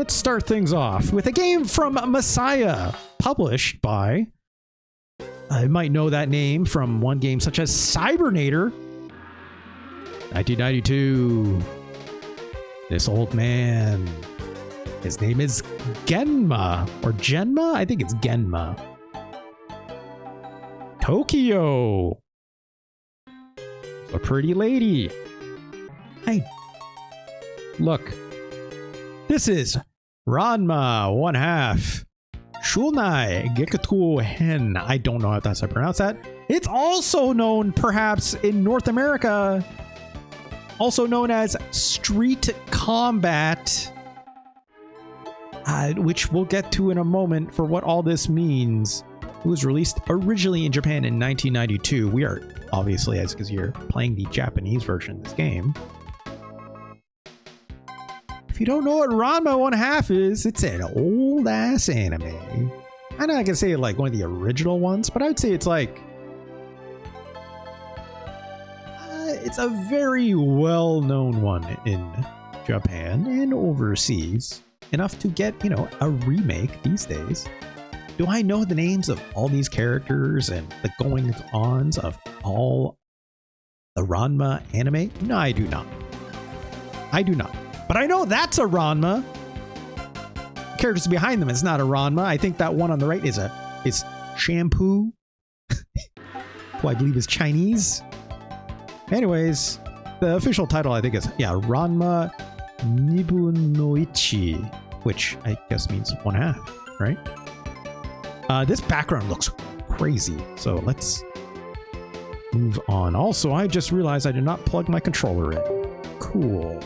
let's start things off with a game from Messiah, published by, I might know that name from one game such as Cybernator, 1992. This old man, his name is Genma, or Genma? I think it's Genma. Tokyo. A pretty lady. Hey, look. This is Ranma 1/2. Chōnai Gekitōhen. I don't know how that's how to pronounce that. It's also known, perhaps, in North America, also known as Street Combat, which we'll get to in a moment for what all this means. It was released originally in Japan in 1992. We are obviously, as because you're playing the Japanese version of this game. If you don't know what Ranma 1/2 is, it's an old ass anime. I'm not gonna say like one of the original ones, but I would say it's like it's a very well-known one in Japan and overseas, enough to get, you know, a remake these days. Do I know the names of all these characters and the goings-ons of all the Ranma anime? No, I do not. I do not. But I know that's a Ranma. The characters behind them is not a Ranma. I think that one on the right is Shampoo, who I believe is Chinese. Anyways, the official title I think is, yeah, Ranma Nibunoichi, which I guess means 1/2, right? This background looks crazy, so let's move on. Also, I just realized I did not plug my controller in. Cool.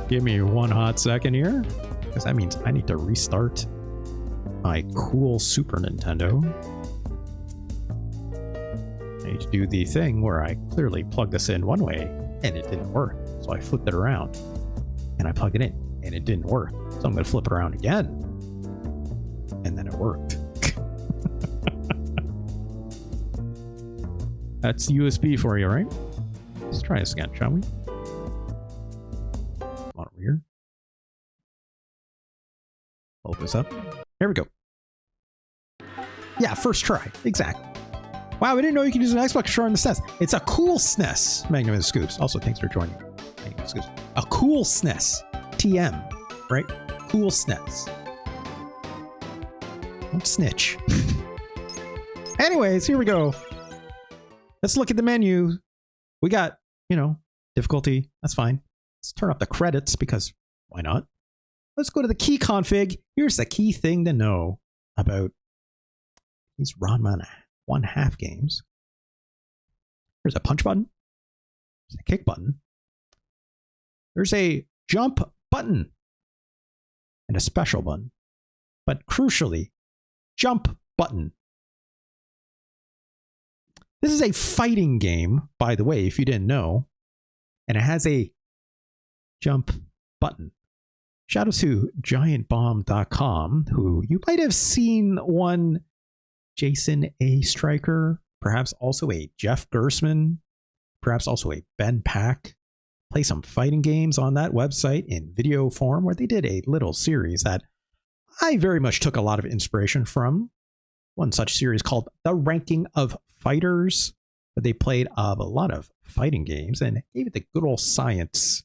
Give me one hot second here, because that means I need to restart my cool Super Nintendo. I need to do the thing where I clearly plugged this in one way and it didn't work. So I flipped it around and I plugged it in and it didn't work. So I'm going to flip it around again. And then it worked. That's USB for you, right? Let's try this again, shall we? Come on over here. Hold this up. There we go. Yeah, first try. Exactly. Wow, I didn't know you could use an Xbox controller on the SNES. It's a cool SNES. Magnum and Scoops. Also, thanks for joining. Magnum and Scoops. A cool SNES. TM. Right? Cool SNES. Don't snitch. Anyways, here we go. Let's look at the menu. We got, you know, difficulty. That's fine. Let's turn up the credits because why not? Let's go to the key config. Here's the key thing to know about these Ranma 1/2 games. There's a punch button. There's a kick button. There's a jump button. And a special button. But crucially, jump button. This is a fighting game, by the way, if you didn't know. And it has a jump button. Shout out to GiantBomb.com, who you might have seen one Jason A. Stryker, perhaps also a Jeff Gersman, perhaps also a Ben Pack, play some fighting games on that website in video form, where they did a little series that I very much took a lot of inspiration from. One such series called The Ranking of Fighters, but they played a lot of fighting games and gave it the good old science.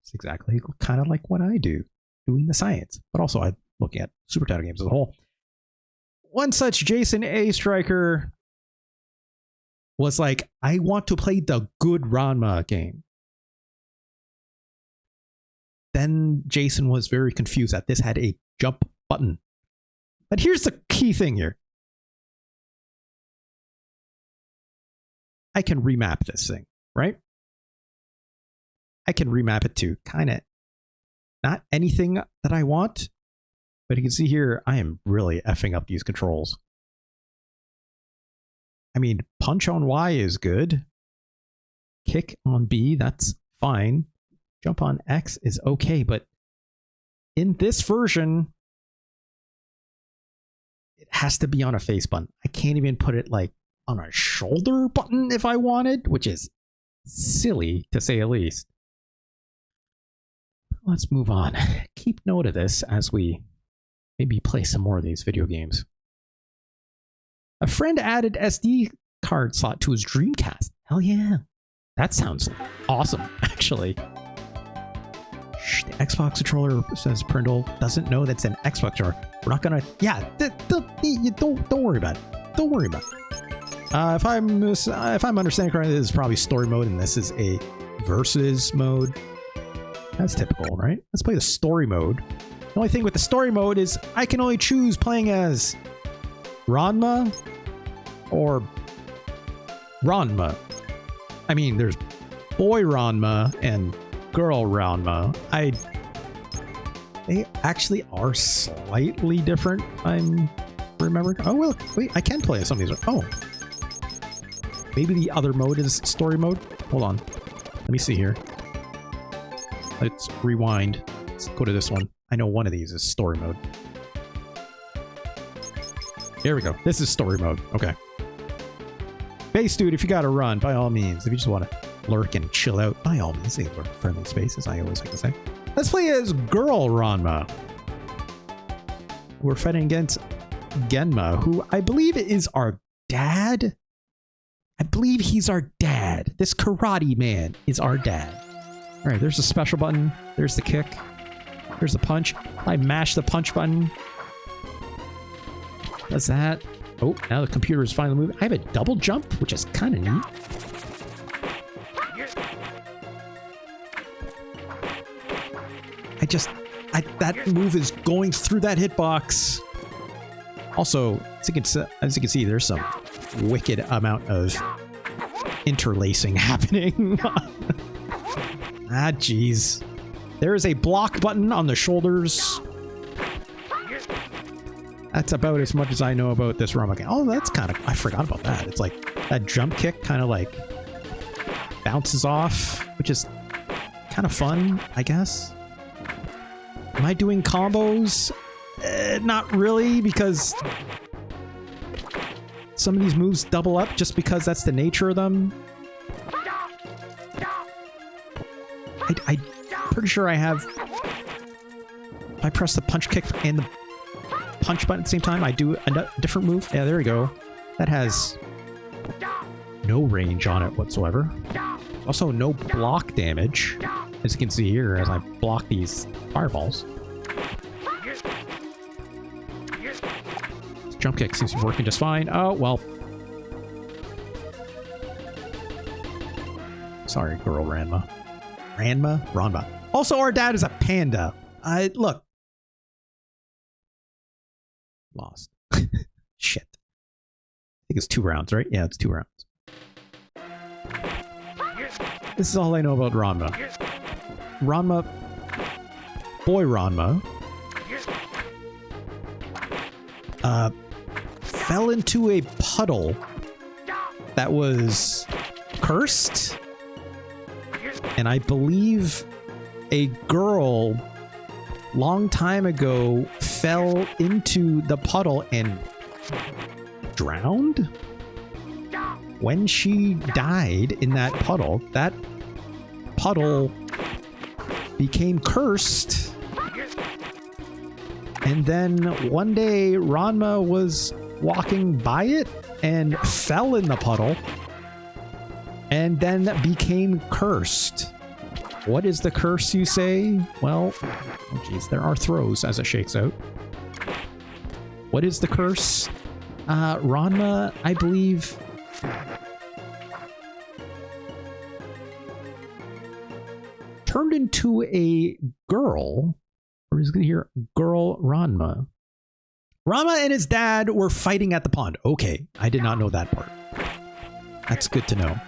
It's exactly kind of like what I do, doing the science, but also I look at Super Title games as a whole. One such Jason A. Stryker was like, I want to play the good Ranma game. Then Jason was very confused that this had a jump button. But here's the key thing here. I can remap this thing, right? I can remap it to kind of not anything that I want. But you can see here, I am really effing up these controls. I mean, punch on Y is good. Kick on B, that's fine. Jump on X is okay, but in this version, it has to be on a face button. I can't even put it like on a shoulder button if I wanted, which is silly to say the least. let's move on. Keep note of this as we maybe play some more of these video games. A friend added SD card slot to his Dreamcast. Hell yeah. That sounds awesome, actually. Shh, the Xbox controller, says Prindle, doesn't know that's an Xbox controller. We're not gonna... Yeah, don't worry about it. Don't worry about it. If I'm understanding correctly, this is probably story mode, and this is a versus mode. That's typical, right? Let's play the story mode. The only thing with the story mode is I can only choose playing as Ranma or Ranma. I mean, there's boy Ranma and girl Ranma. They actually are slightly different, I'm remembering. Oh, well, wait, I can play as some of these. Oh. Maybe the other mode is story mode? Hold on. Let me see here. Let's rewind. Let's go to this one. I know one of these is story mode. Here we go. This is story mode. Okay. Base dude, if you gotta run, by all means. If you just want to lurk and chill out, by all means, they lurk friendly spaces, I always like to say. Let's play as girl Ranma. We're fighting against Genma, who I believe is our dad. I believe he's our dad. This karate man is our dad. All right, there's the special button. There's the kick. There's the punch. I mash the punch button. Does that. Oh, now the computer is finally moving. I have a double jump, which is kind of neat. That move is going through that hitbox. Also, as you can see, there's some wicked amount of interlacing happening. Ah, jeez. There is a block button on the shoulders. That's about as much as I know about this Ranma game. Oh, that's kind of... I forgot about that. It's like that jump kick kind of like bounces off, which is kind of fun, I guess. Am I doing combos? Not really, because some of these moves double up just because that's the nature of them. I'm pretty sure I have... If I press the punch kick and the punch button at the same time, I do a different move. Yeah, there we go. That has no range on it whatsoever. Also, no block damage, as you can see here as I block these fireballs. This jump kick seems to be working just fine. Oh, well. Sorry, girl Ranma. Ranma. Also, our dad is a panda. Look. Lost. Shit. I think it's 2 rounds, right? Yeah, it's 2 rounds. This is all I know about Ranma. Boy Ranma, fell into a puddle that was cursed. And I believe a girl long time ago fell into the puddle and drowned. When she died in that puddle became cursed. And then one day Ranma was walking by it and fell in the puddle and then became cursed. What is the curse, you say? Well, oh geez, there are throws as it shakes out. What is the curse? Ranma, I believe... turned into a girl. We're just gonna hear girl Ranma. Ranma and his dad were fighting at the pond. Okay, I did not know that part. That's good to know.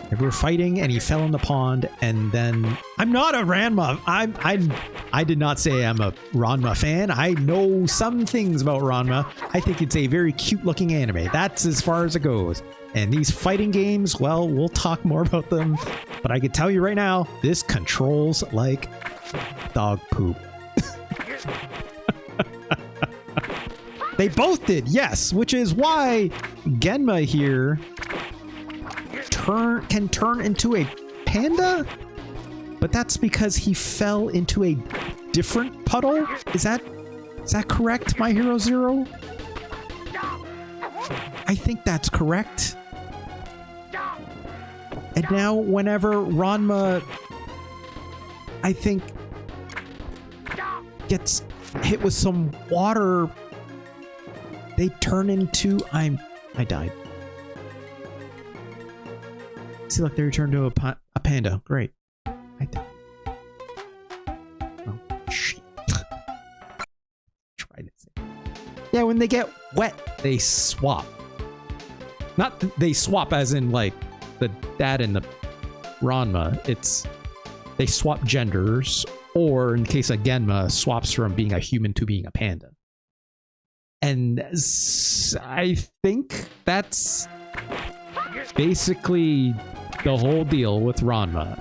They were fighting and he fell in the pond, and then... I'm not a Ranma. I did not say I'm a Ranma fan. I know some things about Ranma. I think it's a very cute looking anime. That's as far as it goes. And these fighting games, well, we'll talk more about them. But I can tell you right now, this controls like dog poop. They both did, yes, which is why Genma here can turn into a panda, but that's because he fell into a different puddle? Is that correct, My Hero Zero? I think that's correct. And now whenever Ranma, I think, gets hit with some water, they turn into... I died. See, look, they return to a panda. Great. I died. Oh, shit. Try to say. Yeah, when they get wet, they swap. Not they swap as in, like, the dad and the Ranma. It's... they swap genders, or in the case of Genma, swaps from being a human to being a panda. And I think that's basically the whole deal with Ranma.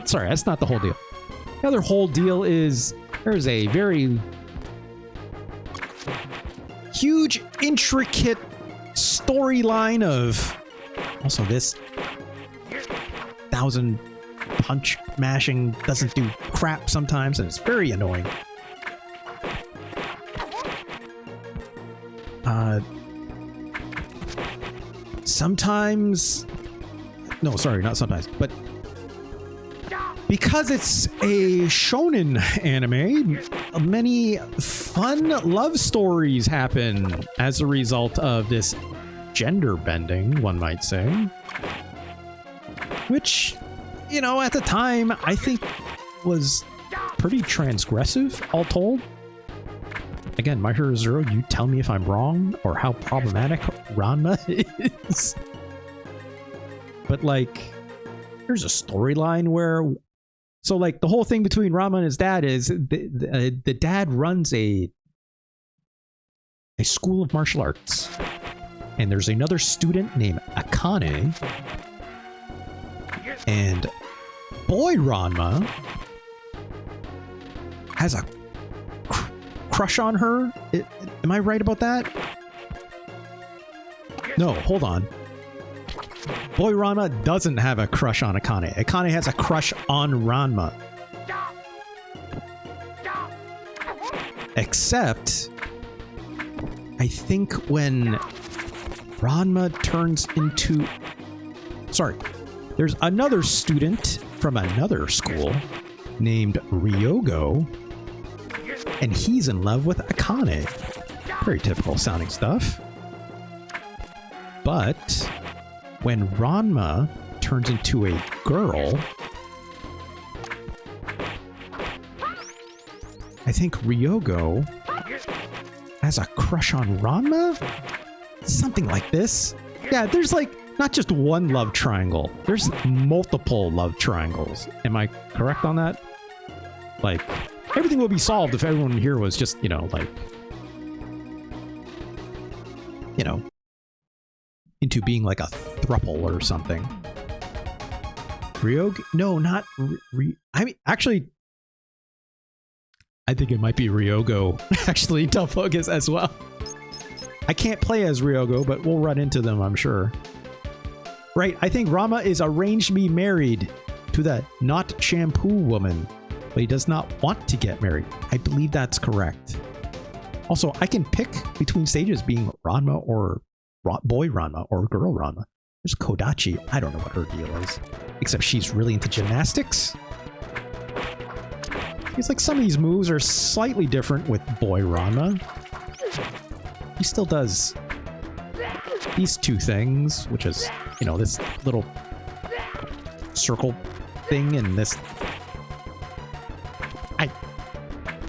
Sorry, that's not the whole deal. The other whole deal is there's a very huge, intricate storyline of also this 1,000 punch mashing doesn't do crap sometimes, and it's very annoying. Sometimes... no, sorry, not sometimes, but because it's a shonen anime, many fun love stories happen as a result of this gender bending, one might say. Which, you know, at the time, I think was pretty transgressive, all told. Again, My Hero Zero, you tell me if I'm wrong or how problematic Ranma is. But, like, there's a storyline where... so, like, the whole thing between Ranma and his dad is the dad runs a school of martial arts. And there's another student named Akane. And boy Ranma has a crush on her. Am I right about that? No, hold on. Boy Ranma doesn't have a crush on Akane. Akane has a crush on Ranma. Except, I think when Ranma turns into... sorry. There's another student from another school named Ryogo, and he's in love with Akane. Very typical sounding stuff. But when Ranma turns into a girl, I think Ryogo has a crush on Ranma? Something like this. Yeah, there's like not just one love triangle. There's multiple love triangles. Am I correct on that? Like, everything would be solved if everyone here was just, you know, like, you know, into being like a throuple or something. Ryog? No, not I mean, actually, I think it might be Ryogo. Actually, to focus as well. I can't play as Ryogo, but we'll run into them, I'm sure. Right, I think Ranma is arranged to be married to the not shampoo woman, but he does not want to get married. I believe that's correct. Also, I can pick between stages being Ranma or boy Ranma or girl Ranma. There's Kodachi. I don't know what her deal is, except she's really into gymnastics. It's like some of these moves are slightly different with boy Ranma. He still does these two things, which is, you know, this little circle thing and this... I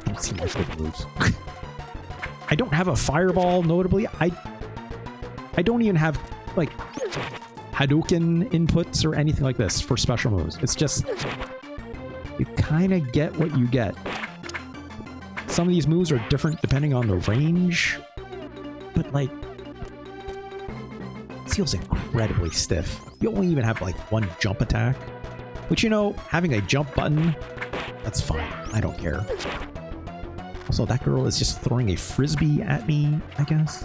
don't see my good moves. I don't have a fireball, notably. I don't even have, like, Hadouken inputs or anything like this for special moves. It's just... you kind of get what you get. Some of these moves are different depending on the range, but, like, it feels incredibly stiff. You only even have, like, one jump attack, which, you know, having a jump button, that's fine. I don't care. Also, that girl is just throwing a frisbee at me, I guess.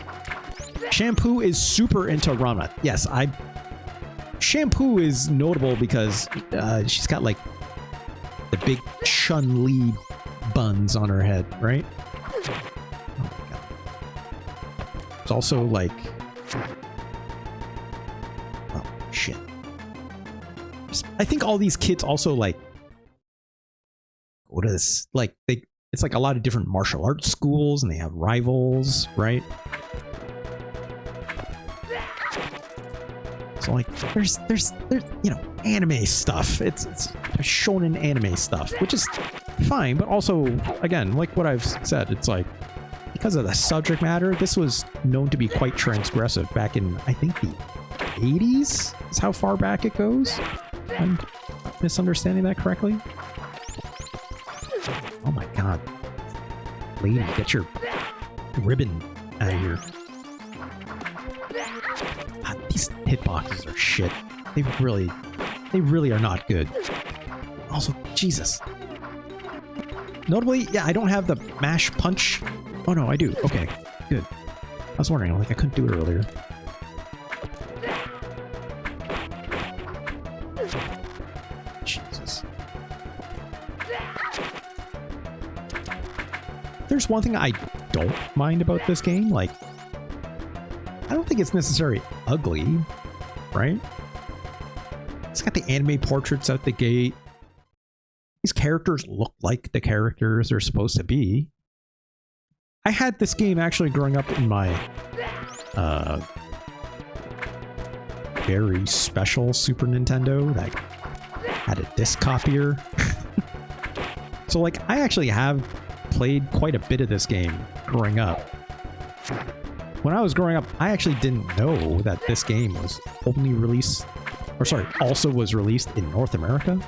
Shampoo is super into Ranma. Yes, Shampoo is notable because she's got, like, the big Chun-Li buns on her head, right? Oh my god. It's also like, oh shit. I think all these kids also like go to this, like it's like a lot of different martial arts schools and they have rivals, right? So like there's you know, anime stuff. It's shonen anime stuff, which is fine, but also again, like what I've said, it's like because of the subject matter, this was known to be quite transgressive back in, I think, the 80s is how far back it goes. I'm misunderstanding that correctly. Oh my god. Lady, get your ribbon out of here. God, these hitboxes are shit. They really are not good. Also, Jesus. Notably, yeah, I don't have the mash punch. Oh no, I do. Okay, good. I was wondering, like, I couldn't do it earlier. Jesus. There's one thing I don't mind about this game, like, I don't think it's necessarily ugly, right? It's got the anime portraits out the gate. These characters look like the characters they're supposed to be. I had this game actually growing up in my very special Super Nintendo that had a disc copier. So like I actually have played quite a bit of this game growing up. When I was growing up, I actually didn't know that this game was only released, or sorry, also was released in North America.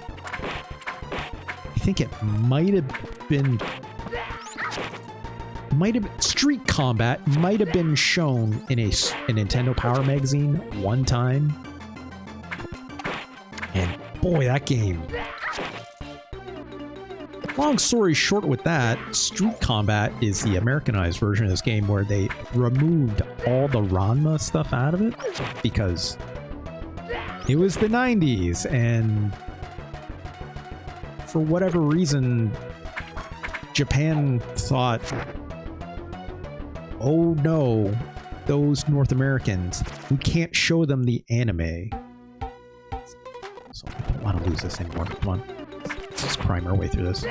I think it might have been Street Combat might have been shown in a Nintendo Power magazine one time. And boy, that game. Long story short with that, Street Combat is the Americanized version of this game where they removed all the Ranma stuff out of it because it was the 90s and for whatever reason, Japan thought, oh no, those North Americans, we can't show them the anime. So I don't want to lose this anymore. Come on. Let's just prime our way through this.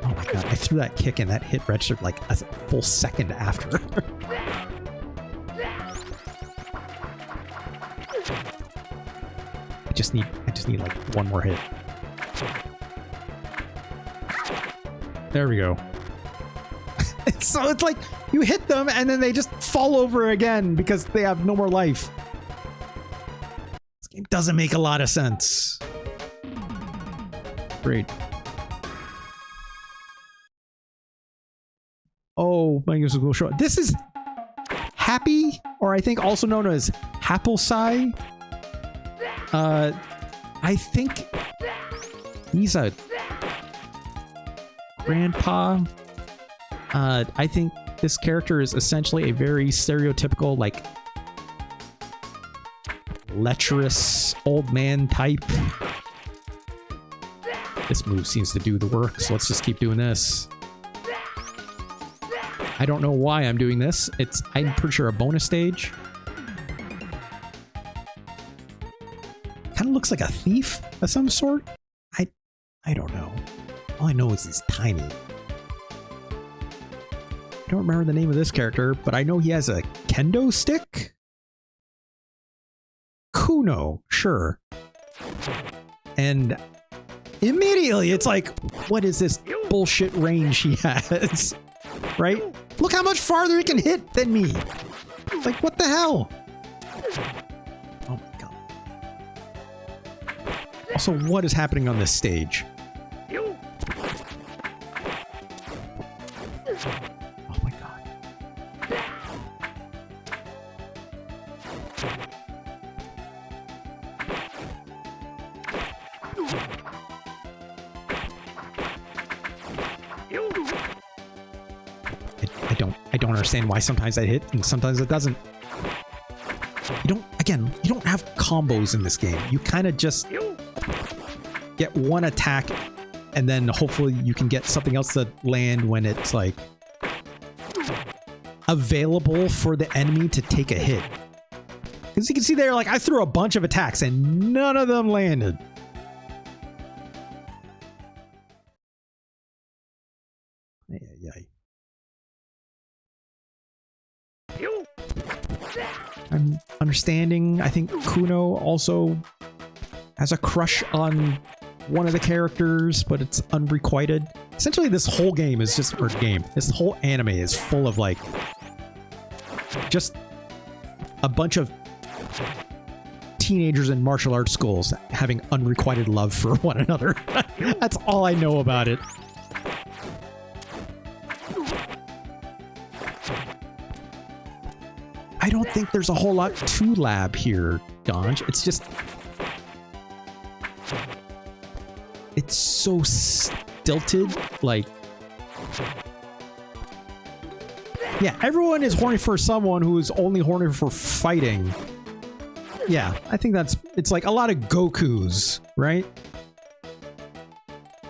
Oh my god, I threw that kick and that hit registered like a full second after. I just need like one more hit. There we go. So it's like you hit them and then they just fall over again because they have no more life. This game doesn't make a lot of sense. Great. Oh, my goodness, we'll show. This is Happy, or I think also known as Happelsai. I think he's a grandpa. I think this character is essentially a very stereotypical, like, lecherous old man type. This move seems to do the work, so let's just keep doing this. I don't know why I'm doing this. I'm pretty sure, a bonus stage. Kind of looks like a thief of some sort. I don't know. All I know is he's tiny. I don't remember the name of this character, but I know he has a kendo stick. Kuno, sure. And immediately it's like, what is this bullshit range he has? Right? Look how much farther he can hit than me. Like, what the hell? Oh my god. Also, what is happening on this stage? Oh my god. I don't understand why sometimes that hit and sometimes it doesn't. You don't have combos in this game. You kind of just get one attack, and then hopefully you can get something else to land when it's like available for the enemy to take a hit. Because you can see there, like, I threw a bunch of attacks and none of them landed. I'm understanding. I think Kuno also has a crush on one of the characters, but it's unrequited. Essentially, this whole game is just, or game, this whole anime is full of like, just a bunch of teenagers in martial arts schools having unrequited love for one another. That's all I know about it. I don't think there's a whole lot to lab here, Ganj. It's just... it's so stilted, like... yeah, everyone is horny for someone who is only horny for fighting. Yeah, I think that's... it's like a lot of Gokus, right?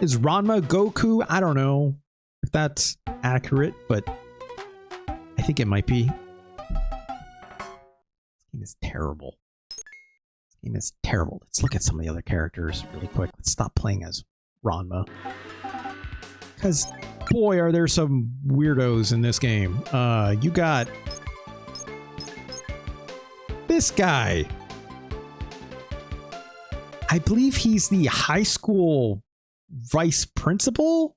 Is Ranma Goku? I don't know if that's accurate, but I think it might be. This game is terrible. This game is terrible. Let's look at some of the other characters really quick. Let's stop playing as Ranma. Because, boy, are there some weirdos in this game. You got this guy. I believe he's the high school vice principal?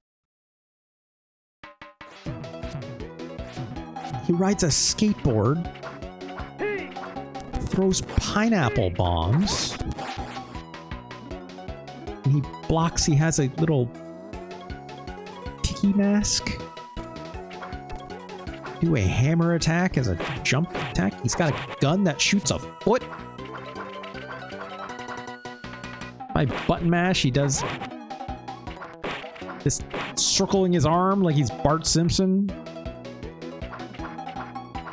He rides a skateboard, throws pineapple bombs, and he blocks. He has a little tiki mask. Do a hammer attack as a jump attack. He's got a gun that shoots a foot. By button mash, he does this circling his arm like he's Bart Simpson.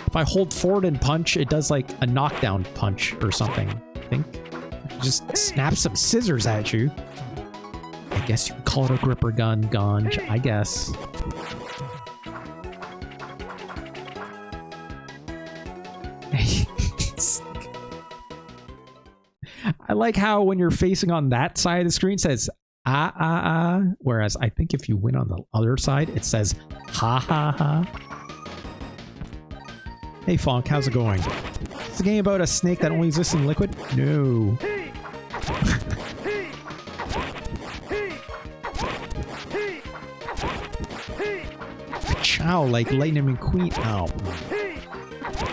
If I hold forward and punch, it does like a knockdown punch or something, I think. It just snaps some scissors at you. I guess you could call it a gripper gun, Ganj, I guess. I like how when you're facing on that side of the screen it says whereas I think if you went on the other side it says ha ha ha. Hey Fonk, how's it going? It's a game about a snake that only exists in liquid? No. Chow, like Lightning McQueen. Oh.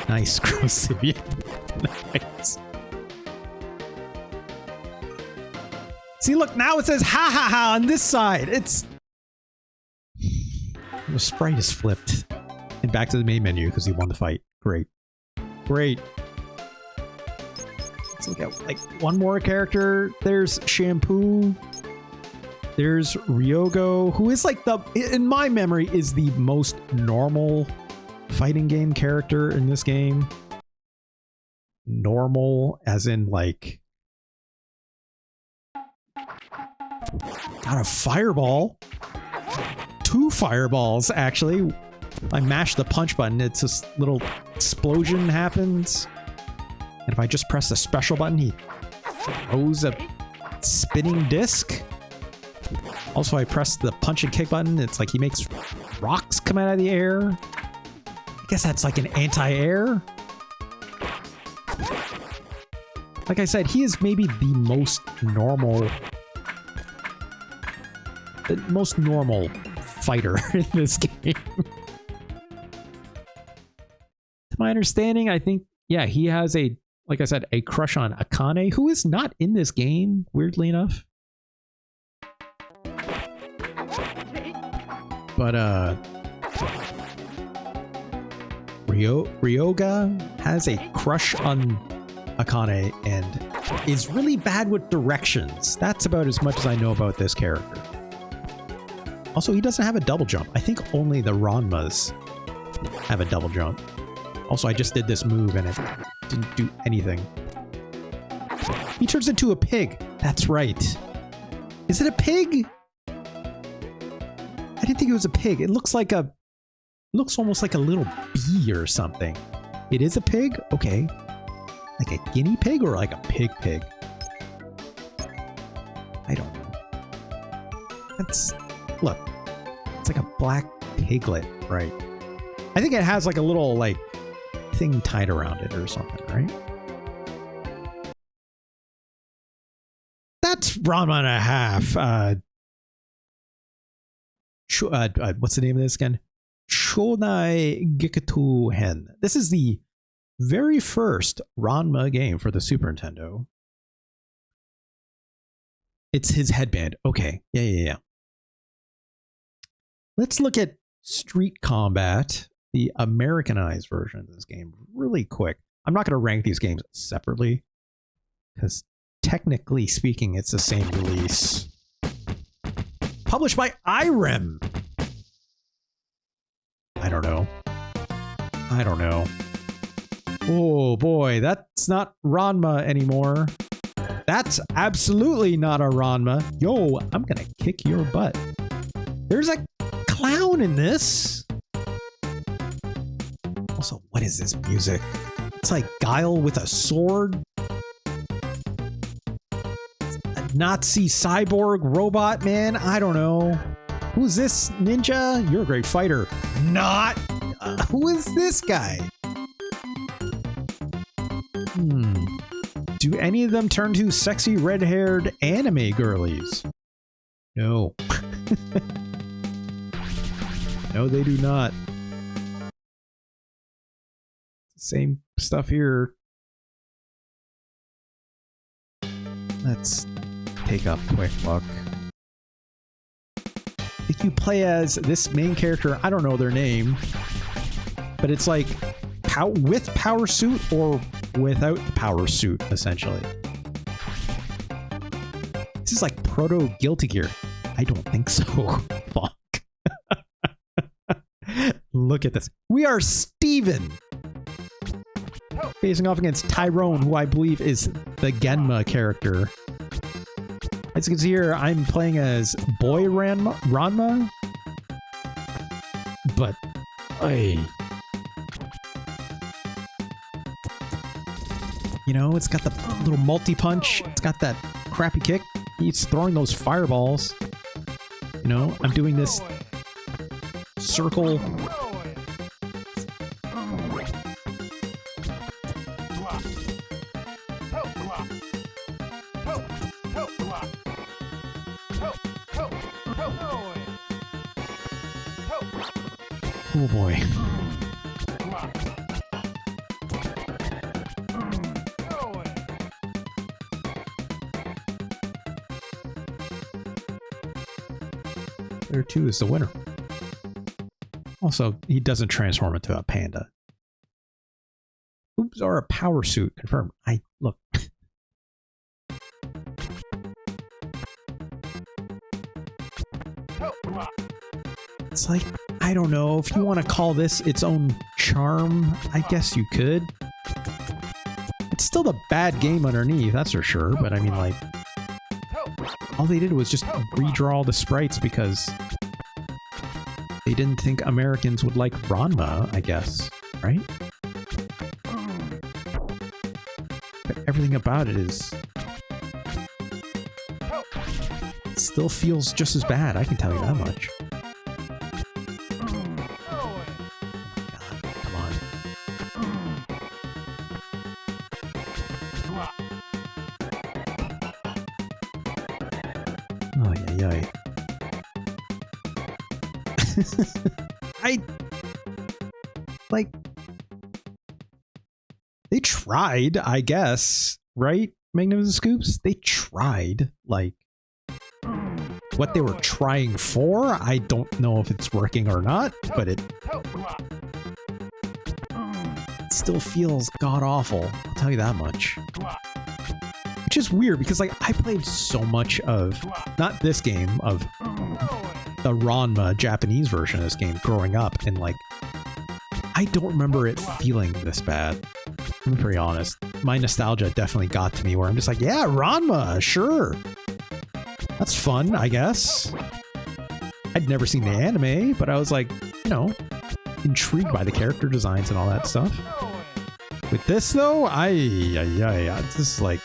Nice, Grosivia. Nice. See, look, now it says ha ha ha on this side. It's... the sprite is flipped. And back to the main menu because he won the fight. Great. Great. Let's look at, like, one more character. There's Shampoo. There's Ryogo, who is, like, the... in my memory, is the most normal fighting game character in this game. Normal, as in, like... got a fireball. 2 fireballs, actually. I mash the punch button, it's this little explosion happens. And if I just press the special button, he throws a spinning disc. Also, I press the punch and kick button, it's like he makes rocks come out of the air. I guess that's like an anti-air. Like I said, he is maybe the most normal fighter in this game. To my understanding, I think, yeah, he has a, like I said, a crush on Akane, who is not in this game, weirdly enough. But, Ryoga has a crush on Akane and is really bad with directions. That's about as much as I know about this character. Also, he doesn't have a double jump. I think only the Ranmas have a double jump. Also, I just did this move and it didn't do anything. He turns into a pig. That's right. Is it a pig? I didn't think it was a pig. It looks like a... looks almost like a little bee or something. It is a pig? Okay. Like a guinea pig or like a pig? I don't know. That's... look. It's like a black piglet, right? I think it has like a little like thing tied around it or something, right? That's Ranma and a half. What's the name of this again? Chōnai Gekitōhen. This is the very first Ranma game for the Super Nintendo. It's his headband. Okay. Yeah. Let's look at Street Combat, the Americanized version of this game, really quick. I'm not going to rank these games separately because technically speaking, it's the same release. Published by IREM. I don't know. Oh boy, that's not Ranma anymore. That's absolutely not a Ranma. Yo, I'm gonna kick your butt. There's a clown in this. Also, what is this music? It's like Guile with a sword. A Nazi cyborg robot man? I don't know. Who's this ninja? You're a great fighter. Not. Who is this guy? Do any of them turn to sexy red-haired anime girlies? No. No, they do not. Same stuff here. Let's take a quick look. I think you play as this main character. I don't know their name, but it's like with power suit or without the power suit, essentially. This is like proto Guilty Gear. I don't think so. Fuck. Look at this. We are Steven. Facing off against Tyrone, who I believe is the Genma character. As you can see here, I'm playing as Boy Ranma. But, you know, it's got the little multi-punch. It's got that crappy kick. He's throwing those fireballs. You know, I'm doing this circle. Oh boy. There too is the winner. Also, he doesn't transform into a panda. Boobs are a power suit. Confirmed. Look. It's like, I don't know, if you want to call this its own charm, I guess you could. It's still the bad game underneath, that's for sure, but I mean, like, all they did was just redraw the sprites because they didn't think Americans would like Ranma, I guess, right? But everything about it is... it still feels just as bad, I can tell you that much. They tried, I guess, right? Magnificent Scoops? They tried, like, what they were trying for. I don't know if it's working or not, but it still feels god-awful, I'll tell you that much. Which is weird, because, like, I played so much of, not this game, of the Ranma Japanese version of this game growing up, and, like, I don't remember it feeling this bad. I'm pretty honest. My nostalgia definitely got to me where I'm just like, yeah, Ranma, sure. That's fun, I guess. I'd never seen the anime, but I was like, you know, intrigued by the character designs and all that stuff. With this though, this is like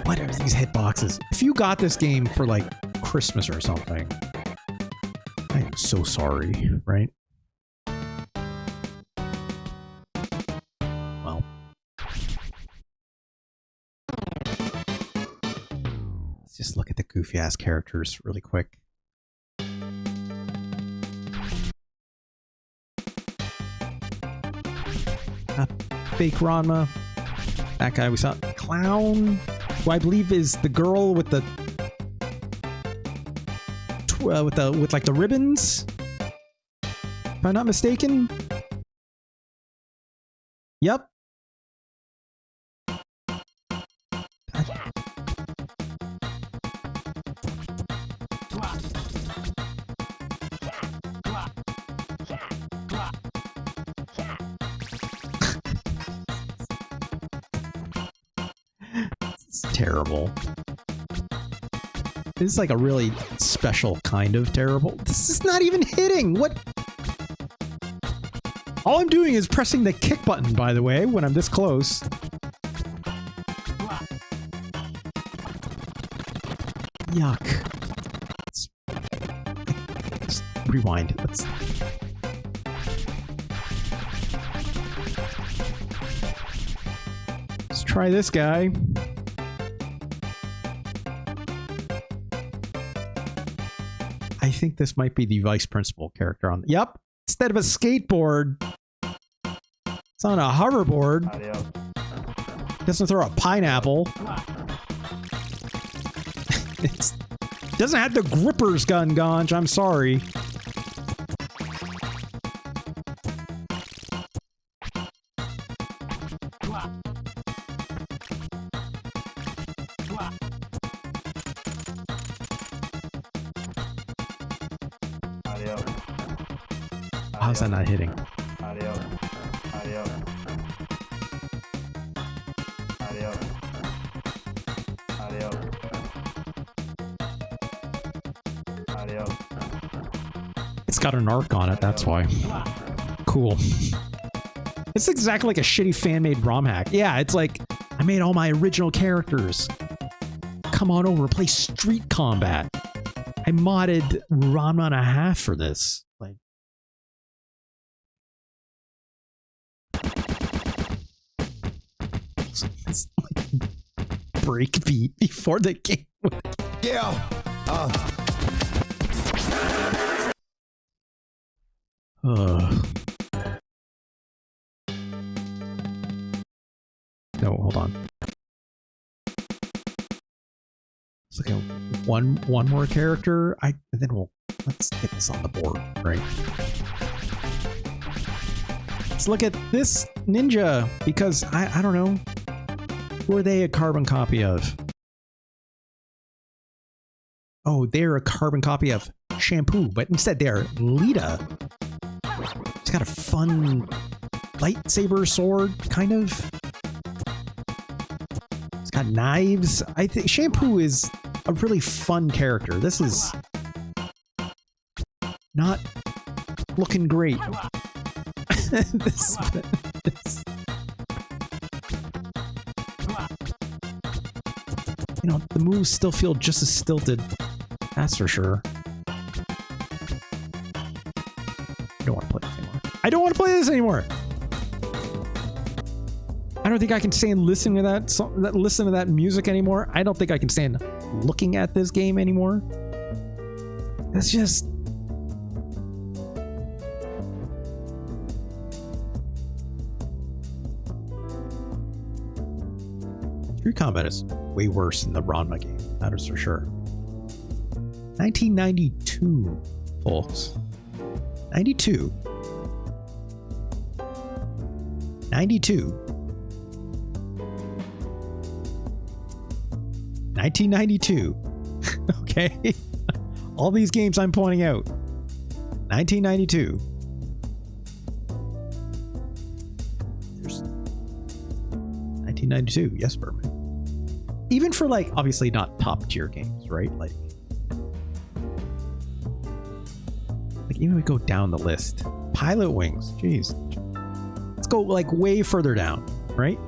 what are these hitboxes? If you got this game for like Christmas or something, I am so sorry, right? Well. Let's just look at the goofy ass characters really quick. Fake Ranma. That guy we saw. Clown, who I believe is the girl with the with like the ribbons. If I'm not mistaken. Yep. Terrible. This is like a really special kind of terrible. This is not even hitting. What? All I'm doing is pressing the kick button, by the way, when I'm this close. Yuck. Let's rewind. Let's try this guy. I think this might be the vice principal character on. Yep. Instead of a skateboard, it's on a hoverboard. Doesn't throw a pineapple. It doesn't have the gripper's gun, Gonch. I'm sorry. How's that not hitting? It's got an arc on it, that's why. Cool. It's exactly like a shitty fan-made ROM hack. Yeah, it's like, I made all my original characters. Come on over, play Street Combat. I modded Ranma and a half for this. Like, it's like breakbeat before the game. Yeah. No, hold on. Let's look at one more character. And then let's get this on the board, right? Let's look at this ninja, because I don't know. Who are they a carbon copy of? Oh, they're a carbon copy of Shampoo, but instead they're Lita. She's got a fun lightsaber sword, kind of. It's got knives. I think Shampoo is a really fun character. This is not looking great. this. You know, the moves still feel just as stilted. That's for sure. I don't want to play this anymore. I don't want to play this anymore. I don't think I can stand listening to that song, listen to that music anymore. I don't think I can stand looking at this game anymore. It's just... Street Combat is way worse than the Ranma game. That is for sure. 1992, folks. 92. 92. 1992. Okay. All these games I'm pointing out. 1992. 1992. Yes, Berman. Even for like, obviously not top tier games, right? Like even we go down the list. Pilot Wings. Jeez. Let's go like way further down, right?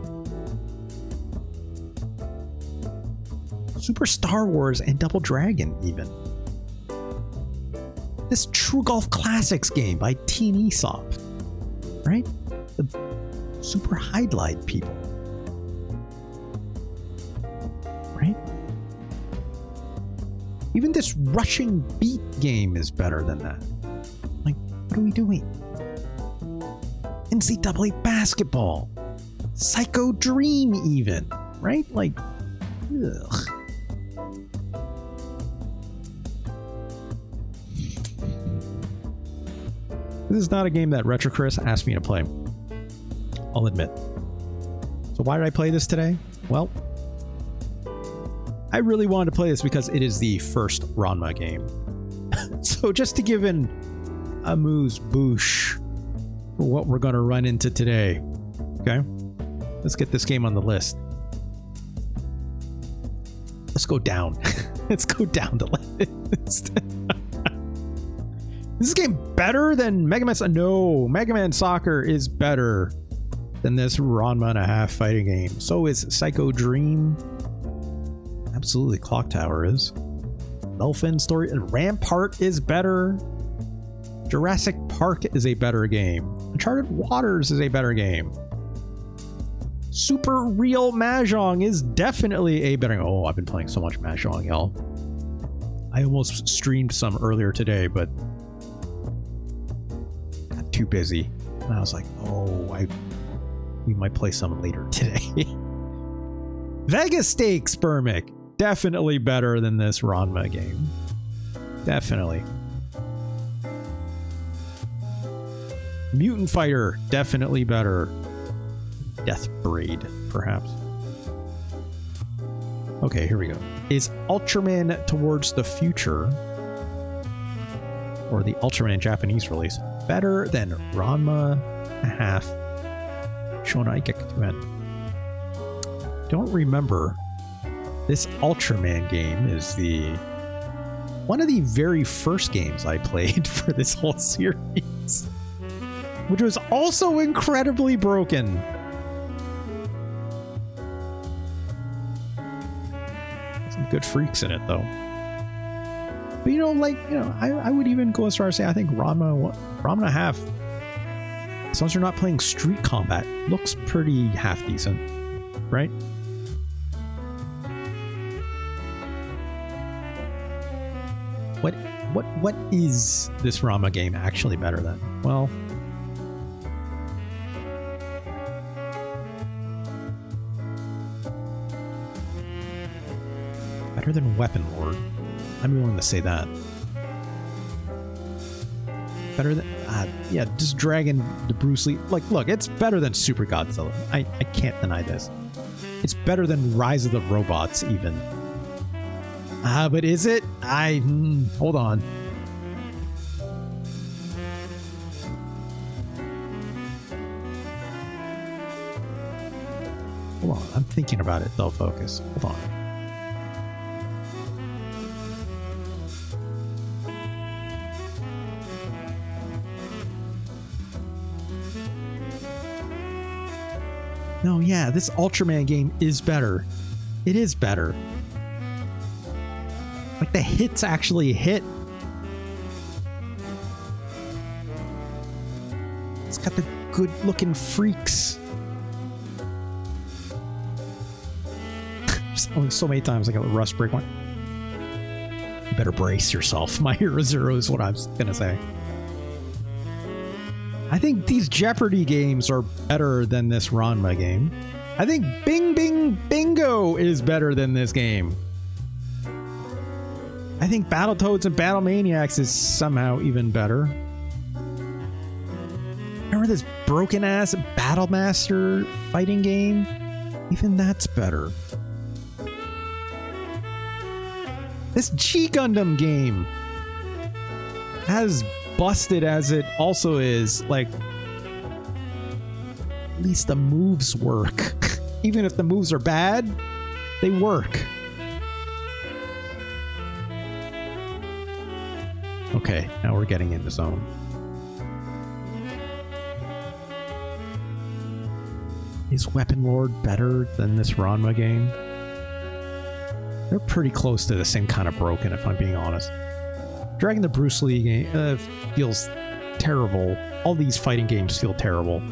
Super Star Wars and Double Dragon even. This True Golf Classics game by Team Esoft, right? The Super Hydlide people, right? Even this Rushing Beat game is better than that. Like, what are we doing? NCAA basketball, Psycho Dream even, right? Like, ugh. This is not a game that Retro Chris asked me to play. I'll admit. So why did I play this today? Well, I really wanted to play this because it is the first Ranma game. So just to give an amuse-bouche for what we're going to run into today. Okay? Let's get this game on the list. Let's go down. Let's go down the list. Is this game better than Mega Man? No, Mega Man Soccer is better than this Ranma and a half fighting game. So is Psycho Dream. Absolutely, Clock Tower is. Dolphin Story and Rampart is better. Jurassic Park is a better game. Uncharted Waters is a better game. Super Real Mahjong is definitely a better game. Oh, I've been playing so much Mahjong, y'all. I almost streamed some earlier today, but got too busy. And I was like, oh, we might play some later today. Vegas Stakes, Burmick. Definitely better than this Ranma game. Definitely. Mutant Fighter, definitely better. Death Braid, perhaps. Okay, here we go. Is Ultraman Towards the Future, or the Ultraman Japanese release, better than Ranma and a half Chōnai Gekitōhen? Don't remember. This Ultraman game is one of the very first games I played for this whole series, which was also incredibly broken. Some good freaks in it though. But I would even go as far as say I think Ranma and a half, as long as you're not playing street combat, looks pretty half decent, right? What is this Ranma game actually better than? Well, better than Weapon Lord. I'm willing to say that. Better than yeah, just Dragon the Bruce Lee. Like, look, it's better than Super Godzilla. I can't deny this. It's better than Rise of the Robots even. But is it? Hold on. Hold on. I'm thinking about it though, focus. Hold on. No, yeah, this Ultraman game is better. It is better. Like, the hits actually hit. It's got the good looking freaks. Just only so many times I got a rust break one. You better brace yourself. My Hero Zero is what I was gonna say. I think these Jeopardy games are better than this Ranma game. I think Bing Bing Bingo is better than this game. I think Battletoads and Battle Maniacs is somehow even better. Remember this broken ass Battle Master fighting game? Even that's better. This G Gundam game, as busted as it also is, like, at least the moves work. Even if the moves are bad, they work. Okay, now we're getting in the zone. Is Weapon Lord better than this Ranma game? They're pretty close to the same kind of broken, if I'm being honest. Dragging the Bruce Lee game feels terrible. All these fighting games feel terrible.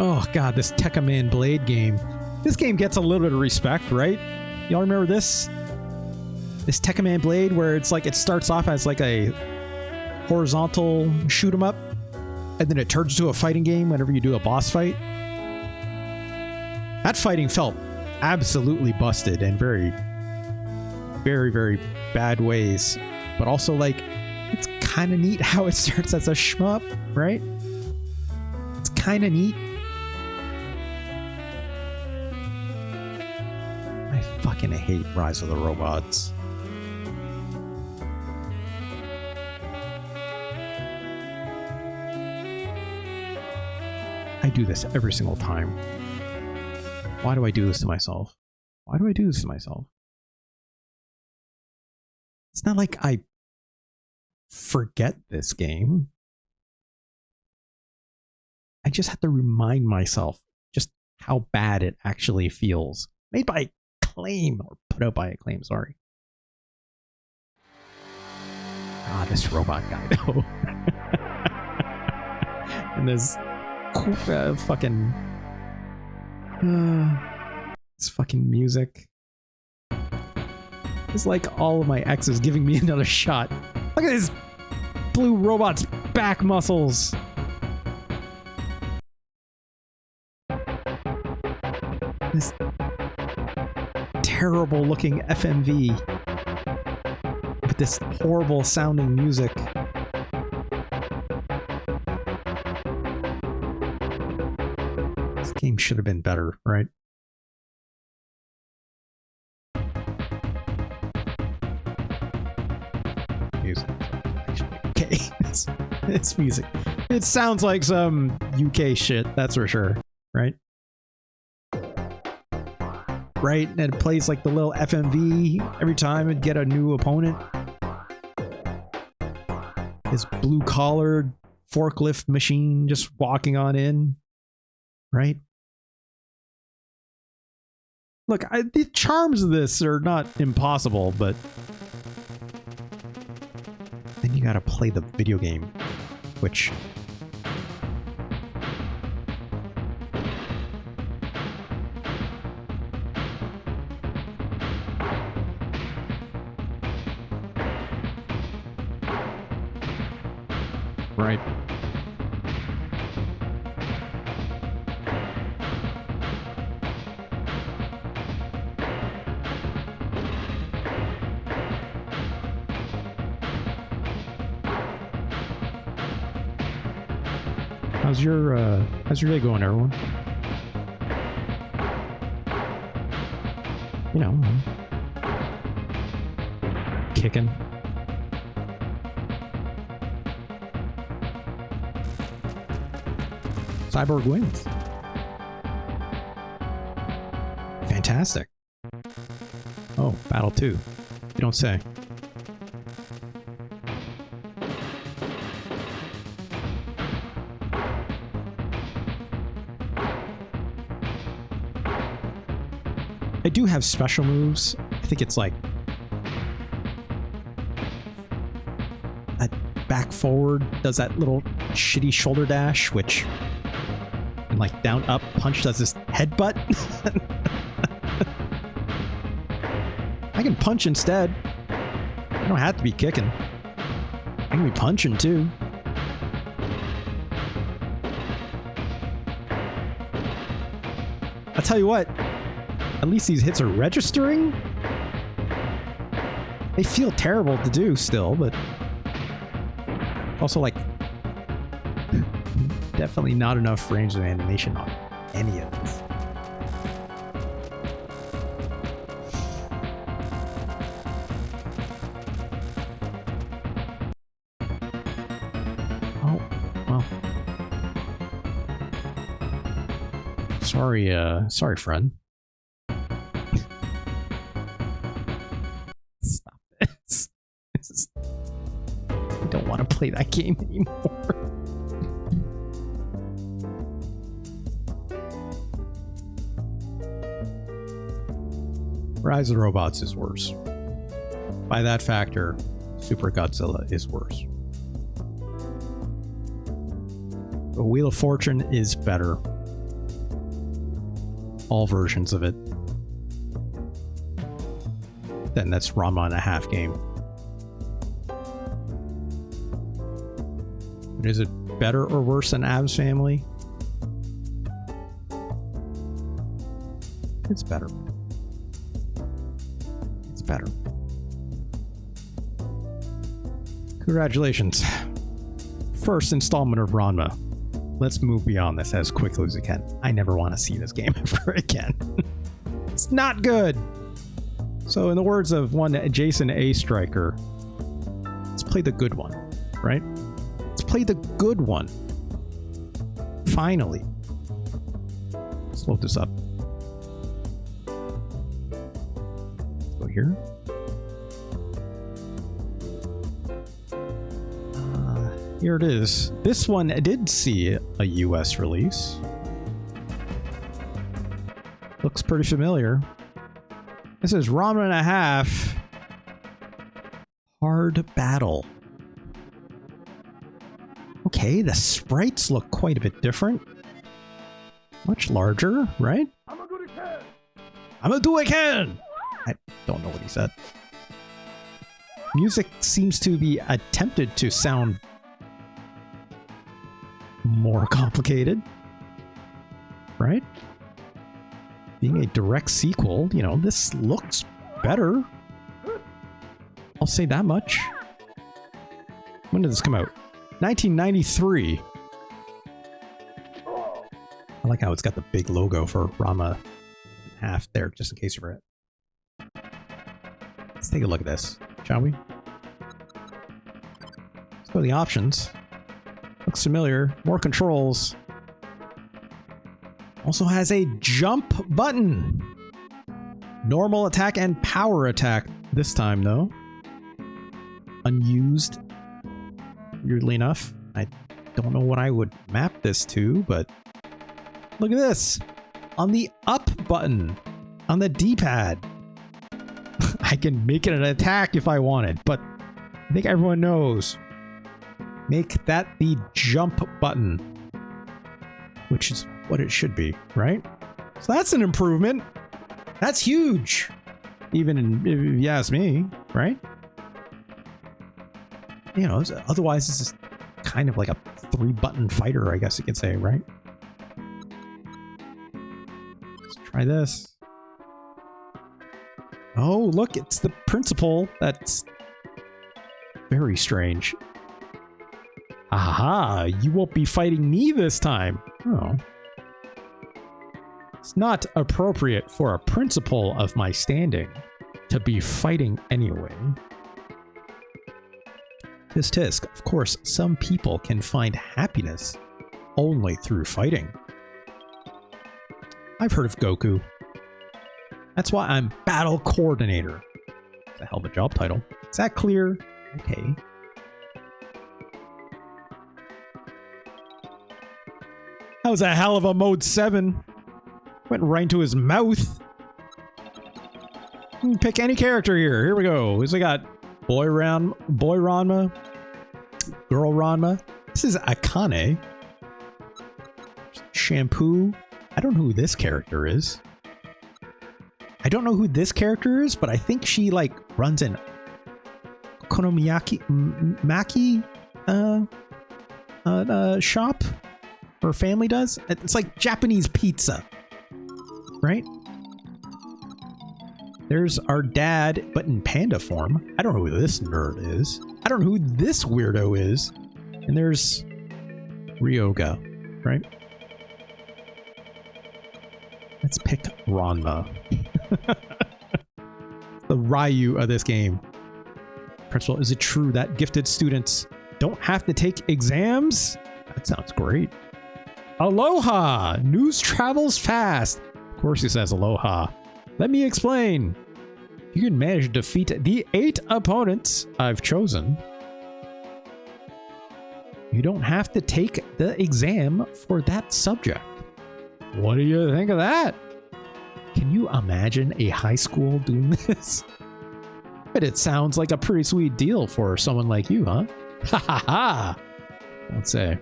Oh god, this Tekkaman Blade game. This game gets a little bit of respect, right? Y'all remember this? This Tekkaman Blade, where it's like it starts off as like a horizontal shoot 'em up, and then it turns into a fighting game whenever you do a boss fight. That fighting felt absolutely busted in very, very, very bad ways. But also, like, it's kind of neat how it starts as a shmup, right? It's kind of neat. I fucking hate Rise of the Robots. I do this every single time. Why do I do this to myself? Why do I do this to myself? It's not like I forget this game. I just have to remind myself just how bad it actually feels. Made by Acclaim, or put out by Acclaim, sorry. Ah, this robot guy, though. And this fucking... this fucking music. It's like all of my exes giving me another shot. Look at this blue robot's back muscles. This terrible looking FMV with this horrible sounding music. This game should have been better, right? Music. Actually, okay. This music. It sounds like some UK shit, that's for sure, right? Right? And it plays like the little FMV every time it get a new opponent. This blue-collared forklift machine just walking on in. Right? Look, the charms of this are not impossible, but then you gotta play the video game, which... Right. How's your day going, everyone? You know, kicking. Cyborg wins. Fantastic. Oh, Battle 2. You don't say. I do have special moves. I think it's like a back forward does that little shitty shoulder dash, which and like down up punch does this headbutt. I can punch instead. I don't have to be kicking. I can be punching too. I'll tell you what. At least these hits are registering. They feel terrible to do still, but also like definitely not enough range of animation on any of this. Oh, well. Sorry, friend. Stop this. I don't want to play that game anymore. Rise of the Robots is worse. By that factor, Super Godzilla is worse. The Wheel of Fortune is better. All versions of it. Then that's Ranma and a half game. But is it better or worse than Ab's Family? It's better. It's better. Congratulations. First installment of Ranma. Let's move beyond this as quickly as we can. I never want to see this game ever again. It's not good. So in the words of one Jason A. Striker, let's play the good one, right? Let's play the good one. Finally. Let's load this up. Let's go here. Here it is. This one did see a US release. Looks pretty familiar. This is Ranma and a half. Hard Battle. Okay, the sprites look quite a bit different. Much larger, right? I'ma do what I can! I don't know what he said. Music seems to be attempted to sound more complicated, right? Being a direct sequel, you know, this looks better. I'll say that much. When did this come out? 1993. I like how it's got the big logo for Ranma and half there, just in case you forget. Let's take a look at this, shall we? Let's go to the options. Looks familiar. More controls. Also has a jump button. Normal attack and power attack this time, though. Unused. Weirdly enough. I don't know what I would map this to, but look at this. On the up button. On the D-pad. I can make it an attack if I wanted, but I think everyone knows. Make that the jump button, which is what it should be, right? So that's an improvement. That's huge. Even if you ask me, right? You know, otherwise this is kind of like a 3-button fighter, I guess you could say, right? Let's try this. Oh, look, it's the principal. That's very strange. Aha, you won't be fighting me this time. Oh. It's not appropriate for a principal of my standing to be fighting anyway. Tisk tisk, of course, some people can find happiness only through fighting. I've heard of Goku. That's why I'm Battle Coordinator. It's a hell of a job title. Is that clear? Okay. That was a hell of a mode 7. Went right into his mouth. Pick any character here. Here we go. Who's we got? Boy Ranma. Girl Ranma. This is Akane. Shampoo. I don't know who this character is. I don't know who this character is, but I think she like runs an Okonomiyaki shop. Her family does. It's like Japanese pizza, right? There's our dad, but in panda form. I don't know who this nerd is. I don't know who this weirdo is. And there's Ryoga, right? Let's pick Ranma. The Ryu of this game. Principal, is it true that gifted students don't have to take exams? That sounds great. Aloha! News travels fast. Of course he says aloha. Let me explain. You can manage to defeat the 8 opponents I've chosen. You don't have to take the exam for that subject. What do you think of that? Can you imagine a high school doing this? But it sounds like a pretty sweet deal for someone like you, huh? Ha ha ha! Let's say.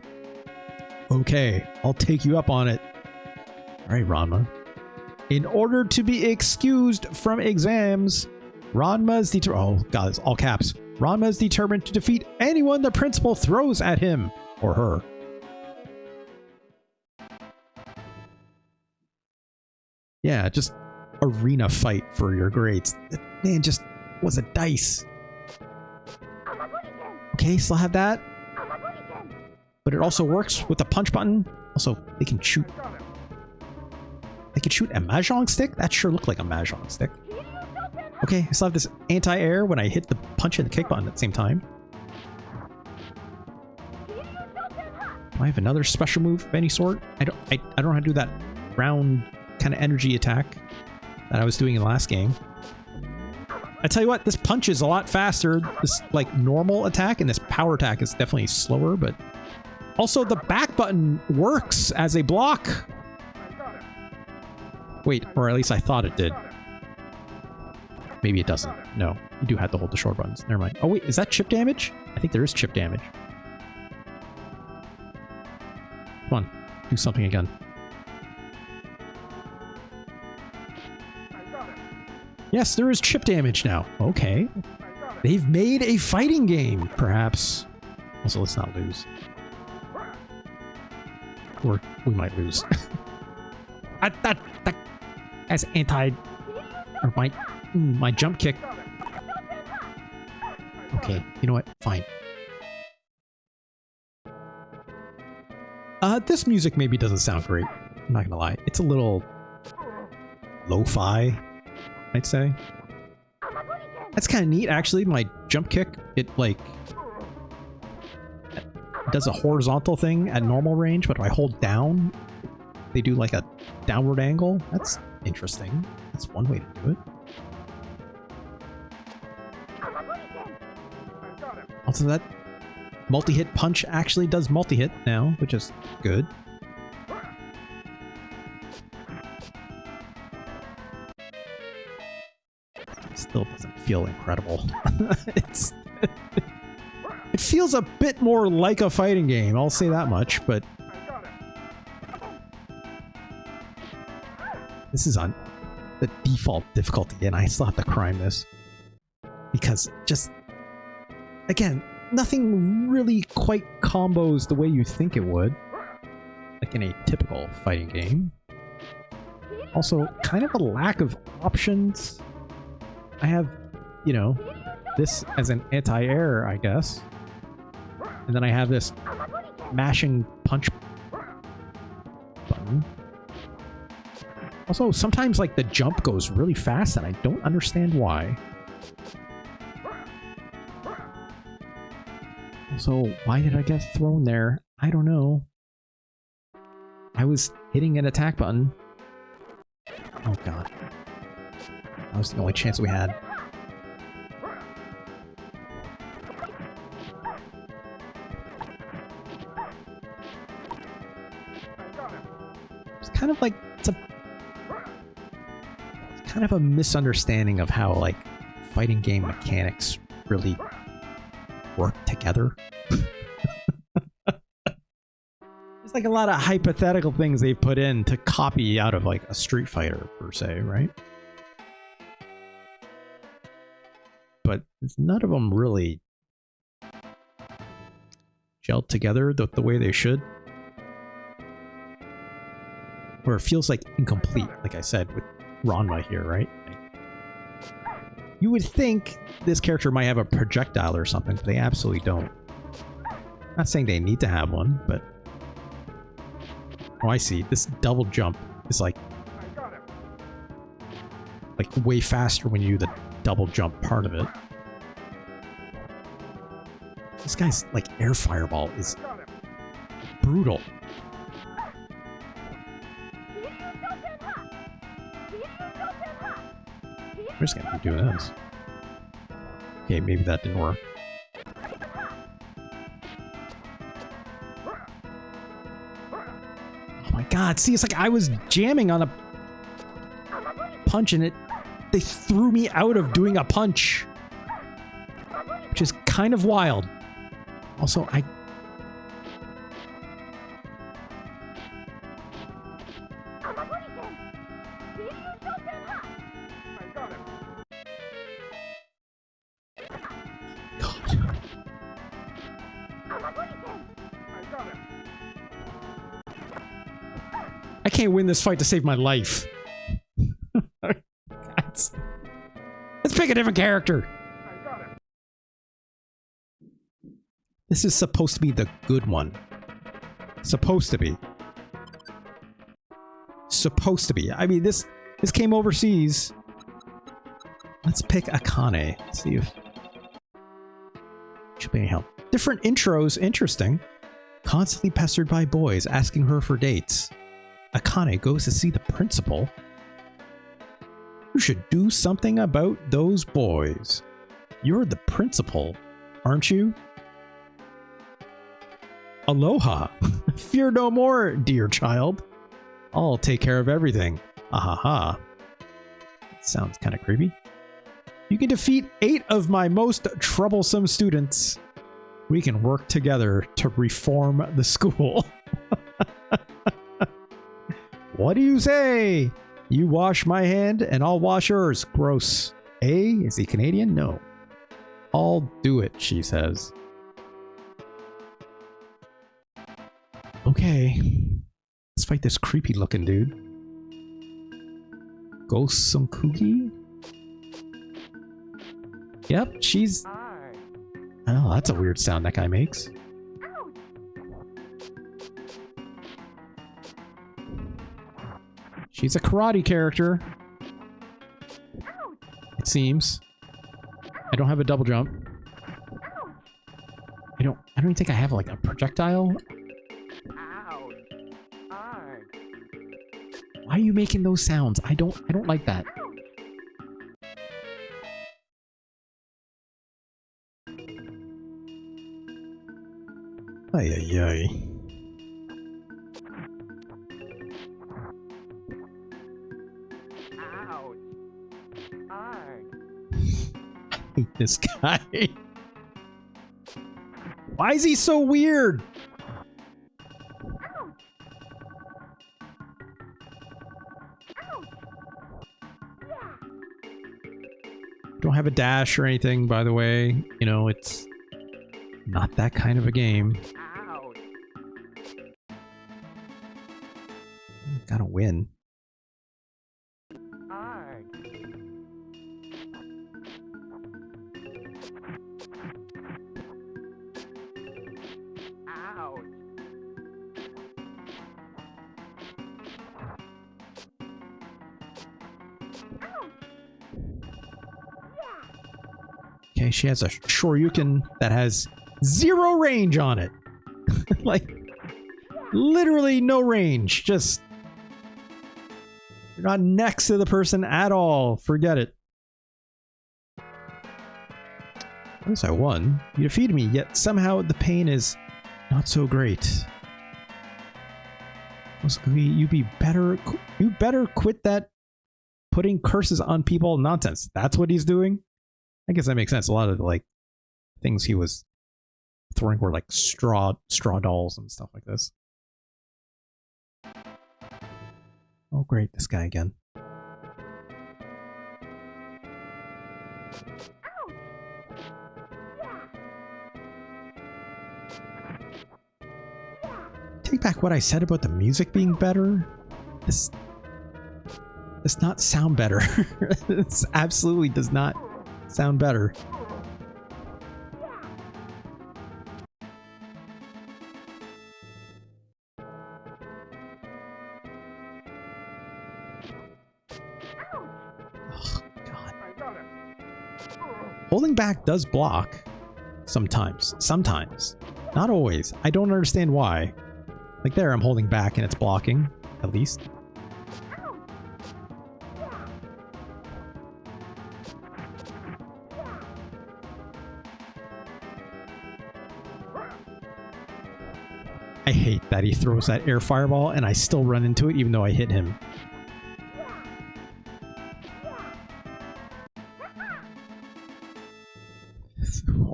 Okay, I'll take you up on it. Alright, Ranma. In order to be excused from exams, Ranma's oh god, it's all caps. Ranma's determined to defeat anyone the principal throws at him or her. Yeah, just arena fight for your grades. That man just was a dice. Okay, still have that. But it also works with the punch button. Also, they can shoot. They can shoot a mahjong stick? That sure looked like a mahjong stick. Okay, I still have this anti-air when I hit the punch and the kick button at the same time. Do I have another special move of any sort? I don't know how to do that round kind of energy attack that I was doing in the last game. I tell you what, this punch is a lot faster. This like normal attack and this power attack is definitely slower, but also the back button works as a block. Wait, or at least I thought it did. Maybe it doesn't. No, you do have to hold the short buttons. Never mind. Oh wait, is that chip damage? I think there is chip damage. Come on, do something again. Yes, there is chip damage now. Okay. They've made a fighting game, perhaps. Also, let's not lose. Or we might lose. As anti... Or my jump kick. Okay, you know what? Fine. This music maybe doesn't sound great. I'm not gonna lie. It's a little... lo-fi, I'd say. That's kind of neat, actually. My jump kick, it like... does a horizontal thing at normal range, but if I hold down, they do like a downward angle. That's interesting. That's one way to do it. Also, that multi-hit punch actually does multi-hit now, which is good. Still doesn't feel incredible. It feels a bit more like a fighting game, I'll say that much, but... This is on the default difficulty, and I still have to crime this. Because just... Again, nothing really quite combos the way you think it would. Like in a typical fighting game. Also, kind of a lack of options. I have, you know, this as an anti-air, I guess. And then I have this mashing punch button. Also, sometimes like the jump goes really fast and I don't understand why. So why did I get thrown there? I don't know. I was hitting an attack button. Oh god. That was the only chance we had. It's kind of like it's kind of a misunderstanding of how like fighting game mechanics really work together. There's like a lot of hypothetical things they've put in to copy out of like a Street Fighter per se, right? But none of them really gelled together the way they should. Or it feels like incomplete, like I said, with Ranma here, right? You would think this character might have a projectile or something, but they absolutely don't. Not saying they need to have one, but... Oh, I see. This double jump is like way faster when you do the double jump part of it. This guy's like air fireball is brutal. We're just gonna keep doing this. Okay, maybe that didn't work. Oh my god, see, it's like I was jamming on a punch and they threw me out of doing a punch. Which is kind of wild. Also, I can't win this fight to save my life. Let's pick a different character. This is supposed to be the good one. Supposed to be. Supposed to be. I mean, this came overseas. Let's pick Akane. See if should be any help. Different intros, interesting. Constantly pestered by boys asking her for dates. Akane goes to see the principal. You should do something about those boys. You're the principal, aren't you? Aloha. Fear no more, dear child. I'll take care of everything. Ahaha. Sounds kind of creepy. You can defeat 8 of my most troublesome students. We can work together to reform the school. What do you say? You wash my hand and I'll wash yours. Gross. Is he Canadian? No. I'll do it, she says. Okay. Let's fight this creepy looking dude. Ghost Sunkugi? Yep, she's... Oh, that's a weird sound that guy makes. She's a karate character. It seems. I don't have a double jump. I don't even think I have like a projectile. Why are you making those sounds? I don't like that. Ay ay ay. I hate this guy. Why is he so weird? Don't have a dash or anything, by the way. You know, it's not that kind of a game. Gotta win. Okay, she has a Shoryuken that has 0 range on it. Like, literally no range. Just... You're not next to the person at all. Forget it. At least I won. You defeated me, yet somehow the pain is not so great. You better quit that putting curses on people nonsense. That's what he's doing? I guess that makes sense. A lot of the, like, things he was throwing were like straw dolls and stuff like this. Oh great, this guy again. Take back what I said about the music being better. This does not sound better. This absolutely does not sound better. Holding back does block. Sometimes. Sometimes. Not always. I don't understand why. Like there, I'm holding back and it's blocking. At least. hate that he throws that air fireball and I still run into it even though I hit him.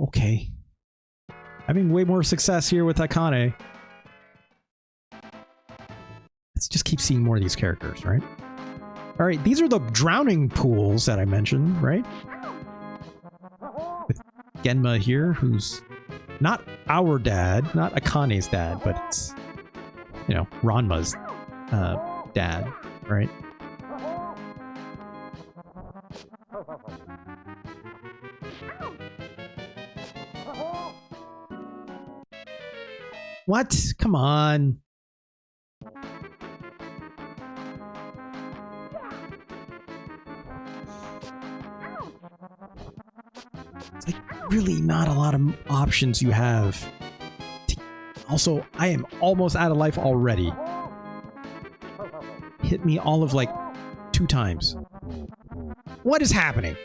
Okay. Having way more success here with Akane. Let's just keep seeing more of these characters, right? Alright, these are the drowning pools that I mentioned, right? With Genma here, who's not our dad, not Akane's dad, but it's, you know, Ranma's dad, right? What? Come on. It's like really not a lot of options you have. Also, I am almost out of life already. Hit me all of like 2 times. What is happening?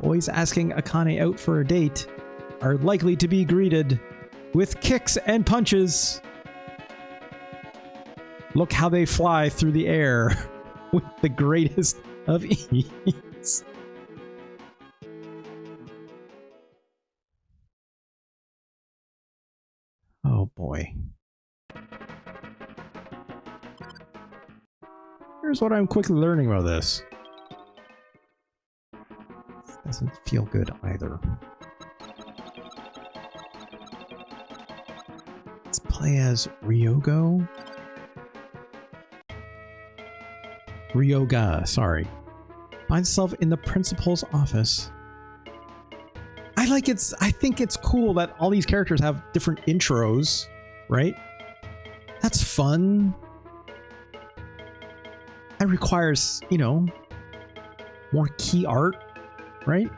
Boys asking Akane out for a date are likely to be greeted with kicks and punches. Look how they fly through the air with the greatest of ease. Oh boy. Here's what I'm quickly learning about this. Doesn't feel good either. Let's play as Ryoga, sorry. Finds himself in the principal's office. I think it's cool that all these characters have different intros, right? That's fun. That requires, you know, more key art, right?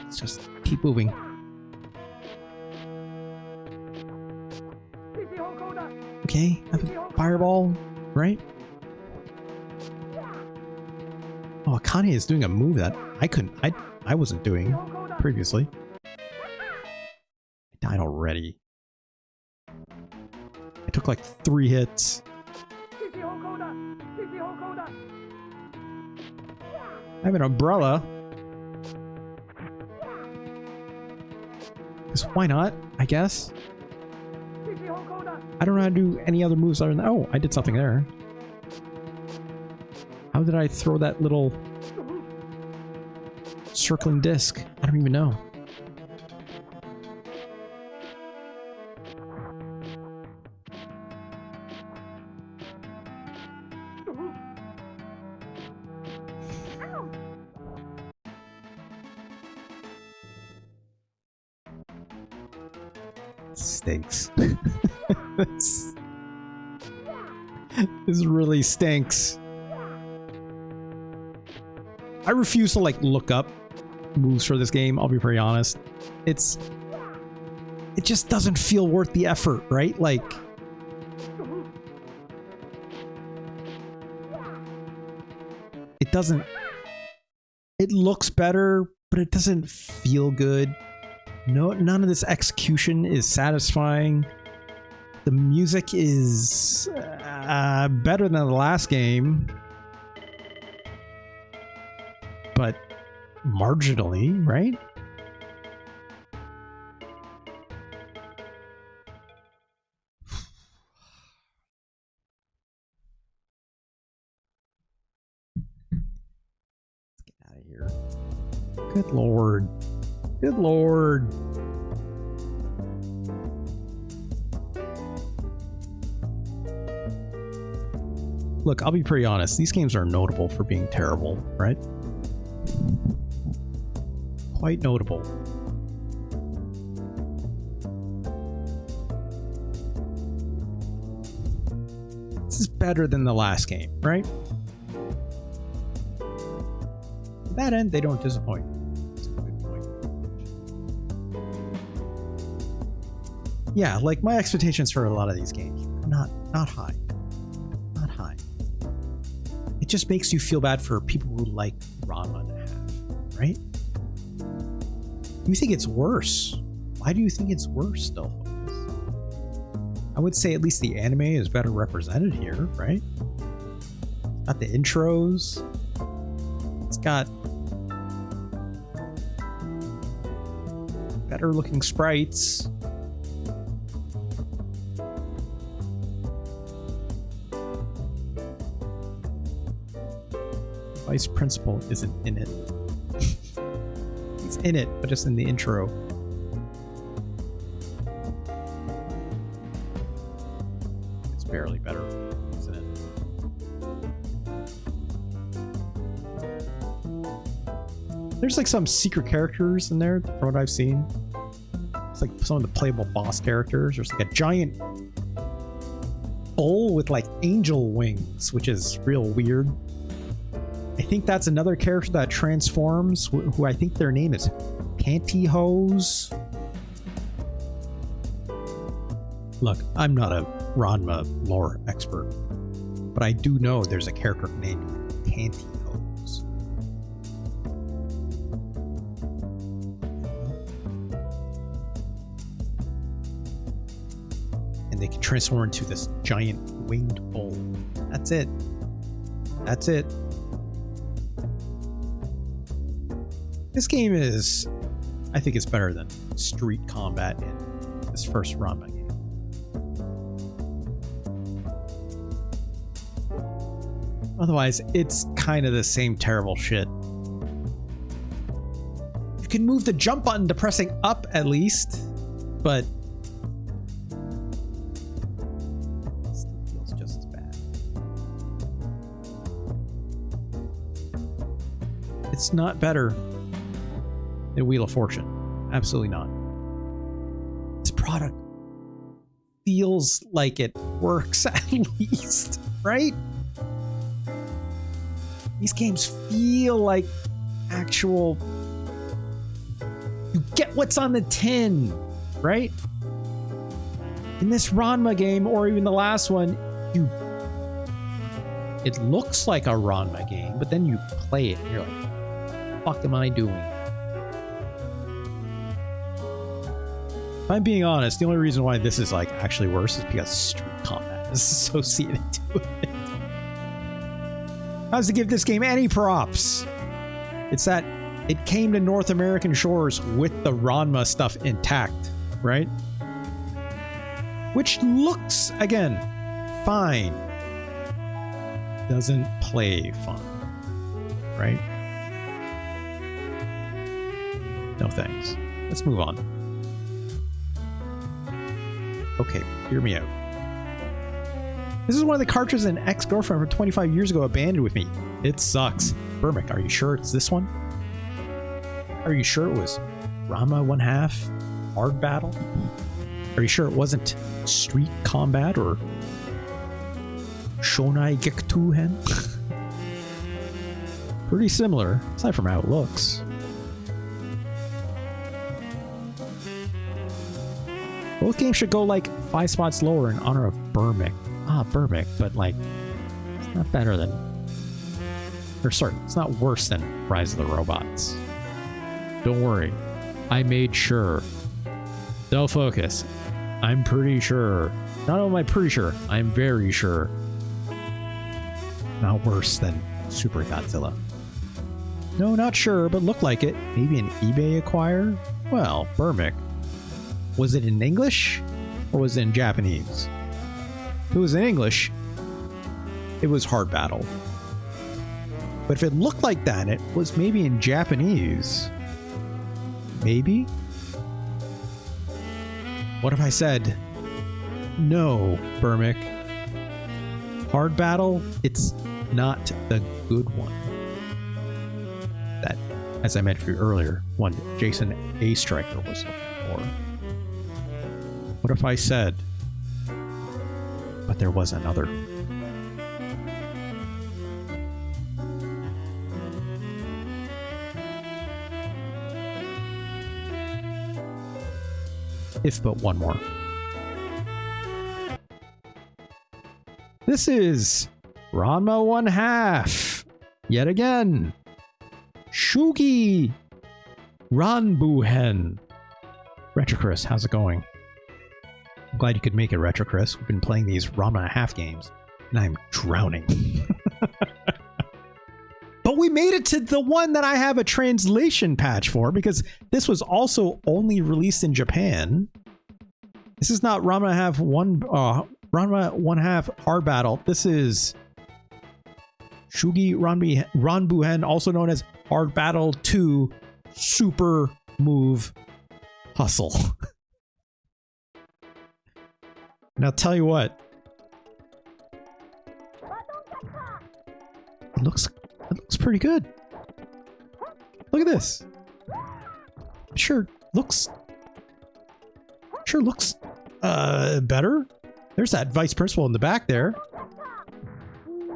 Let's just keep moving. Okay, I have a fireball, right? Oh, Akane is doing a move that I wasn't doing previously. I died already. I took like 3 hits. I have an umbrella. Because why not, I guess? I don't know how to do any other moves other than... Oh, I did something there. How did I throw that little circling disc? I don't even know. Stinks. This really stinks. I refuse to like look up moves for this game, I'll be pretty honest. It just doesn't feel worth the effort, right? Like it doesn't, it looks better, but it doesn't feel good. No, none of this execution is satisfying. The music is better than the last game, but marginally, right? Let's get out of here. Good lord. Good lord. Look, I'll be pretty honest. These games are notable for being terrible, right? Quite notable. This is better than the last game, right? To that end, they don't disappoint. That's a good point. Yeah, like my expectations for a lot of these games are not high. Not high. It just makes you feel bad for people who like Ranma and a half, right? You think it's worse? Why do you think it's worse, though? I would say at least the anime is better represented here, right? It's got the intros. It's got better looking sprites. Vice Principal isn't in it. He's in it, but just in the intro. It's barely better, isn't it? There's like some secret characters in there from what I've seen. It's like some of the playable boss characters. There's like a giant bull with like angel wings, which is real weird. I think that's another character that transforms, who I think their name is Pantyhose. Look, I'm not a Ranma lore expert, but I do know there's a character named Pantyhose. And they can transform into this giant winged bull. That's it. That's it. This game is, I think it's better than Street Combat in this first Ranma game. Otherwise, it's kind of the same terrible shit. You can move the jump button to pressing up at least, but it still feels just as bad. It's not better than Wheel of Fortune. Absolutely not. This product feels like it works at least, right? These games feel like actual... You get what's on the tin, right? In this Ranma game, or even the last one, it looks like a Ranma game, but then you play it and you're like, what the fuck am I doing? If I'm being honest, the only reason why this is like actually worse is because Street Combat is associated to it. I was to give this game any props. It's that it came to North American shores with the Ranma stuff intact, right? Which looks, again, fine. Doesn't play fine, right? No thanks. Let's move on. Okay, hear me out. This is one of the cartridges an ex-girlfriend from 25 years ago abandoned with me. It sucks. Burmick, are you sure it's this one? Are you sure it was Ranma 1/2 Hard Battle? Are you sure it wasn't Street Combat or Chōnai Gekitōhen? Pretty similar, aside from how it looks. Both games should go like 5 spots lower in honor of Burmick. Burmick, but like, it's not better than... Or sorry, it's not worse than Rise of the Robots. Don't worry, I made sure. Don't focus. I'm pretty sure. Not only am I pretty sure, I'm very sure. Not worse than Super Godzilla. No, not sure, but looked like it. Maybe an eBay acquire? Well, Burmick. Was it in English or was it in Japanese? If it was in English, it was Hard Battle. But if it looked like that, it was maybe in Japanese. Maybe? What if I said, no, Burmick. Hard Battle, it's not the good one. That, as I mentioned earlier, one Jason A. Stryker was looking for. What if I said, but there was another? If but one more. This is Ranma 1/2. Yet again. Chōgi Rambuhen. Retro Chris, how's it going? I'm glad you could make it, Retro Chris. We've been playing these Ranma half games, and I'm drowning. But we made it to the one that I have a translation patch for, because this was also only released in Japan. This is not Ranma 1 half hard battle. This is Chōgi Rambuhen, also known as Hard Battle 2 Super Move Hustle. Now tell you what, it looks pretty good. Look at this. Sure looks better. There's that vice principal in the back there.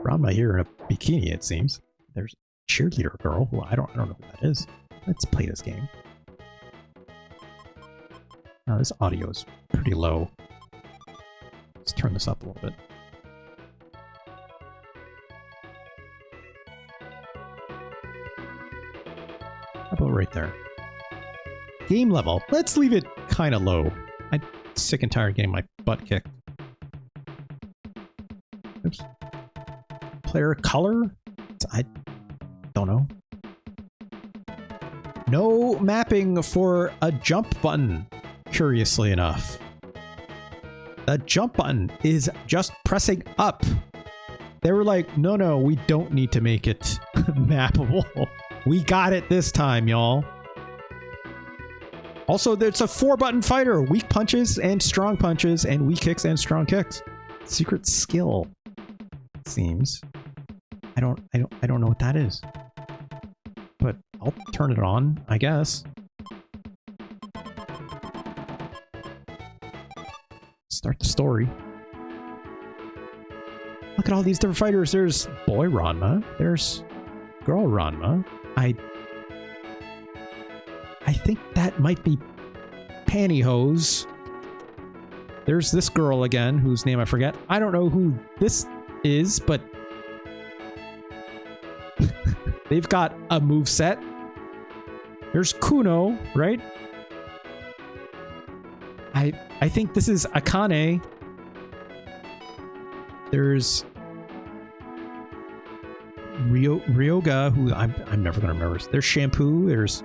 Ranma here in a bikini, it seems. There's a cheerleader girl who I don't know who that is. Let's play this game. Now this audio is pretty low. Let's turn this up a little bit. How about right there? Game level. Let's leave it kind of low. I'm sick and tired of getting my butt kicked. Oops. Player color? I don't know. No mapping for a jump button, curiously enough. The jump button is just pressing up. They were like, no, we don't need to make it mappable. We got it this time, y'all. Also, it's a 4-button fighter. Weak punches and strong punches, and weak kicks and strong kicks. Secret skill, it seems. I don't know what that is. But I'll turn it on, I guess. Start the story. Look at all these different fighters. There's boy Ranma. There's girl Ranma. I think that might be Pantyhose. There's this girl again, whose name I forget. I don't know who this is, but they've got a moveset. There's Kuno, right? I think this is Akane. There's Ryoga, who I'm never gonna remember. There's Shampoo. There's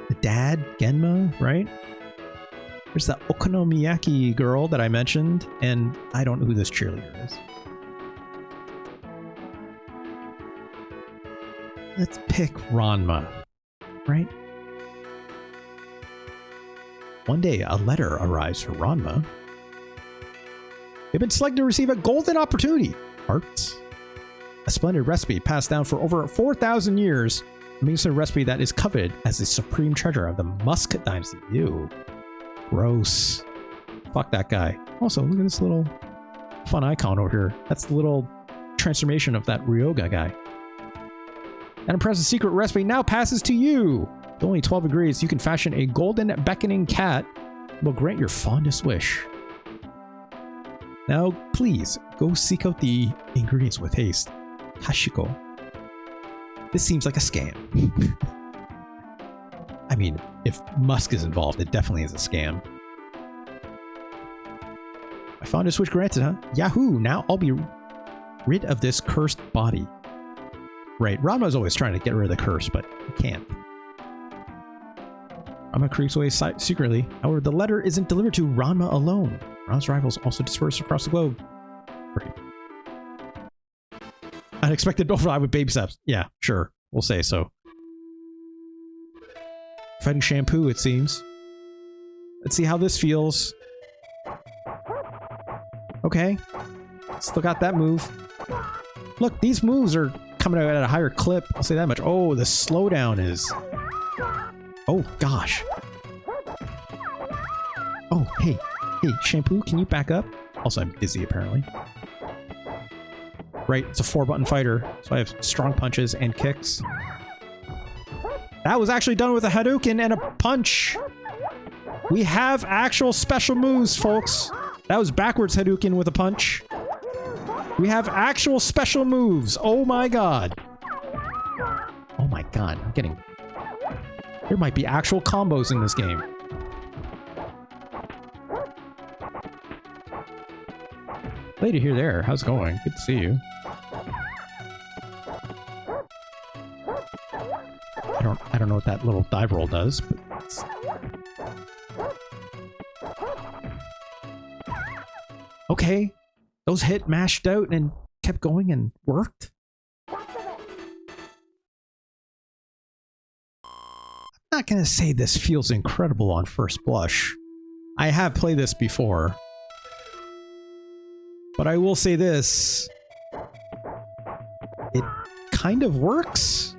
the dad, Genma, right? There's the Okonomiyaki girl that I mentioned, and I don't know who this cheerleader is. Let's pick Ranma, right? One day, a letter arrives for Ranma. They've been selected to receive a golden opportunity. Hearts. A splendid recipe passed down for over 4,000 years. It means a recipe that is coveted as the supreme treasure of the Musk dynasty. Ew. Gross. Fuck that guy. Also, look at this little fun icon over here. That's the little transformation of that Ryoga guy. An impressive secret recipe now passes to you. With only 12 ingredients, you can fashion a golden beckoning cat that will grant your fondest wish. Now, please, go seek out the ingredients with haste. Hashiko. This seems like a scam. I mean, if Musk is involved, it definitely is a scam. My fondest wish granted, huh? Yahoo! Now I'll be rid of this cursed body. Right, Ranma's always trying to get rid of the curse, but he can't. Ranma creeps away secretly. However, the letter isn't delivered to Ranma alone. Ranma's rivals also dispersed across the globe. Right. Unexpected overlap with baby steps. Yeah, sure. We'll say so. Fighting Shampoo, it seems. Let's see how this feels. Okay. Still got that move. Look, these moves are coming out at a higher clip. I'll say that much. Oh, the slowdown is... Oh, gosh. Oh, hey. Hey, Shampoo, can you back up? Also, I'm dizzy, apparently. Right, it's a 4-button fighter, so I have strong punches and kicks. That was actually done with a Hadouken and a punch! We have actual special moves, folks! That was backwards Hadouken with a punch. We have actual special moves! Oh my god! Oh my god. God, I'm getting... There might be actual combos in this game. Lady here there, how's it going? Good to see you. I don't know what that little dive roll does, but it's... Okay. Those hit mashed out and kept going and worked. I'm not gonna say this feels incredible on first blush. I have played this before. But I will say this. It kind of works.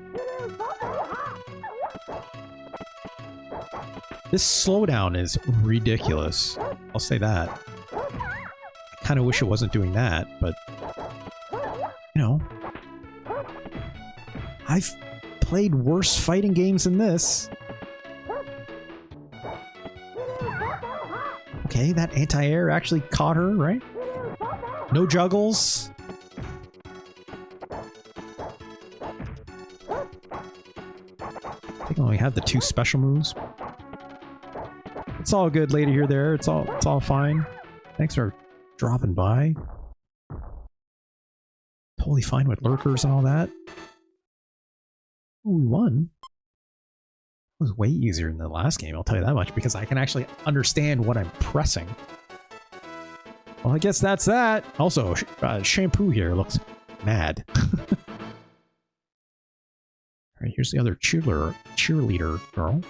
This slowdown is ridiculous. I'll say that. I kind of wish it wasn't doing that, but... You know... I've played worse fighting games than this. Okay, that anti-air actually caught her, right? No juggles. I think I only have the 2 special moves. It's all good, lady here there. It's all fine. Thanks for dropping by. Totally fine with lurkers and all that. Ooh, we won. It was way easier than the last game, I'll tell you that much, because I can actually understand what I'm pressing. Well, I guess that's that. Also, Shampoo here looks mad. Alright, here's the other cheerleader girl.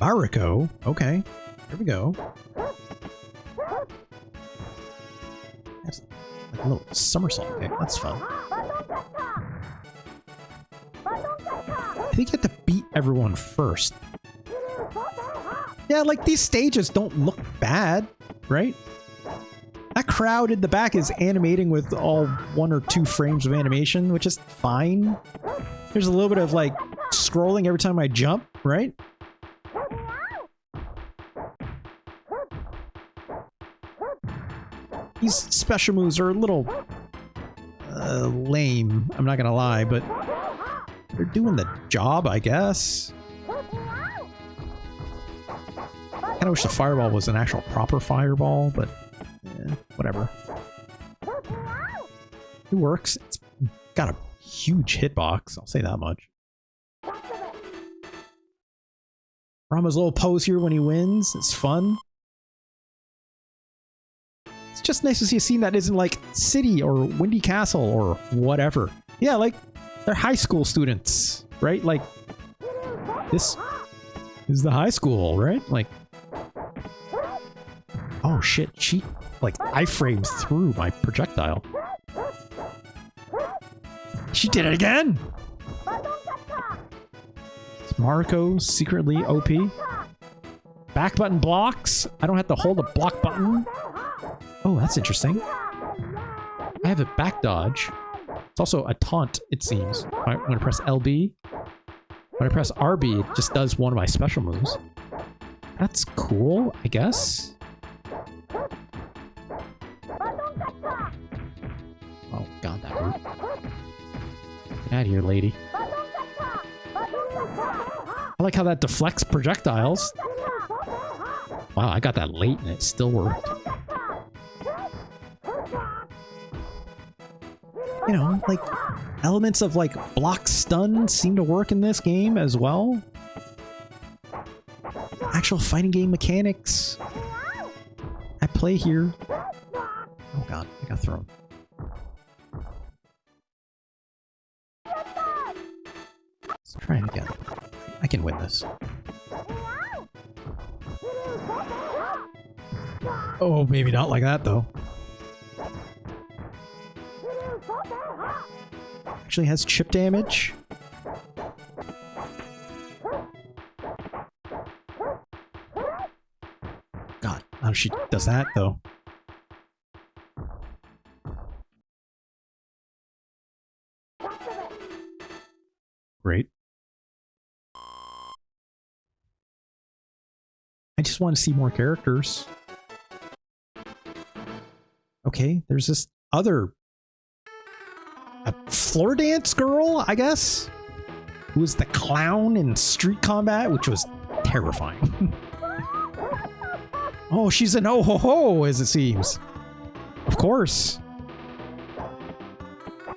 Mariko. Okay, here we go. That's like a little somersault. Okay, that's fun. I think you have to beat everyone first. Yeah, like these stages don't look bad, right? That crowd in the back is animating with all 1 or 2 frames of animation, which is fine. There's a little bit of like scrolling every time I jump, right? These special moves are a little lame, I'm not gonna lie, but they're doing the job, I guess. I kinda wish the fireball was an actual proper fireball, but whatever. It works. It's got a huge hitbox, I'll say that much. Ranma's little pose here when he wins, it's fun. It's just nice to see a scene that isn't like City or Windy Castle or whatever. Yeah, like, they're high school students, right? Like, this is the high school, right? Like, oh shit, she, like, iframes through my projectile. She did it again! Is Mariko secretly OP? Back button blocks? I don't have to hold a block button? Oh, that's interesting. I have a back dodge. It's also a taunt, it seems. I'm going to press LB. When I press RB, it just does one of my special moves. That's cool, I guess. Oh, God, that hurt. Get out of here, lady. I like how that deflects projectiles. Wow, I got that late and it still worked. You know, like, elements of, like, block stun seem to work in this game as well. Actual fighting game mechanics at play here. Oh god, I got thrown. Let's try it again. I can win this. Oh, maybe not like that, though. Actually has chip damage. God, how she does that, though. Great. I just want to see more characters. Okay, there's this other floor dance girl, I guess, who was the clown in Street Combat, which was terrifying. Oh, she's an oh-ho-ho, as it seems. Of course.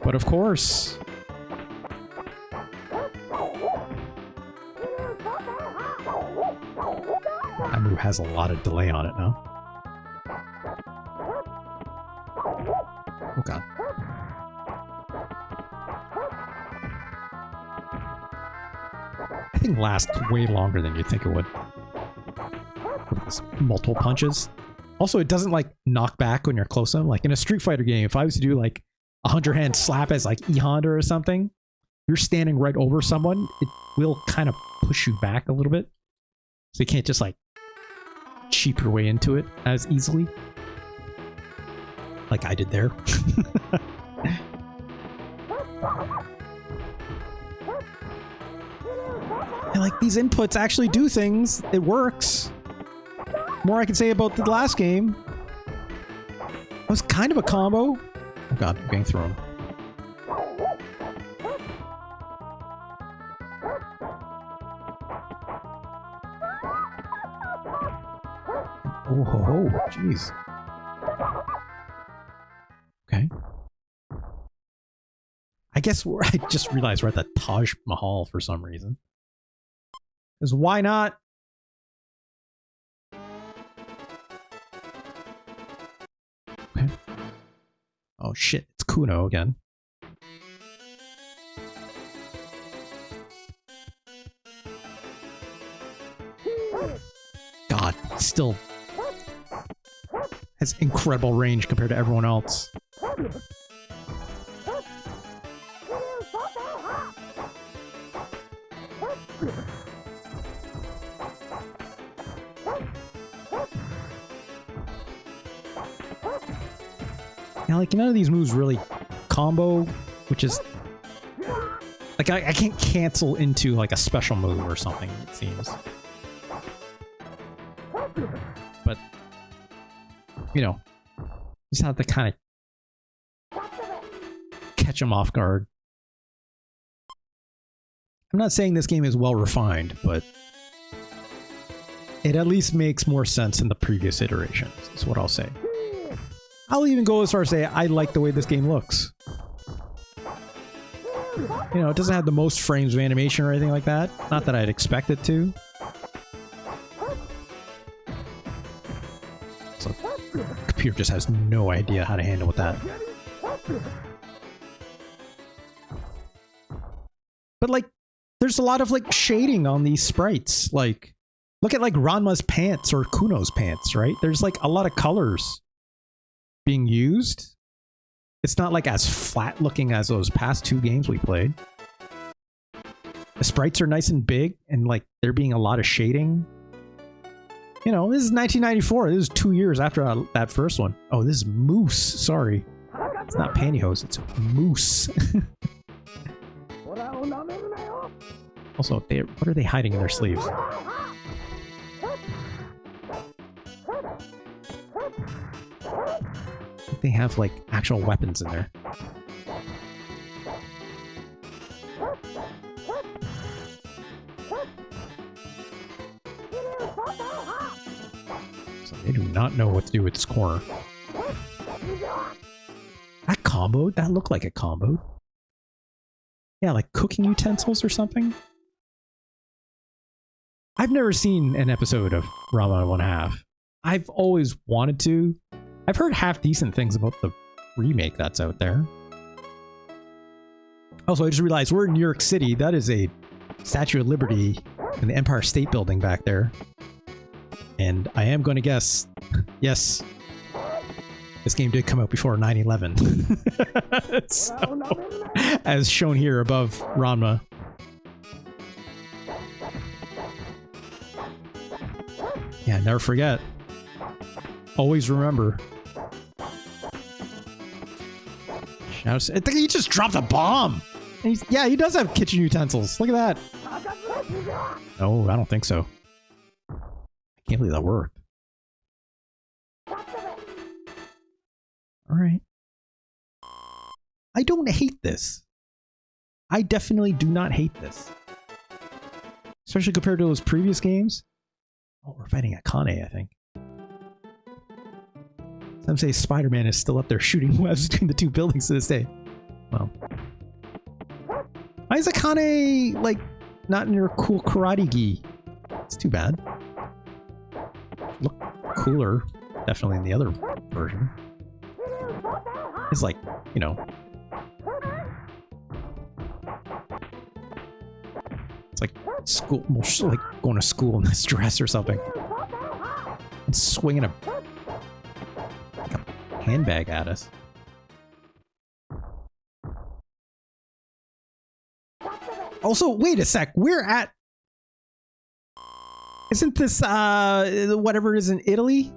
But of course. That move has a lot of delay on it now. Oh god. I think lasts way longer than you think it would. Multiple punches. Also, it doesn't like knock back when you're close to them. Like in a Street Fighter game, if I was to do like a 100-hand slap as like E-Honda or something, you're standing right over someone, it will kind of push you back a little bit. So you can't just like cheap your way into it as easily. Like I did there. And like these inputs actually do things. It works. More I can say about the last game. It was kind of a combo. Oh god, I'm getting thrown. Oh ho ho, jeez. Okay. I guess I just realized we're at the Taj Mahal for some reason. Because why not? Okay. Oh shit, it's Kuno again. God, still has incredible range compared to everyone else. Yeah, like none of these moves really combo, which is like I can't cancel into like a special move or something, it seems. But you know, just have to kind of catch them off guard. I'm not saying this game is well refined, but it at least makes more sense than the previous iterations, is what I'll say. I'll even go as far as say I like the way this game looks. You know, it doesn't have the most frames of animation or anything like that. Not that I'd expect it to. So, the computer just has no idea how to handle with that. But like, there's a lot of like shading on these sprites. Like, look at like Ranma's pants or Kuno's pants, right? There's like a lot of colors being used. It's not like as flat looking as those past two games we played. The sprites are nice and big and like there being a lot of shading. You know, this is 1994. This is 2 years after that first one. Oh, this is Moose. Sorry. It's not pantyhose, it's Moose. Also, what are they hiding in their sleeves? They have like actual weapons in there. So they do not know what to do with this corner. That comboed? That looked like a combo. Yeah, like cooking utensils or something? I've never seen an episode of Ranma 1/2. I've always wanted to. I've heard half-decent things about the remake that's out there. Also, I just realized we're in New York City. That is a Statue of Liberty in the Empire State Building back there. And I am going to guess, yes, this game did come out before 9/11. So, as shown here above Ranma. Yeah, never forget. Always remember. I think he just dropped a bomb. And yeah, he does have kitchen utensils. Look at that. No, I don't think so. I can't believe that worked. Alright. I don't hate this. I definitely do not hate this. Especially compared to those previous games. Oh, we're fighting Akane, I think. Some say Spider-Man is still up there shooting webs between the two buildings to this day. Well. Why is Akane, like, not in her cool karate gi? It's too bad. Look cooler, definitely in the other version. It's like, you know. It's like school, like going to school in this dress or something. And swinging a handbag at us. Also, wait a sec. We're at... Isn't this, whatever is in Italy?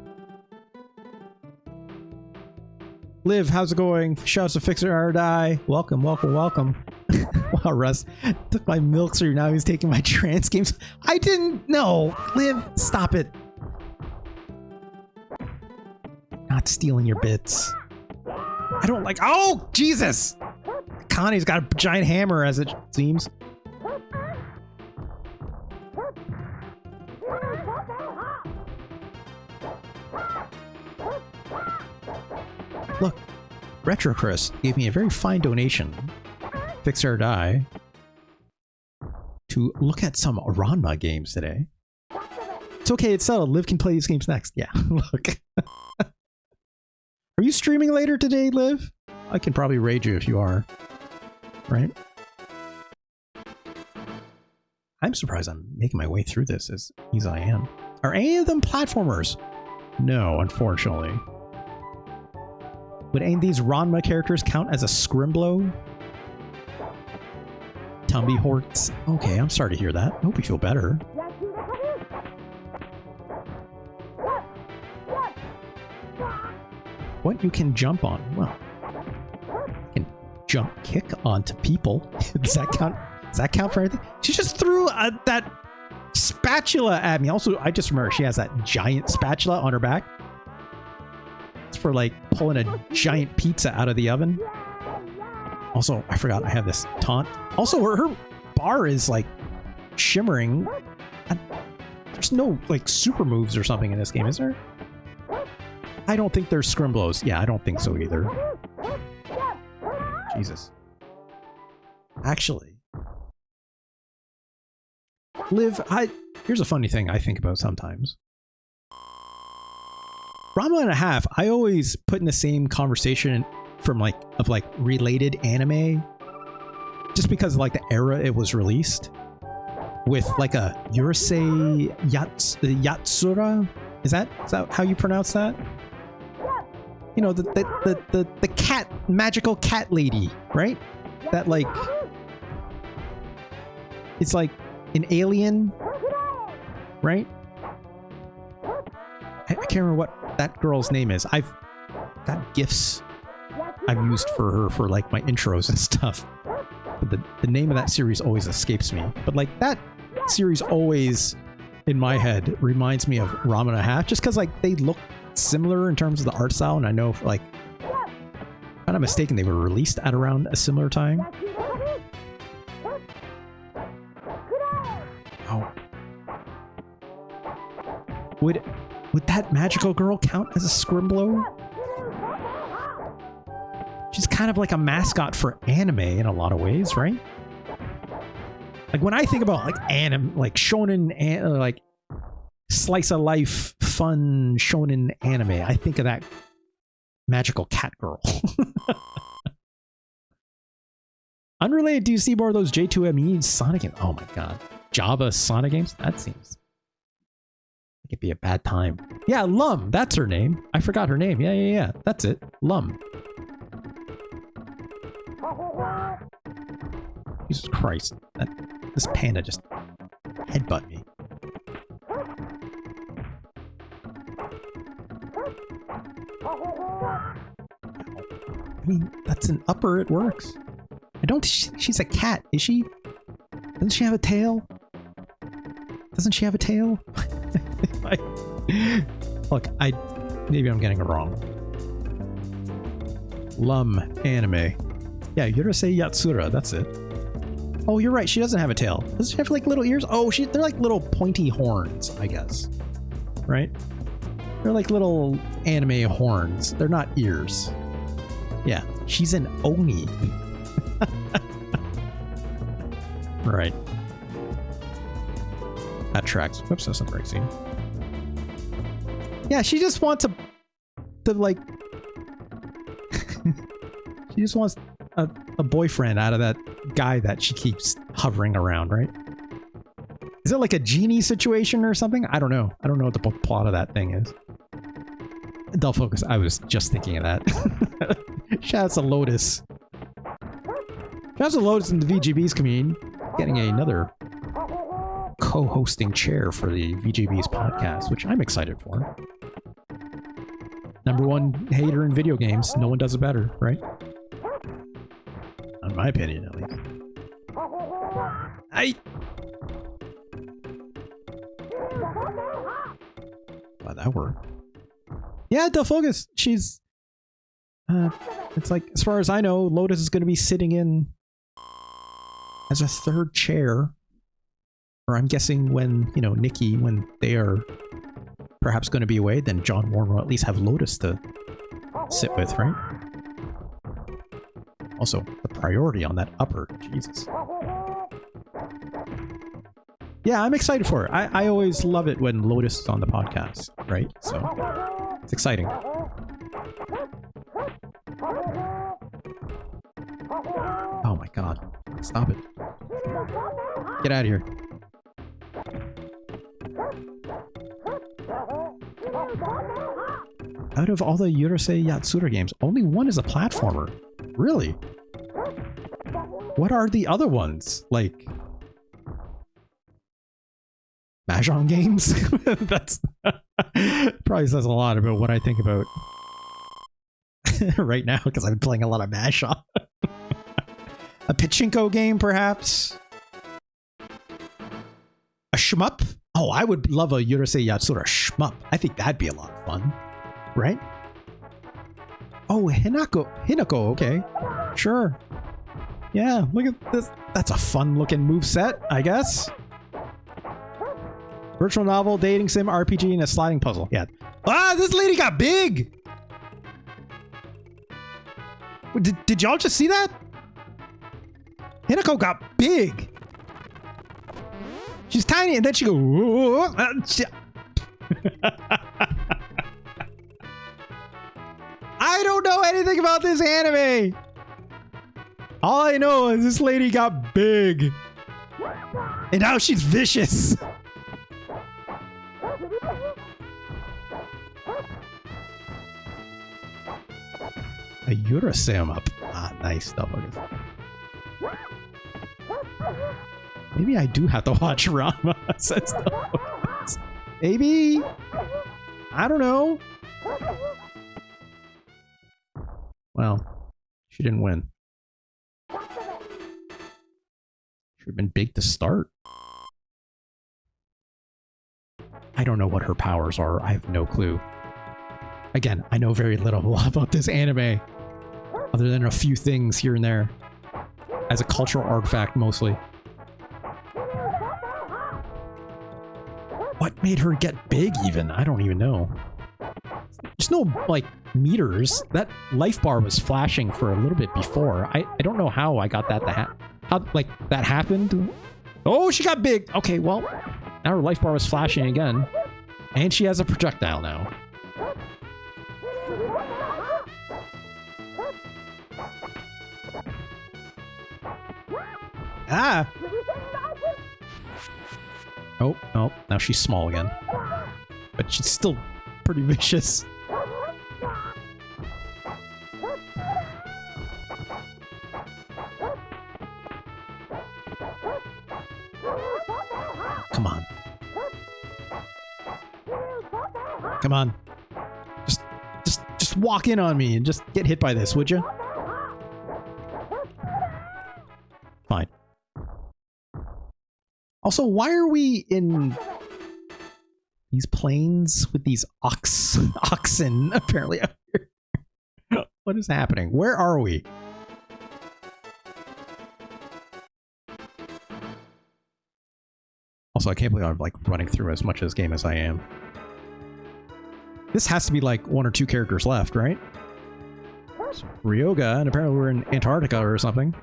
Liv, how's it going? Shouts to Fixer or Die. Welcome, welcome, welcome. Wow, Russ. Took my milk, so now he's taking my trans games. I didn't know. Liv, stop it. Not stealing your bits. I don't like... Oh, Jesus! Connie's got a giant hammer, as it seems. Look, Retro Chris gave me a very fine donation, Fix or Die, to look at some Ranma games today. It's okay, it's settled. Liv can play these games next. Yeah, look. Are you streaming later today, Liv? I can probably raid you if you are. Right? I'm surprised I'm making my way through this as easy as I am. Are any of them platformers? No, unfortunately. Would any of these Ranma characters count as a scrimblow? Tumby Horts. Okay, I'm sorry to hear that. I hope you feel better. What you can jump on? Well, you can jump kick onto people. Does that count? Does that count for anything? She just threw that spatula at me. Also, I just remember she has that giant spatula on her back. It's for like pulling a giant pizza out of the oven. Also, I forgot I have this taunt. Also, her bar is like shimmering. There's no like super moves or something in this game, is there? I don't think there's scrimblows. Yeah, I don't think so either. Jesus. Actually, Liv, here's a funny thing I think about sometimes. Ranma and a half, I always put in the same conversation from of related anime, just because of like the era it was released, with like a Yurusei Yatsura. Is that how you pronounce that? You know, the cat, magical cat lady, right? That like, it's like an alien, right? I can't remember what that girl's name is. I've got GIFs I've used for her for like my intros and stuff. But the name of that series always escapes me. But like that series always, in my head, reminds me of Ranma and a half, just because like they look similar in terms of the art style, and I know if, like, if I'm not mistaken, they were released at around a similar time. Oh. Would that magical girl count as a scrimblow? She's kind of like a mascot for anime in a lot of ways, right? Like when I think about like anime, like shonen, like slice of life, fun shonen anime, I think of that magical cat girl. Unrelated, do you see more of those J2ME Sonic games? Oh my god. Java Sonic games? That seems like it'd be a bad time. Yeah, Lum, that's her name. I forgot her name. Yeah. That's it. Lum. Jesus Christ. This panda just headbutt me. I mean, that's an upper, it works. I don't think she's a cat, is she? Doesn't she have a tail? Doesn't she have a tail? Look, maybe I'm getting it wrong. Lum anime. Yeah, Yurusei Yatsura, that's it. Oh, you're right. She doesn't have a tail. Does she have like little ears? Oh, they're like little pointy horns, I guess. Right? They're like little anime horns. They're not ears. Yeah, she's an Oni. Right. That tracks. Whoops, that's not the right scene. Yeah, she just wants to like... she just wants a boyfriend out of that guy that she keeps hovering around, right? Is it like a genie situation or something? I don't know. I don't know what the plot of that thing is. Dull focus. I was just thinking of that. Shouts to Lotus. Shouts to Lotus in the VGB's community. Getting another co-hosting chair for the VGB's podcast, which I'm excited for. #1 hater in video games. No one does it better, right? In my opinion, at least. Wow, that worked. Yeah, Dull focus. She's... it's like, as far as I know, Lotus is going to be sitting in as a third chair. Or I'm guessing when, you know, Nikki, when they are perhaps going to be away, then John Warren will at least have Lotus to sit with, right? Also, the priority on that upper. Jesus. Yeah, I'm excited for it. I always love it when Lotus is on the podcast, right? So, it's exciting. Oh my god. Stop it. Get out of here. Out of all the Yurusei Yatsura games, only one is a platformer. Really? What are the other ones? Like... Mahjong games? That's... probably says a lot about what I think about right now, because I've been playing a lot of Mahjong. A pachinko game, perhaps? A shmup? Oh, I would love a Yurusei Yatsura shmup. I think that'd be a lot of fun. Right? Oh, Hinako, okay. Sure. Yeah, look at this. That's a fun looking moveset, I guess. Virtual novel, dating sim, RPG, and a sliding puzzle. Yeah. Ah, this lady got big! Did y'all just see that? Hinako got big! She's tiny, and then she goes... I don't know anything about this anime! All I know is this lady got big. And now she's vicious. A Yurusei up. Ah, nice stuff. Maybe I do have to watch Ranma. Says the maybe. I don't know. Well, she didn't win. Should have been big to start. I don't know what her powers are. I have no clue. Again, I know very little about this anime. Other than a few things here and there. As a cultural artifact, mostly. What made her get big, even? I don't even know. There's no, like, meters. That life bar was flashing for a little bit before. I don't know how I got that to happen. How, like, that happened? Oh, she got big! Okay, well, now her life bar was flashing again. And she has a projectile now. Ah! Oh, oh, now she's small again. But she's still pretty vicious. Come on. Come on. Just walk in on me and just get hit by this, would you? Fine. Also, why are we in these plains with these oxen apparently up here? What is happening? Where are we? Also, I can't believe I'm like running through as much of this game as I am. This has to be like 1 or 2 characters left, right? Ryoga, and apparently we're in Antarctica or something.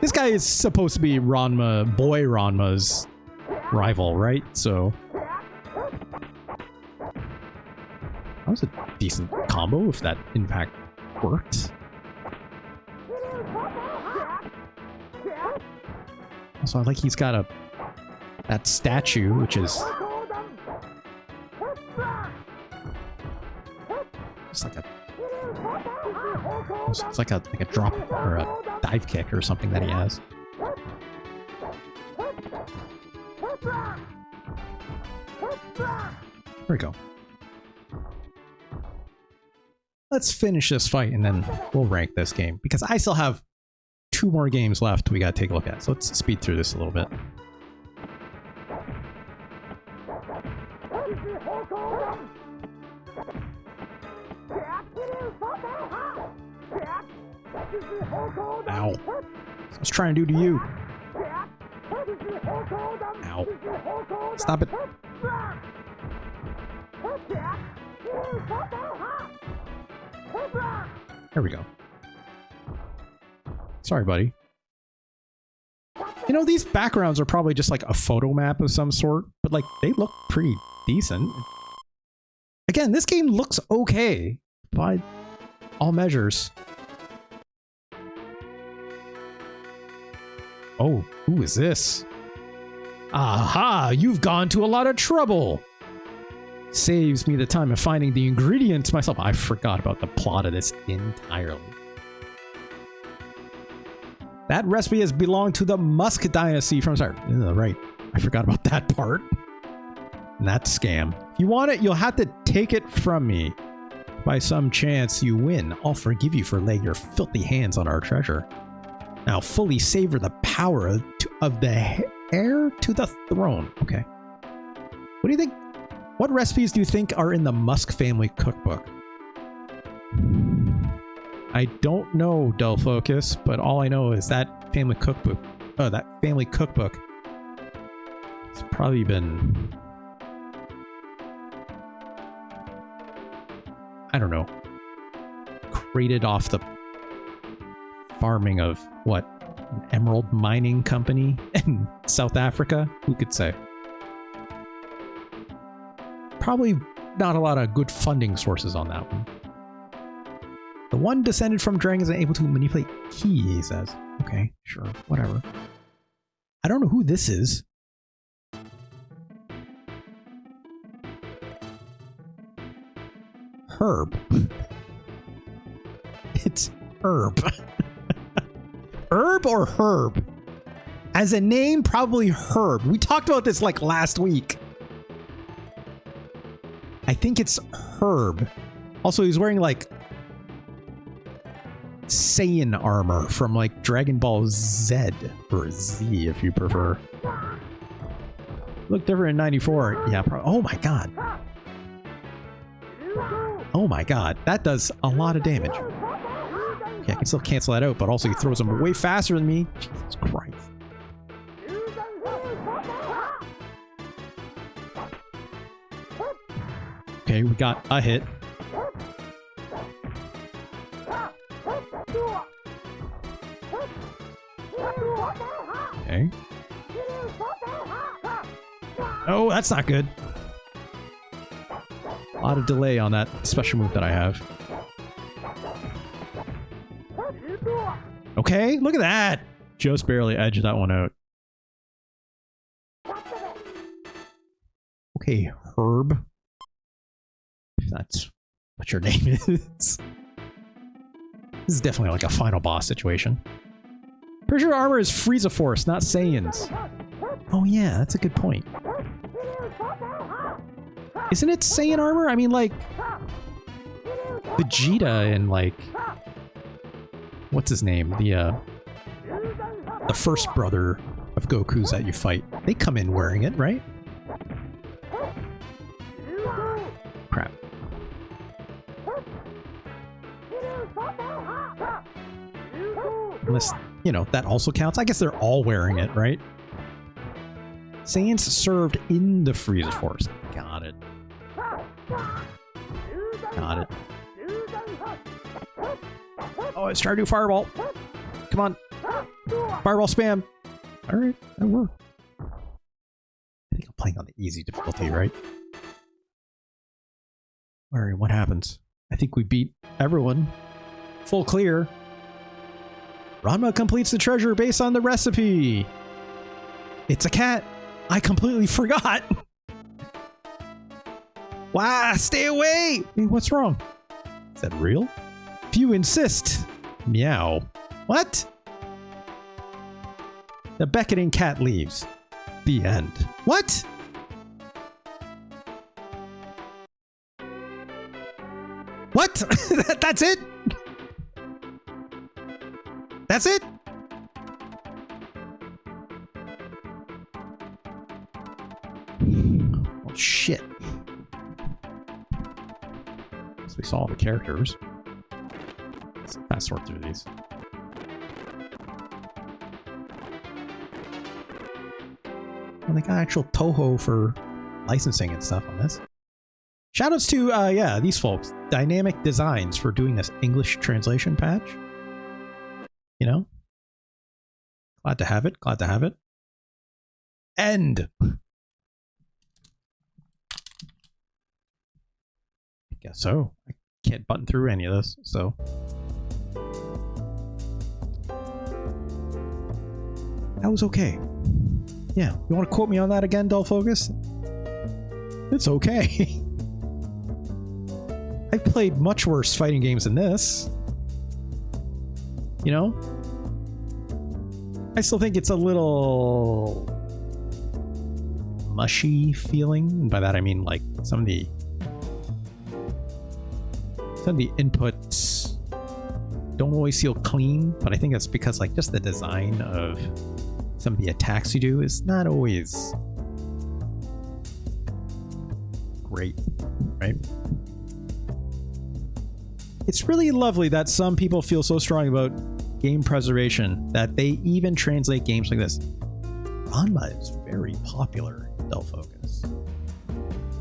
This guy is supposed to be Ranma, boy Ranma's rival, right? So that was a decent combo, if that in fact worked. Also, I like he's got that statue, which is it's like a drop or a dive kick or something that he has. There we go. Let's finish this fight and then we'll rank this game, because I still have 2 more games left we gotta take a look at. So let's speed through this a little bit. Ow. I was trying to do to you. Ow. Stop it. There we go. Sorry, buddy. You know, these backgrounds are probably just like a photo map of some sort, but like they look pretty decent. Again, this game looks okay by all measures. Oh, who is this? Aha, you've gone to a lot of trouble. Saves me the time of finding the ingredients myself. I forgot about the plot of this entirely. That recipe has belonged to the Musk dynasty from start. Right, I forgot about that part. And that scam. If you want it, you'll have to take it from me. By some chance you win, I'll forgive you for laying your filthy hands on our treasure. Now fully savor the power of the heir to the throne. Okay. What do you think? What recipes do you think are in the Musk family cookbook? I don't know, Dull Focus, but all I know is that family cookbook. Oh, that family cookbook. It's probably been, I don't know, created off the farming of what? An emerald mining company in South Africa? Who could say? Probably not a lot of good funding sources on that one. The one descended from dragons and able to manipulate ki, he says. Okay, sure, whatever. I don't know who this is. Herb. It's Herb. Herb or Herb? As a name, probably Herb. We talked about this like last week. I think it's Herb. Also, he's wearing like Saiyan armor from like Dragon Ball Z, or Z if you prefer. Look different in 94. Yeah, oh my god. Oh my god, that does a lot of damage. Okay, I can still cancel that out, but also he throws them way faster than me. Jesus Christ. Okay, we got a hit. Okay. Oh, that's not good. A lot of delay on that special move that I have. Okay, look at that! Just barely edged that one out. Okay, Herb. If that's what your name is. This is definitely like a final boss situation. Pretty sure armor is Frieza Force, not Saiyans. Oh yeah, that's a good point. Isn't it Saiyan armor? I mean, like Vegeta and like what's his name? The first brother of Goku's that you fight. They come in wearing it, right? Crap. Unless, you know, that also counts. I guess they're all wearing it, right? Saiyans served in the Frieza Force. Got it. Got it. Oh, it's trying to do Fireball. Come on. Fireball spam. All right, that worked. I think I'm playing on the easy difficulty, right? All right, what happens? I think we beat everyone. Full clear. Ranma completes the treasure based on the recipe. It's a cat. I completely forgot. Wow, stay away. Hey, what's wrong? Is that real? If you insist. Meow. What? The beckoning cat leaves. The end. What? What? That's it? That's it? Oh, shit. So we saw all the characters. Let's fast sort through these. Well, they got actual Toho for licensing and stuff on this. Shoutouts to, yeah, these folks. Dynamic Designs for doing this English translation patch. You know? Glad to have it. Glad to have it. End. I guess so. I can't button through any of this, so. That was okay. Yeah. You want to quote me on that again, Dull Focus? It's okay. I've played much worse fighting games than this. You know? I still think it's a little mushy feeling. And by that I mean like some of the inputs don't always feel clean, but I think that's because like just the design of some of the attacks you do is not always great, right? It's really lovely that some people feel so strong about game preservation that they even translate games like this. Ranma is very popular in Dull Focus.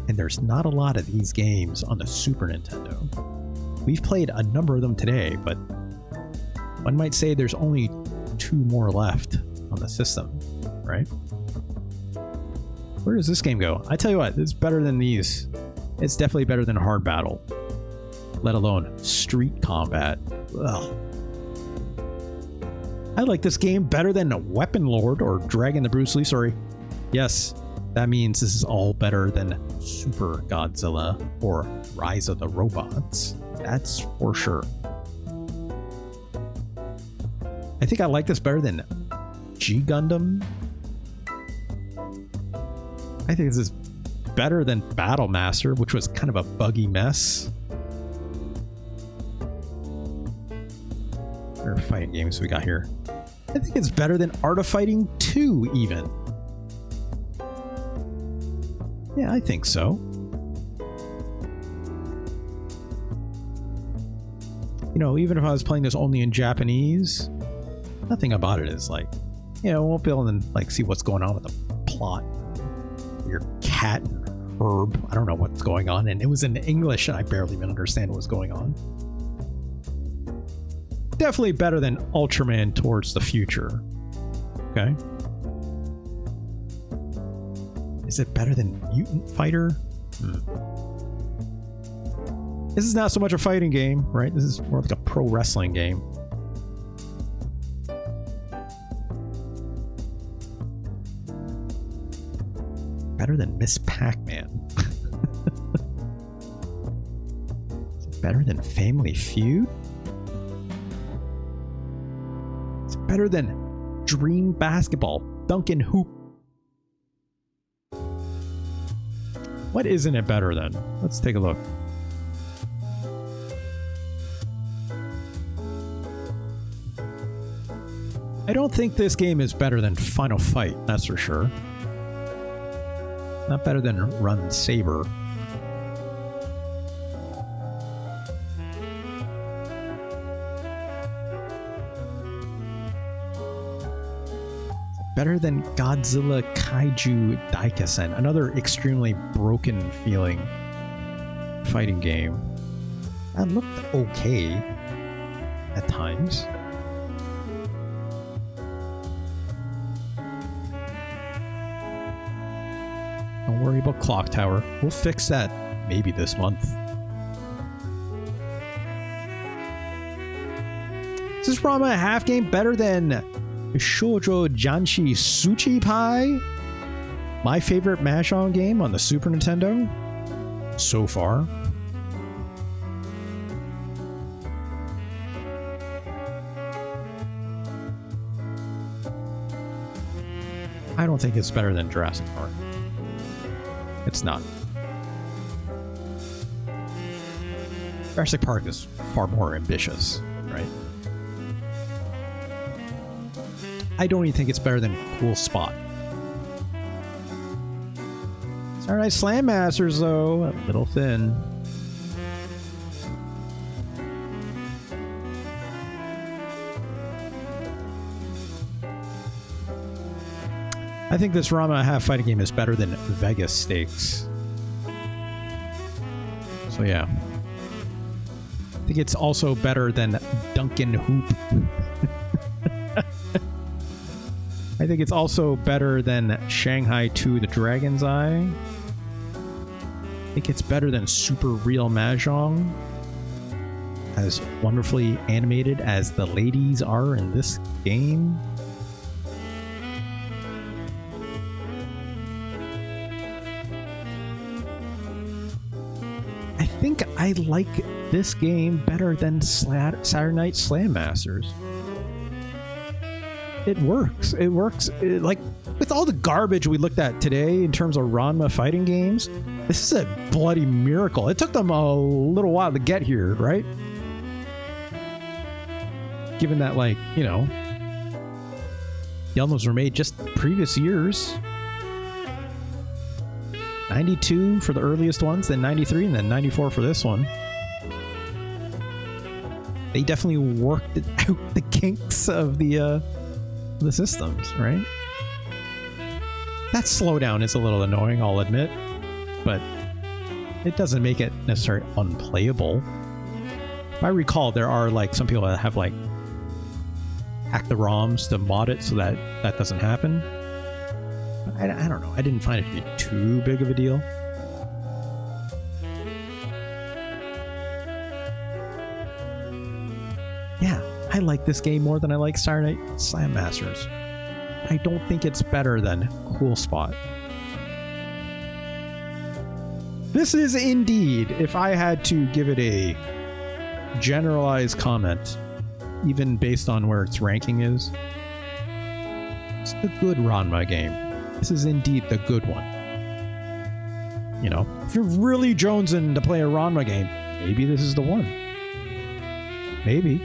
And there's not a lot of these games on the Super Nintendo. We've played a number of them today, but one might say there's only 2 more left on the system, right? Where does this game go? I tell you what, it's better than these. It's definitely better than Hard Battle. Let alone Street Combat. Ugh. I like this game better than Weapon Lord or Dragon the Bruce Lee story. Yes, that means this is all better than Super Godzilla or Rise of the Robots. That's for sure. I think I like this better than G Gundam. I think this is better than Battle Master, which was kind of a buggy mess. What are fighting games we got here? I think it's better than Art of Fighting 2 even. Yeah, I think so. You know, even if I was playing this only in Japanese, nothing about it is like, you know, I won't be able to like see what's going on with the plot. Your cat and Herb, I don't know what's going on, and it was in English and I barely even understand what was going on. Definitely better than Ultraman Towards the Future. Okay. Is it better than Mutant Fighter? This is not so much a fighting game, right? This is more like a pro wrestling game. Better than Miss Pac-Man. Is it better than Family Feud? Is it better than Dream Basketball? Duncan Hoop? What isn't it better than? Let's take a look. I don't think this game is better than Final Fight, that's for sure. Not better than Run Saber. Is it better than Godzilla Kaiju Daikasen, another extremely broken feeling fighting game. That looked okay at times. Don't worry about Clock Tower. We'll fix that maybe this month. Is this Ranma a half game better than Shoujo Janshi Suchi Pai? My favorite Mahjong game on the Super Nintendo? So far. I don't think it's better than Jurassic Park. It's not. Jurassic Park is far more ambitious, right? I don't even think it's better than Cool Spot. Saturday Night Slam Masters, though, a little thin. I think this Ranma half fighting game is better than Vegas Stakes. So yeah. I think it's also better than Duncan Hoop. I think it's also better than Shanghai 2 The Dragon's Eye. I think it's better than Super Real Mahjong. As wonderfully animated as the ladies are in this game. I think I like this game better than Saturday Night Slam Masters. It works. It works. Like, with all the garbage we looked at today in terms of Ranma fighting games, this is a bloody miracle. It took them a little while to get here, right? Given that, like, you know, the others were made just previous years. 92 for the earliest ones, then 93, and then 94 for this one. They definitely worked out the kinks of the systems, right? That slowdown is a little annoying, I'll admit, but it doesn't make it necessarily unplayable. If I recall, there are like some people that have like hacked the ROMs to mod it so that that doesn't happen. I don't know. I didn't find it to be too big of a deal. Yeah, I like this game more than I like Saturday Night Slam Masters. I don't think it's better than Cool Spot. This is indeed, if I had to give it a generalized comment, even based on where its ranking is, it's the good Ranma game. This is indeed the good one. You know, if you're really jonesing to play a Ranma game, maybe this is the one. Maybe.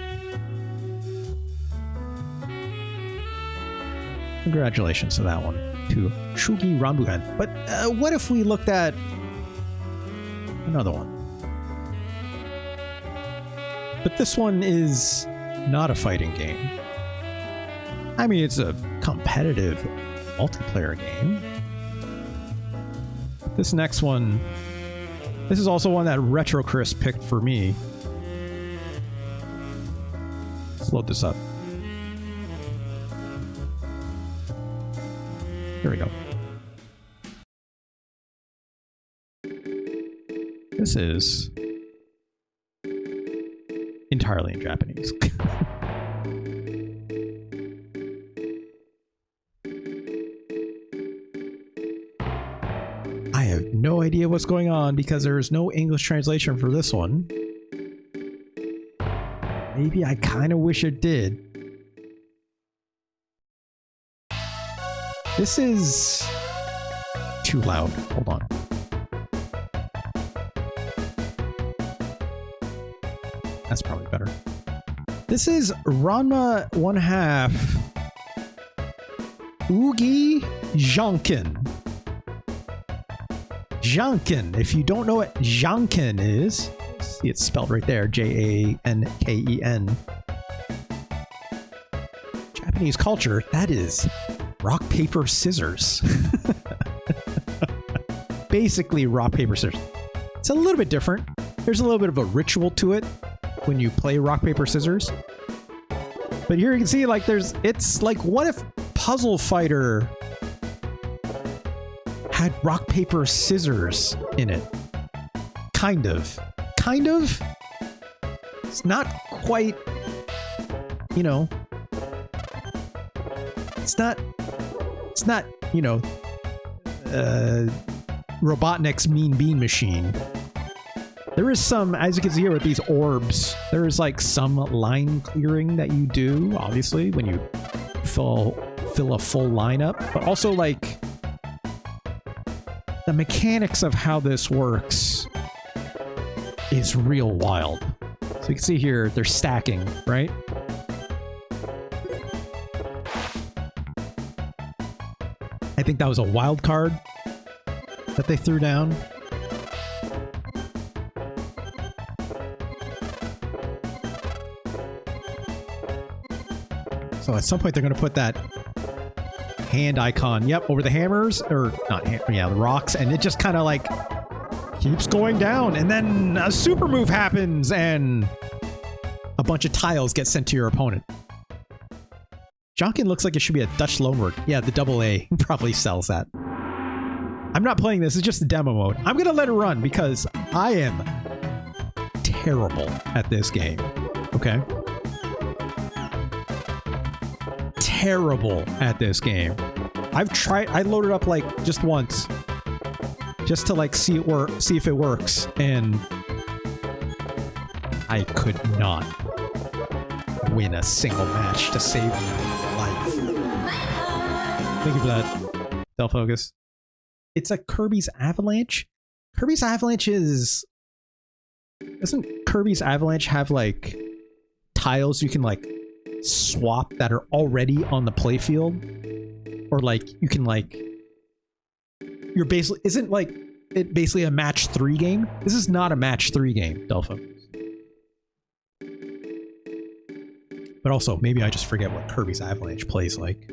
Congratulations to that one, to Chōgi Rambuhen. But what if we looked at another one? But this one is not a fighting game. I mean, it's a competitive multiplayer game. This next one, this is also one that Retro Chris picked for me. Let's load this up. Here we go. This is entirely in Japanese. I have no idea what's going on because there is no English translation for this one. Maybe I kind of wish it did. This is too loud. Hold on. That's probably better. This is Ranma 1/2 Ougi Jaanken. Jaanken. If you don't know what Jaanken is, see it's spelled right there, Janken. Japanese culture, that is rock, paper, scissors. Basically, rock, paper, scissors. It's a little bit different. There's a little bit of a ritual to it when you play rock, paper, scissors. But here you can see, like, it's like, what if Puzzle Fighter had rock, paper, scissors in it? Kind of. Kind of? It's not quite, you know, it's not, you know, Robotnik's Mean Bean Machine. There is some, as you can see here with these orbs, there is like some line clearing that you do, obviously, when you fill a full lineup, but also like the mechanics of how this works is real wild. So you can see here, they're stacking, right? I think that was a wild card that they threw down. So at some point they're going to put that hand icon, yep, over the hammers, or not, yeah, the rocks, and it just kind of like keeps going down, and then a super move happens, and a bunch of tiles get sent to your opponent. Jaanken looks like it should be a Dutch loanword. Yeah, the AA probably sells that. I'm not playing this, it's just the demo mode. I'm going to let it run because I am terrible at this game. Okay? Terrible at this game. I've tried, I loaded up like just once just to like see if it works, and I could not win a single match to save my life. Thank you for that, Del Focus. It's a Kirby's Avalanche. Kirby's Avalanche is... Doesn't Kirby's Avalanche have like tiles you can like swap that are already on the playfield? Or like you can like... You're basically... Isn't like it basically a match 3 game? This is not a match 3 game, Del Focus. But also, maybe I just forget what Kirby's Avalanche plays like.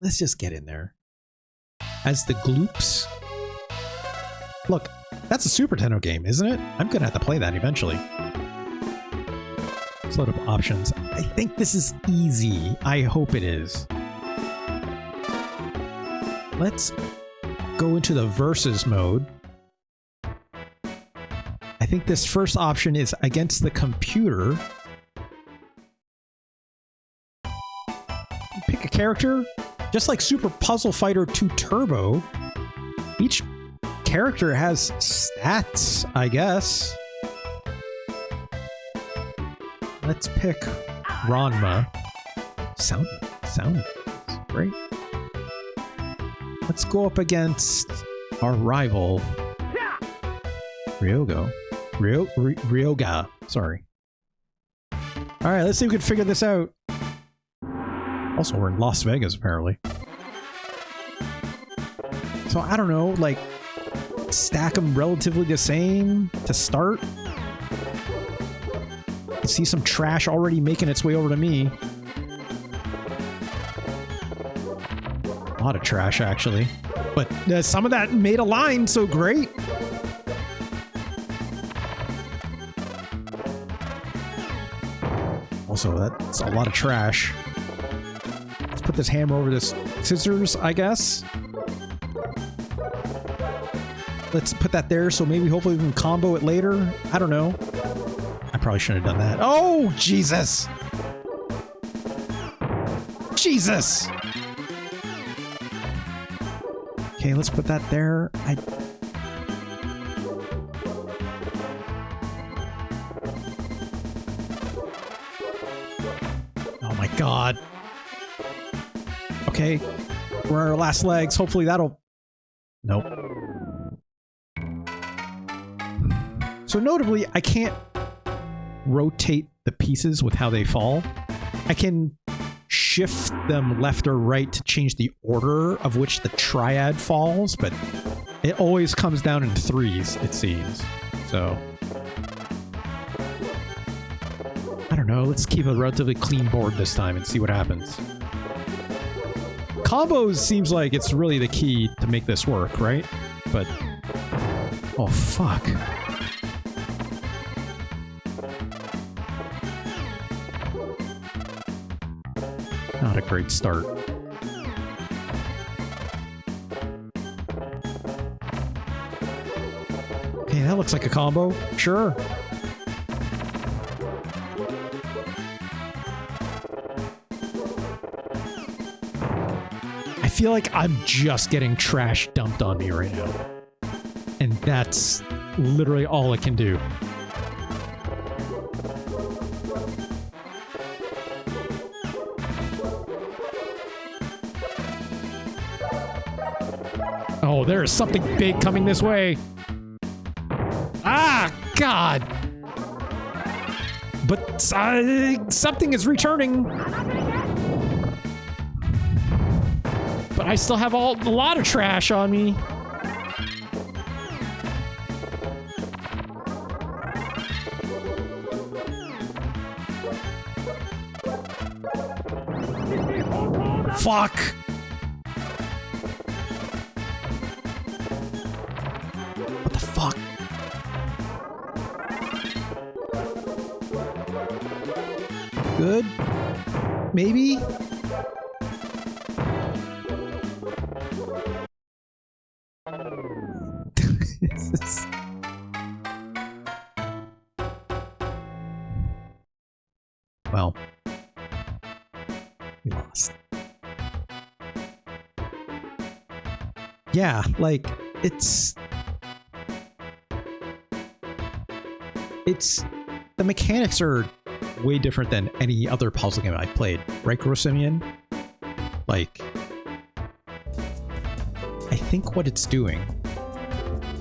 Let's just get in there. As the Gloops. Look, that's a Super Nintendo game, isn't it? I'm gonna have to play that eventually. Let's load up options. I think this is easy. I hope it is. Let's go into the versus mode. I think this first option is against the computer. Pick a character. Just like Super Puzzle Fighter 2 Turbo, each character has stats, I guess. Let's pick Ranma. Sound great. Let's go up against our rival, Ryoga. Sorry. All right, let's see if we can figure this out. Also, we're in Las Vegas, apparently. So, I don't know, like, stack them relatively the same to start. I see some trash already making its way over to me. A lot of trash, actually. But some of that made a line, so great. Also, that's a lot of trash. Put this hammer over this scissors, I guess. Let's put that there, so maybe hopefully we can combo it later. I don't know. I probably shouldn't have done that. Oh, Jesus! Jesus! Okay, let's put that there. Oh my God. Okay, we're on our last legs. Hopefully that'll... Nope. So notably, I can't rotate the pieces with how they fall. I can shift them left or right to change the order of which the triad falls, but it always comes down in 3s, it seems. So... I don't know, let's keep a relatively clean board this time and see what happens. Combos seems like it's really the key to make this work, right? But... oh, fuck. Not a great start. Okay, that looks like a combo. Sure. I feel like I'm just getting trash dumped on me right now. And that's literally all it can do. Oh, there is something big coming this way. Ah, God. But something is returning. But I still have a lot of trash on me. Fuck. What the fuck? Good? Maybe? Well, we lost. Yeah, like, it's the mechanics are way different than any other puzzle game I played, right, Grossimian? Like, I think what it's doing...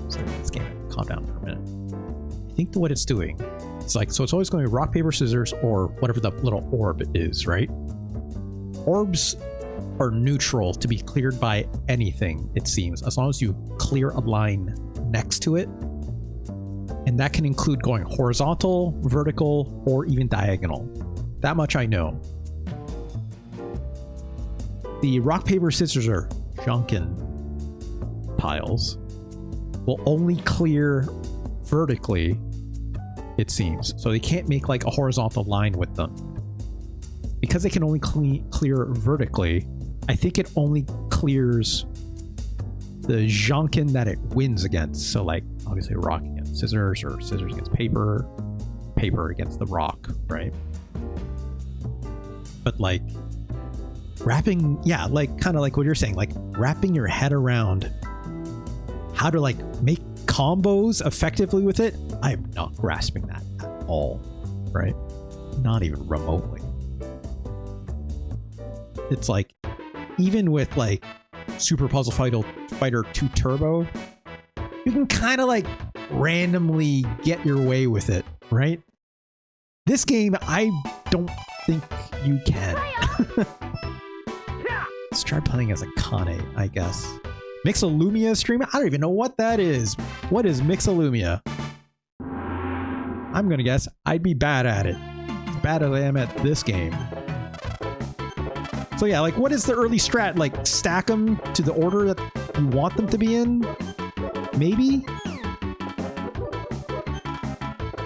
sorry, this game, calm down for a minute. I think what it's doing, it's like, so it's always going to be rock, paper, scissors, or whatever the little orb is, right? Orbs are neutral to be cleared by anything, it seems, as long as you clear a line next to it. And that can include going horizontal, vertical, or even diagonal. That much I know. The rock, paper, scissors, or Jaanken piles will only clear vertically, it seems. So they can't make like a horizontal line with them. Because they can only clear vertically, I think it only clears the Jaanken that it wins against. So like, obviously rock against scissors, or scissors against paper, paper against the rock, right? But like, wrapping, yeah, like kind of like what you're saying, like wrapping your head around how to like make combos effectively with it, I'm not grasping that at all, right? Not even remotely. It's like, even with like Super Puzzle Fighter 2 Turbo, you can kind of like randomly get your way with it, right? This game, I don't think you can. Let's try playing as Akane, I guess. Mixolumia streaming? I don't even know what that is. What is Mixolumia? I'm gonna guess I'd be bad at it. As bad as I am at this game. So yeah, like what is the early strat? Like stack them to the order that you want them to be in? Maybe?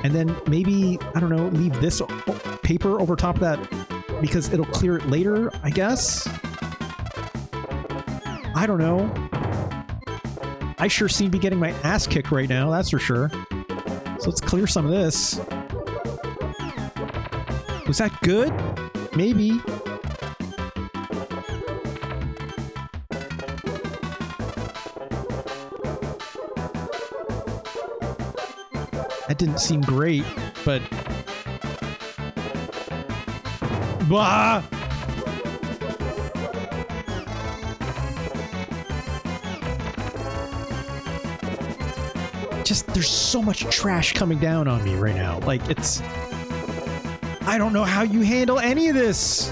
And then maybe, I don't know, leave this paper over top of that because it'll clear it later, I guess? I don't know. I sure seem to be getting my ass kicked right now, that's for sure. So let's clear some of this. Was that good? Maybe. That didn't seem great, but... Bah! Just, there's so much trash coming down on me right now. Like, it's... I don't know how you handle any of this!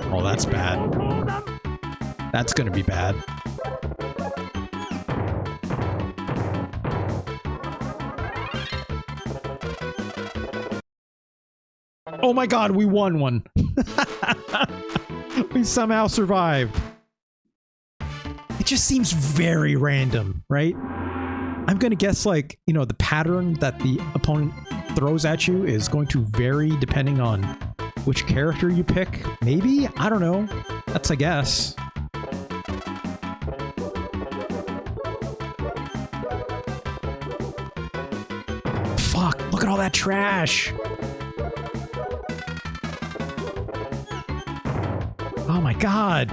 Oh, that's bad. That's gonna be bad. Oh my god, we won one. We somehow survived. It just seems very random, right? I'm gonna guess, like, you know, the pattern that the opponent throws at you is going to vary depending on which character you pick. Maybe? I don't know. That's a guess. Fuck, look at all that trash. Oh my god.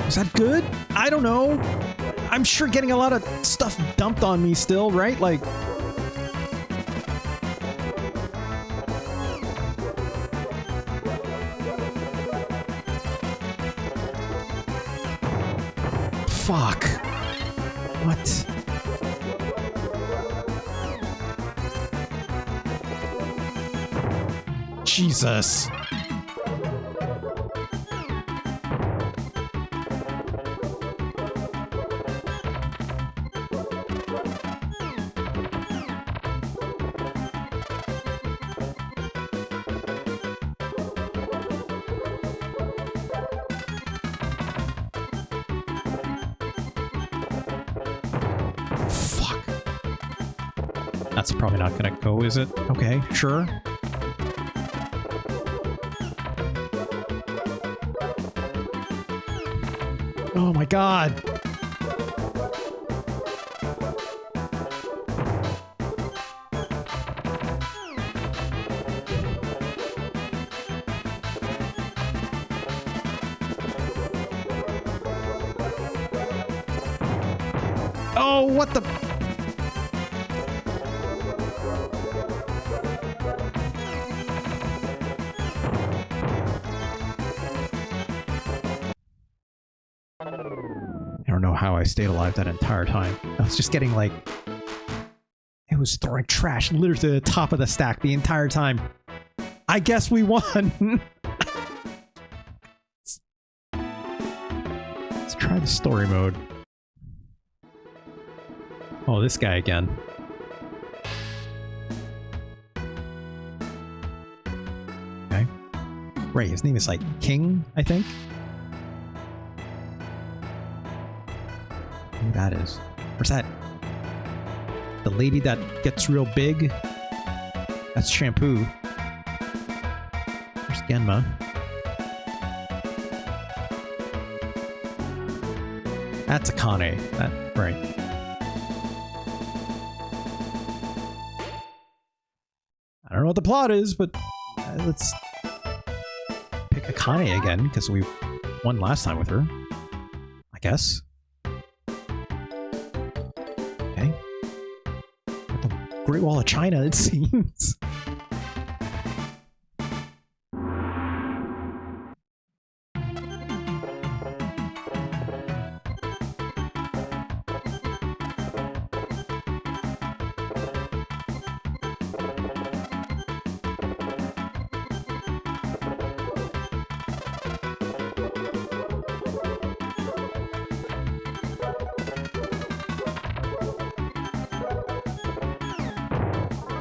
Is that good? I don't know. I'm sure getting a lot of stuff dumped on me still, right? Like... Fuck. What? Jesus. That's probably not gonna go, is it? Okay, sure. Oh my god! Oh, what the... I don't know how I stayed alive that entire time. I was just getting, like... It was throwing trash literally to the top of the stack the entire time. I guess we won! Let's try the story mode. Oh, this guy again. Okay. Right, his name is like King, I think? Who that is. Where's that? The lady that gets real big? That's Shampoo. There's Genma. That's Akane. That, right. I don't know what the plot is, but let's pick Akane again, because we won last time with her. I guess. Okay. The Great Wall of China, it seems.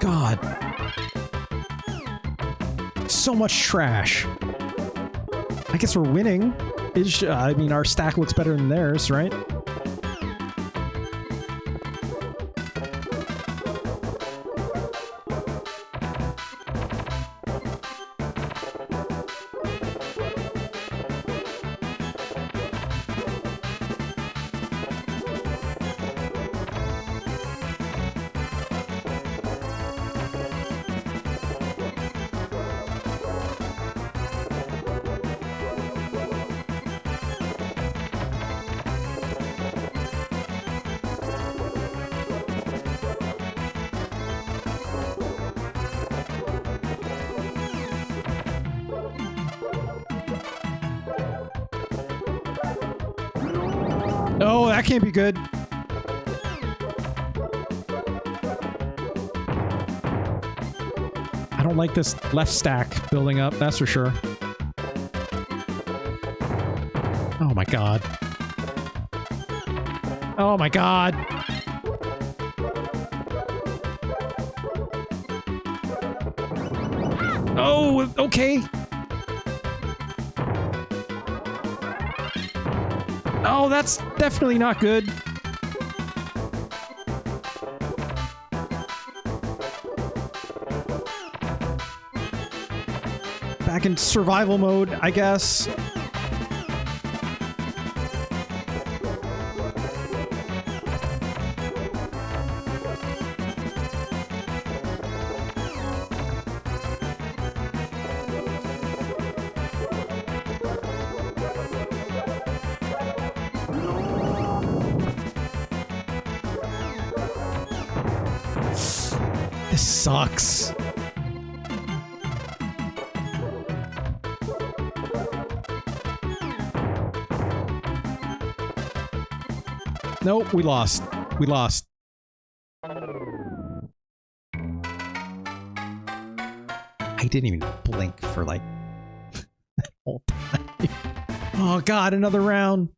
God. So much trash. I guess we're winning. I mean, our stack looks better than theirs, right? that can't be good. I don't like this left stack building up, that's for sure. Oh my god. Oh my god. Oh, okay. Oh, that's definitely not good. Back in survival mode, I guess. This sucks. Nope, we lost. We lost. I didn't even blink for like that whole time. Oh god, another round.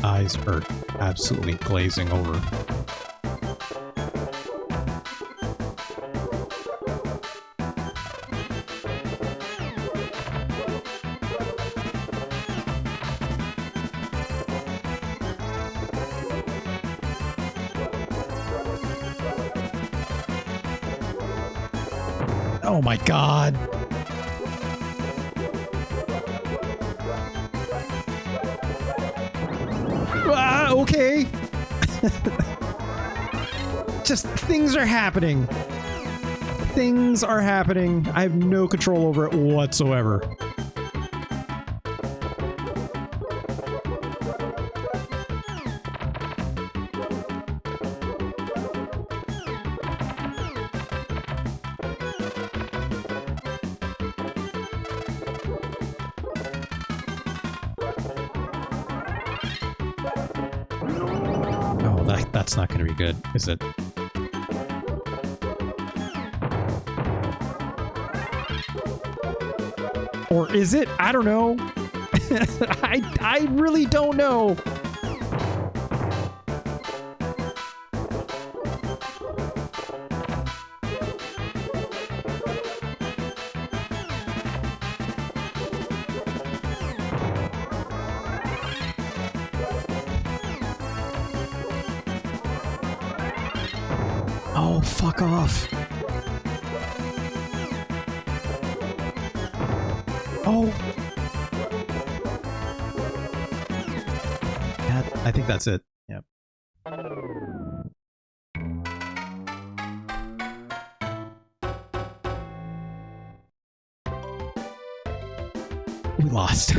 Eyes are absolutely glazing over. Oh my god. Okay. Just things are happening. Things are happening. I have no control over it whatsoever. That's not going to be good, is it? Or is it? I don't know. I really don't know. Oh, fuck off. Oh. Yeah, I think that's it. Yep. We lost.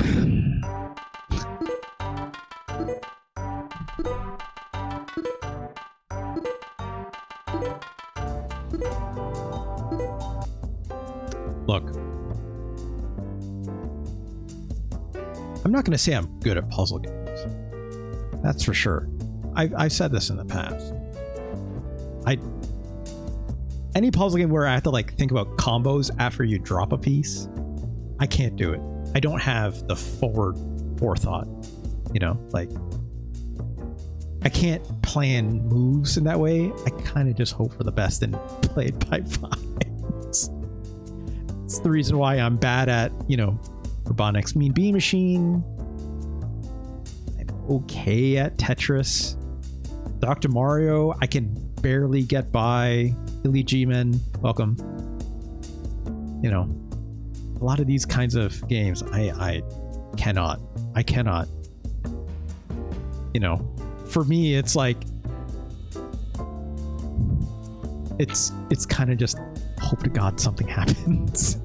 Look, I'm not going to say I'm good at puzzle games. That's for sure. I've said this in the past. Any puzzle game where I have to like think about combos after you drop a piece, I can't do it. I don't have the forethought, you know, like I can't plan moves in that way. I kind of just hope for the best and play it by vibes. It's the reason why I'm bad at, you know, Robotnik's Mean Bean Machine. I'm okay at Tetris. Dr. Mario, I can barely get by. Billy G-Man, welcome. You know, a lot of these kinds of games, I cannot. You know, for me, it's like, it's kind of just hope to God something happens.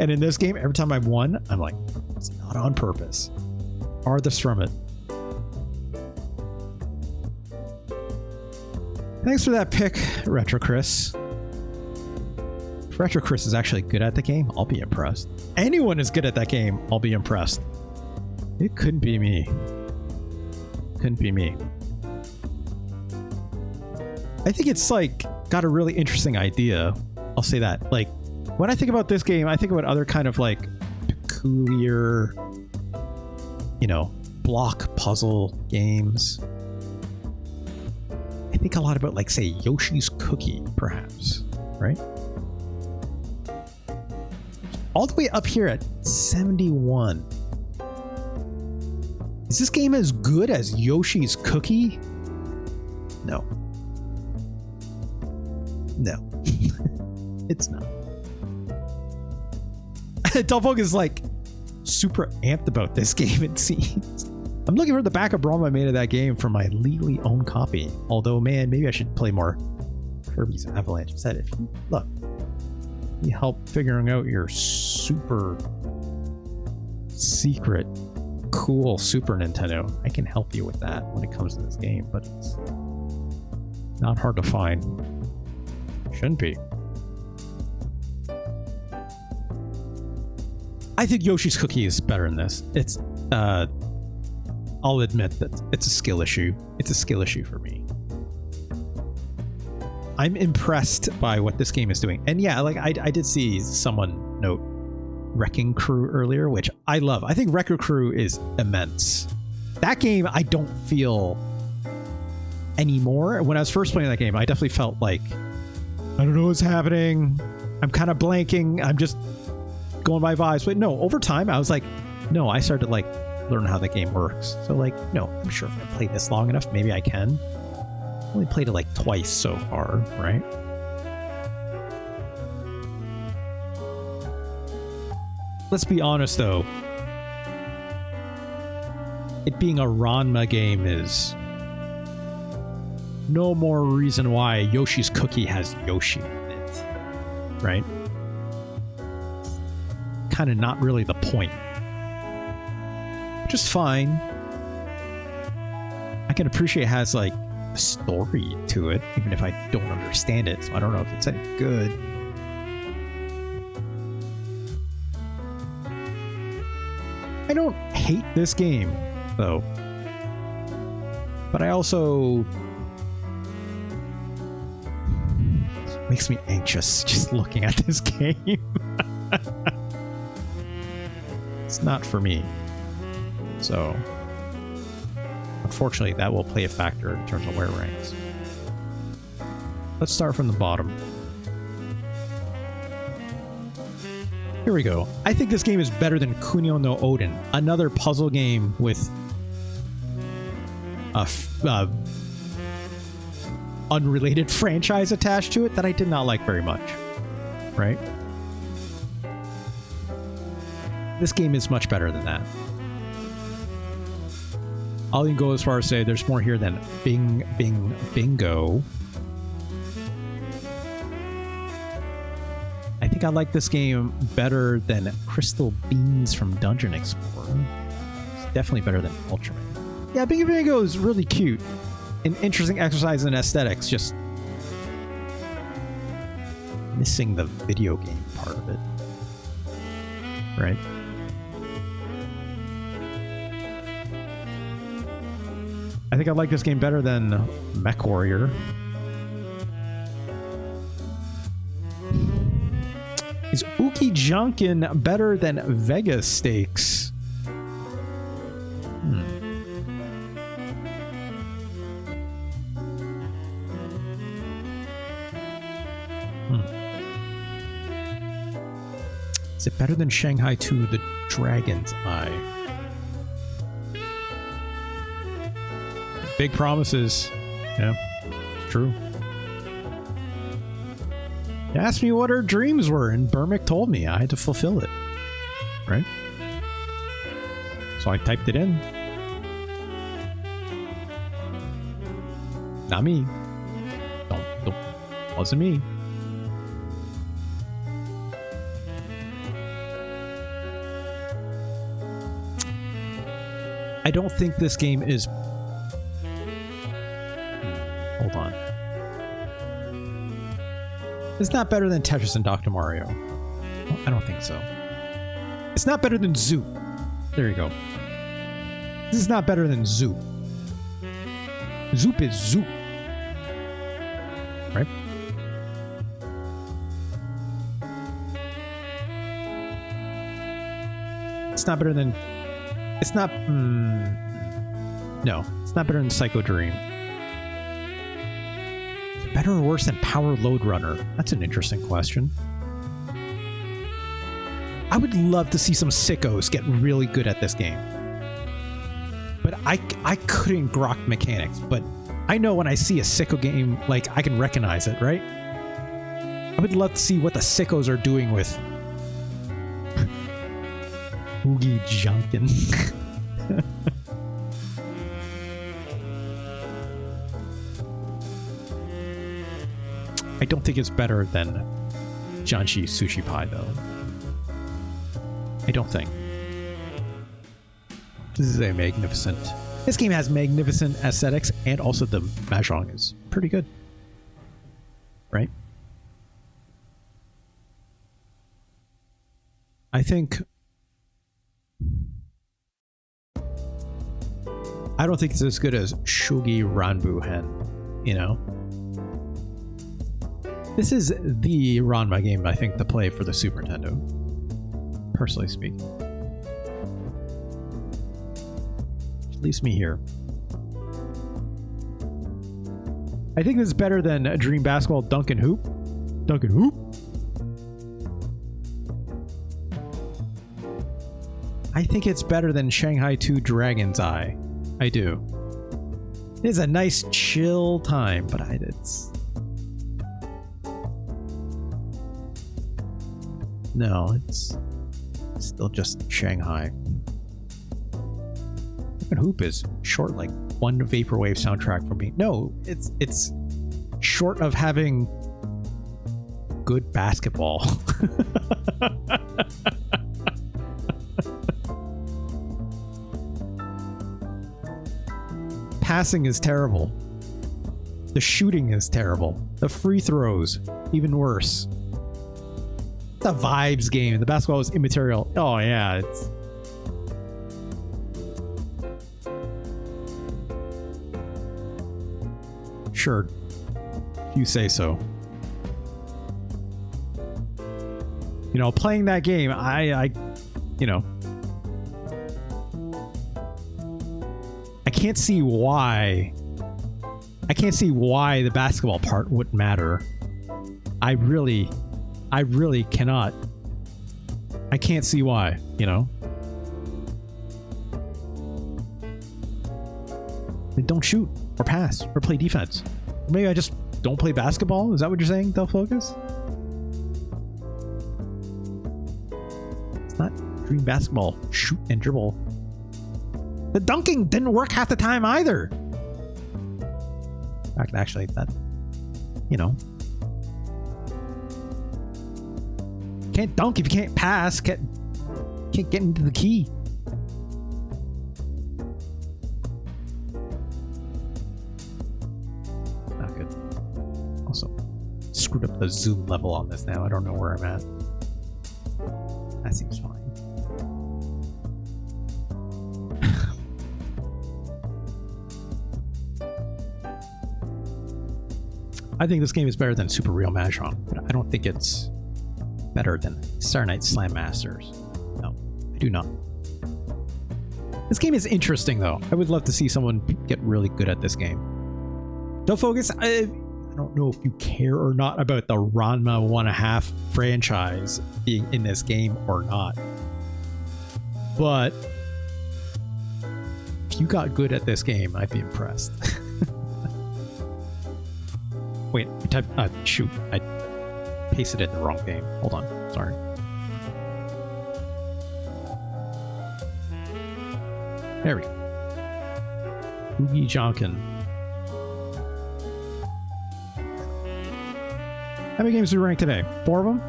And in this game, every time I've won, I'm like, it's not on purpose. Farthest from it. Thanks for that pick, Retro Chris. If Retro Chris is actually good at the game, I'll be impressed. Anyone is good at that game, I'll be impressed. It couldn't be me. Couldn't be me. I think it's like got a really interesting idea. I'll say that. Like, when I think about this game, I think about other kind of like peculiar, you know, block puzzle games. I think a lot about, like, say, Yoshi's Cookie, perhaps, right? All the way up here at 71. Is this game as good as Yoshi's Cookie? No. No. It's not. Delphog is like super amped about this game, it seems. I'm looking for the backup ROM I made of that game for my legally owned copy. Although, man, maybe I should play more Kirby's Avalanche instead. If you look, you help figuring out your super secret cool Super Nintendo, I can help you with that when it comes to this game, but it's not hard to find. Shouldn't be. I think Yoshi's Cookie is better than this. It's I'll admit that it's a skill issue. It's a skill issue for me. I'm impressed by what this game is doing. And yeah, like I did see someone note Wrecking Crew earlier, which I love. I think Wrecking Crew is immense. That game I don't feel anymore. When I was first playing that game, I definitely felt like, I don't know what's happening. I'm kind of blanking. I'm just going by vibes. But no, over time, I was like, no, I started to like learn how the game works. So like, no, I'm sure if I play this long enough, maybe I can. I only played it like twice so far, right? Let's be honest though. It being a Ranma game is no more reason why Yoshi's Cookie has Yoshi in it, right? Kind of not really the point. Just fine. I can appreciate it has like a story to it, even if I don't understand it, so I don't know if it's any good. I don't hate this game, though. But I also... it makes me anxious just looking at this game. It's not for me. So, unfortunately, that will play a factor in terms of where it ranks. Let's start from the bottom. Here we go. I think this game is better than Kunio no Oden, another puzzle game with a unrelated franchise attached to it that I did not like very much. Right? This game is much better than that. I'll even go as far as say there's more here than Bing Bing Bingo. I think I like this game better than Crystal Beans from Dungeon Explorer. It's definitely better than Ultraman. Yeah, Bing Bingo is really cute. An interesting exercise in aesthetics, just missing the video game part of it. Right? I think I like this game better than Mech Warrior. Is Ougi Jaanken better than Vegas Stakes? Is it better than Shanghai 2 The Dragon's Eye? Big promises. Yeah, it's true. They asked me what her dreams were, and Burmick told me I had to fulfill it. Right? So I typed it in. Not me. Don't. Wasn't me. I don't think this game is... Hold on. It's not better than Tetris and Dr. Mario. I don't think so. It's not better than Zoop. There you go. This is not better than Zoop. Zoop is Zoop. Right? It's not better than... It's not... no. It's not better than Psycho Dream. Is it better or worse than Power Load Runner? That's an interesting question. I would love to see some sickos get really good at this game. But I couldn't grok mechanics, but I know when I see a sicko game, like, I can recognize it, right? I would love to see what the sickos are doing with Ougi Jaanken. I don't think it's better than Janshi Sushi Pie, though. I don't think. This is a magnificent... This game has magnificent aesthetics, and also the mahjong is pretty good. Right? I think... I don't think it's as good as Chōgi Rambuhen, you know? This is the Ranma game, I think, to play for the Super Nintendo. Personally speaking. Which leaves me here. I think this is better than Dream Basketball Duncan Hoop. Duncan Hoop? I think it's better than Shanghai 2 Dragon's Eye. I do. It is a nice chill time, but it's... No, it's still just Shanghai. Duncan Hoop is short, like one Vaporwave soundtrack from me. No, it's short of having good basketball. Passing is terrible. The shooting is terrible. The free throws, even worse. The vibes game. The basketball is immaterial. Oh yeah, it's... Sure. If you say so. You know, playing that game, I you know... I can't see why the basketball part wouldn't matter. I really cannot. I can't see why, you know? They don't shoot or pass or play defense. Or maybe I just don't play basketball? Is that what you're saying, Del Focus? It's not Dream Basketball. Shoot and dribble. The dunking didn't work half the time either. In fact, actually, that, you know, can't dunk if you can't pass. Can't get into the key. Not good. Also, screwed up the zoom level on this now. I don't know where I'm at. That seems fine. I think this game is better than Super Real Mahjong, but I don't think it's better than Saturday Night Slam Masters. No, I do not. This game is interesting, though. I would love to see someone get really good at this game. Don't focus. I don't know if you care or not about the Ranma 1.5 franchise being in this game or not. But if you got good at this game, I'd be impressed. Wait, I typed... shoot. pasted it in the wrong game. Hold on. Sorry. There we go. Ougi Jaanken. How many games did we rank today? 4 of them?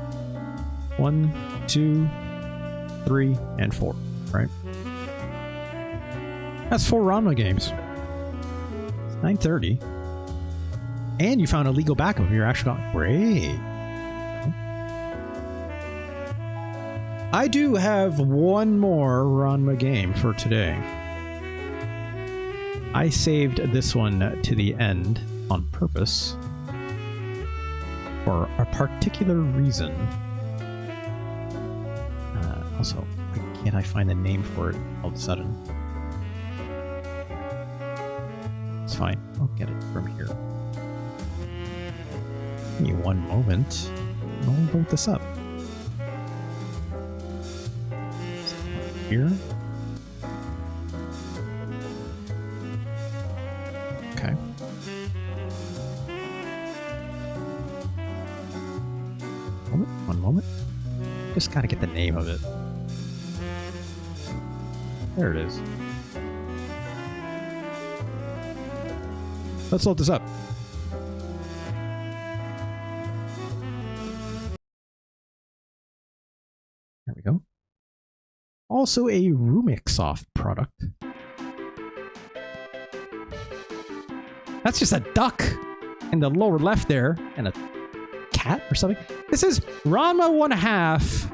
1, 2, 3, and 4. Right? That's 4 Ranma games. It's 9:30. And you found a legal backup of your actual... Great. I do have one more Ranma game for today. I saved this one to the end on purpose for a particular reason. Also, why can't I find the name for it all of a sudden? It's fine. I'll get it from here. Give me one moment. I'll load this up. Here. Okay. One moment. Just gotta get the name of it. There it is. Let's load this up. There we go. Also a Rumixsoft product. That's just a duck in the lower left there, and a cat or something. This is Ranma 1/2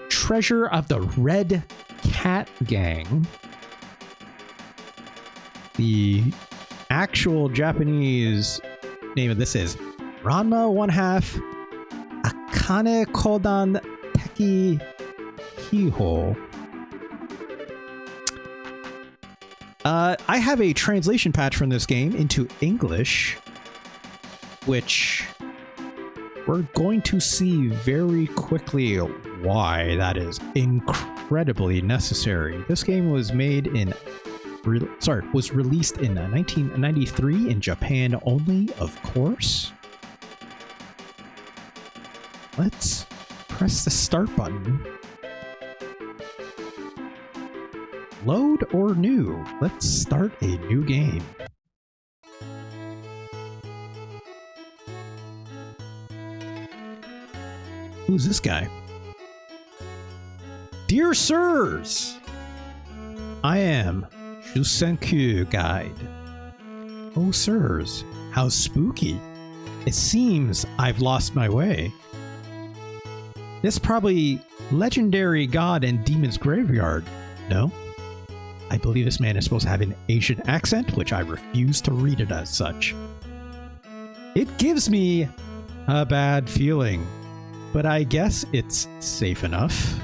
Treasure of the Red Cat Gang. The actual Japanese name of this is Ranma 1/2 Akanekodan-teki Hihō. I have a translation patch from this game into English, which we're going to see very quickly why that is incredibly necessary. This game was made in was released in 1993 in Japan only, of course. Let's press the start button. Load or new? Let's start a new game. Who's this guy? Dear Sirs, I am Shusenkyu Guide. Oh, sirs, how spooky. It seems I've lost my way. This probably legendary god and demon's graveyard, no? I believe this man is supposed to have an Asian accent, which I refuse to read it as such. It gives me a bad feeling, but I guess it's safe enough.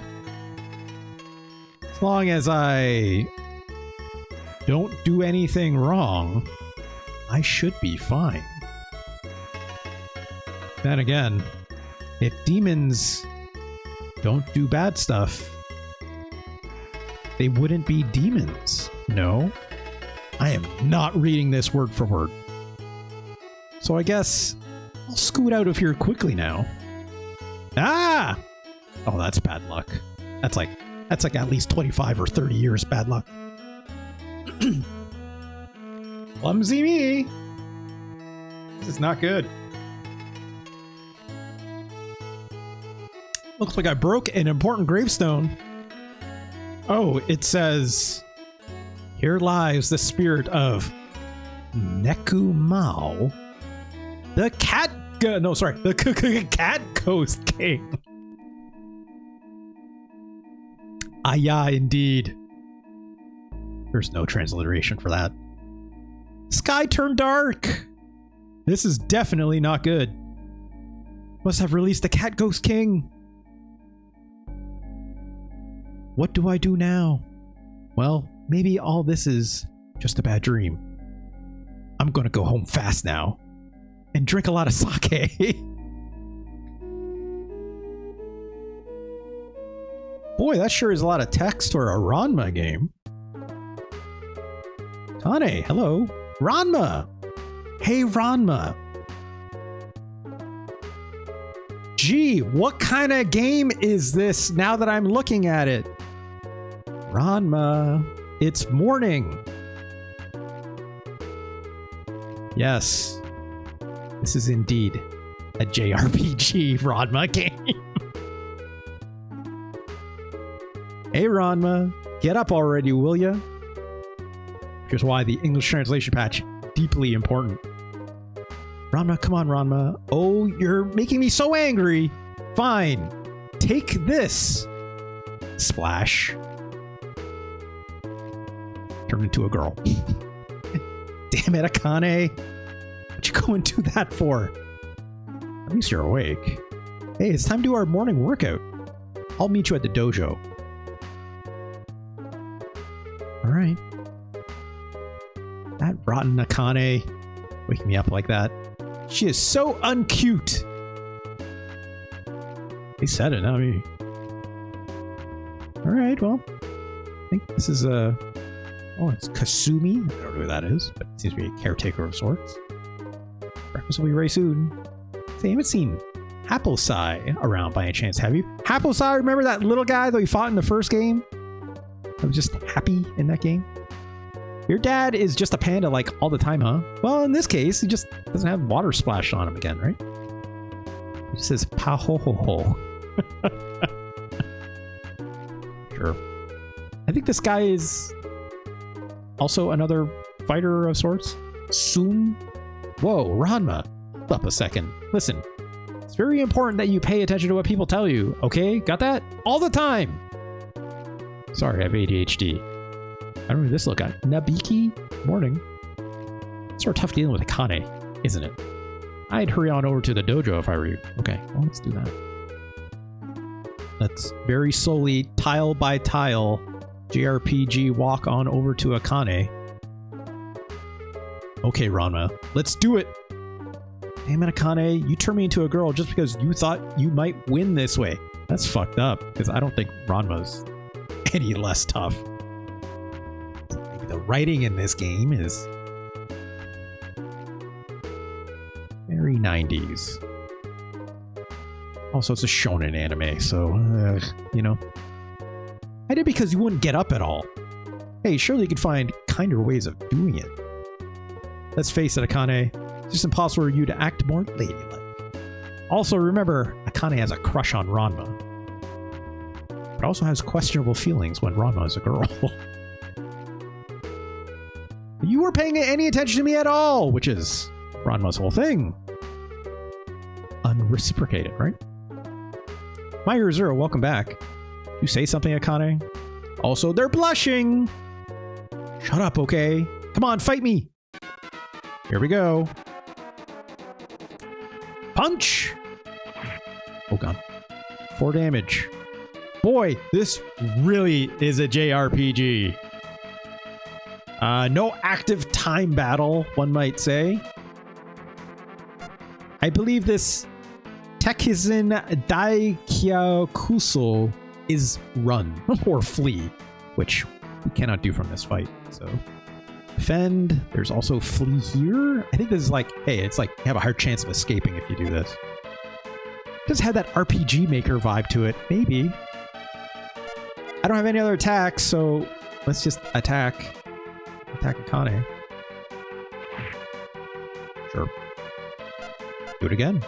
As long as I don't do anything wrong, I should be fine. Then again, if demons don't do bad stuff, they wouldn't be demons. No, I am not reading this word for word. So I guess I'll scoot out of here quickly now. Ah! Oh, that's bad luck. That's like at least 25 or 30 years bad luck. Clumsy me. This is not good. Looks like I broke an important gravestone. Oh, it says, here lies the spirit of Nekumao, the cat ghost king. Ah, yeah, indeed. There's no transliteration for that. Sky turned dark. This is definitely not good. Must have released the cat ghost king. What do I do now? Well, maybe all this is just a bad dream. I'm gonna go home fast now and drink a lot of sake. Boy, that sure is a lot of text for a Ranma game. Tane, hello. Ranma! Hey, Ranma! Gee, what kind of game is this now that I'm looking at it? Ranma, it's morning. Yes, this is indeed a JRPG Ranma game. Hey Ranma, get up already, will ya? Here's why the English translation patch deeply important. Ranma, come on, Ranma. Oh, you're making me so angry. Fine. Take this. Splash. Turn into a girl. Damn it, Akane. What you going to do that for? At least you're awake. Hey, it's time to do our morning workout. I'll meet you at the dojo. All right. That rotten Akane waking me up like that. She is so uncute. He said it, not me. All right, well, I think this is a. Oh, it's Kasumi. I don't know who that is, but it seems to be a caretaker of sorts. Breakfast will be very soon. So you haven't seen Haposai around by any chance, have you? Haposai, remember that little guy that we fought in the first game? I was just happy in that game. Your dad is just a panda like all the time, huh? Well, in this case, he just doesn't have water splashed on him again, right? He just says pa ho ho ho. Sure. I think this guy is also another fighter of sorts. Soon. Whoa, Ranma. Hold up a second. Listen, it's very important that you pay attention to what people tell you, okay? Got that? All the time! Sorry, I have ADHD. I don't know who this little guy. Nabiki? Morning. It's sort of tough dealing with Akane, isn't it? I'd hurry on over to the dojo if I were you. Okay, well, let's do that. Let's very slowly, tile by tile, JRPG walk on over to Akane. Okay, Ranma, let's do it! Damn it, Akane, you turned me into a girl just because you thought you might win this way. That's fucked up, because I don't think Ranma's any less tough. Maybe the writing in this game is very 90s. Also, it's a shonen anime, so, you know. I did because you wouldn't get up at all. Hey, surely you could find kinder ways of doing it. Let's face it, Akane. It's just impossible for you to act more ladylike. Also, remember, Akane has a crush on Ranma. But also has questionable feelings when Ranma is a girl. You weren't paying any attention to me at all, which is Ranma's whole thing. Unreciprocated, right? My Hero Zero, welcome back. You say something, Akane? Also, they're blushing! Shut up, okay? Come on, fight me! Here we go. Punch! Oh god. 4 damage. Boy, this really is a JRPG. No active time battle, one might say. I believe this Tekizin Daikyakuso is run or flee, which we cannot do from this fight. So defend. There's also flee here. I think this is like, hey, it's like you have a higher chance of escaping if you do this. It does have that RPG Maker vibe to it, maybe. I don't have any other attacks, so let's just attack. Attack Akane. Sure. Do it again.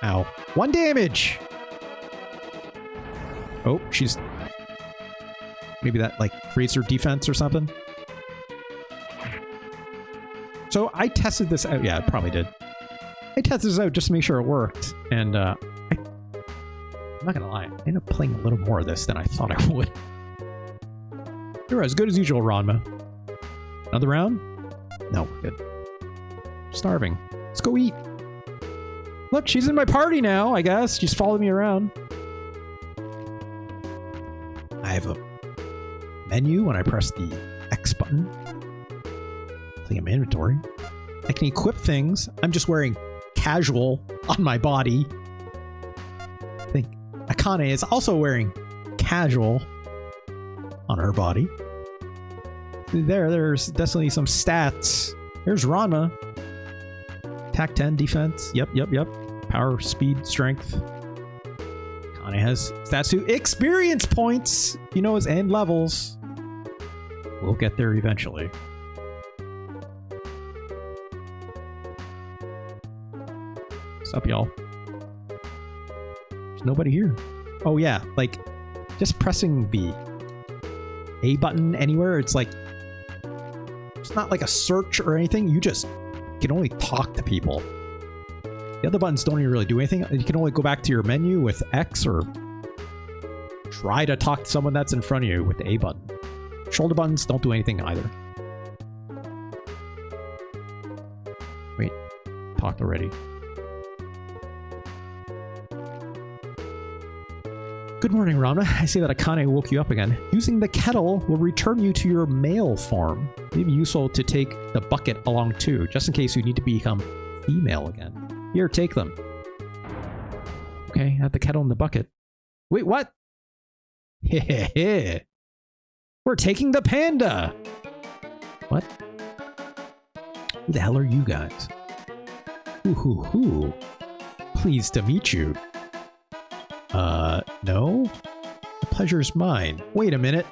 Ow. 1 damage! Oh, she's... Maybe that, like, raised her defense or something? So I tested this out. Yeah, it probably did. I tested this out just to make sure it worked. And, I'm not gonna lie. I ended up playing a little more of this than I thought I would. You're as good as usual, Ranma. Another round? No, we're good. I'm starving. Let's go eat. Look, she's in my party now, I guess. She's following me around. I have a menu when I press the X button. Clicking my inventory. I can equip things. I'm just wearing casual on my body. I think Akane is also wearing casual on her body. There's definitely some stats. There's Ranma. Attack 10, defense. Yep. Power, speed, strength. Akane has Statsu experience points. You know his end levels. We'll get there eventually. What's up, y'all? There's nobody here. Oh yeah, like just pressing the A button anywhere, it's like it's not like a search or anything. You just can only talk to people. The other buttons don't even really do anything. You can only go back to your menu with X or try to talk to someone that's in front of you with the A button. Shoulder buttons don't do anything either. Wait, talked already. Good morning, Ranma. I see that Akane woke you up again. Using the kettle will return you to your male form. It may be useful to take the bucket along too, just in case you need to become female again. Here, take them. Okay, I have the kettle and the bucket. Wait, what? Hehehe. We're taking the panda! What? Who the hell are you guys? Ooh. Pleased to meet you. No? The pleasure's mine. Wait a minute.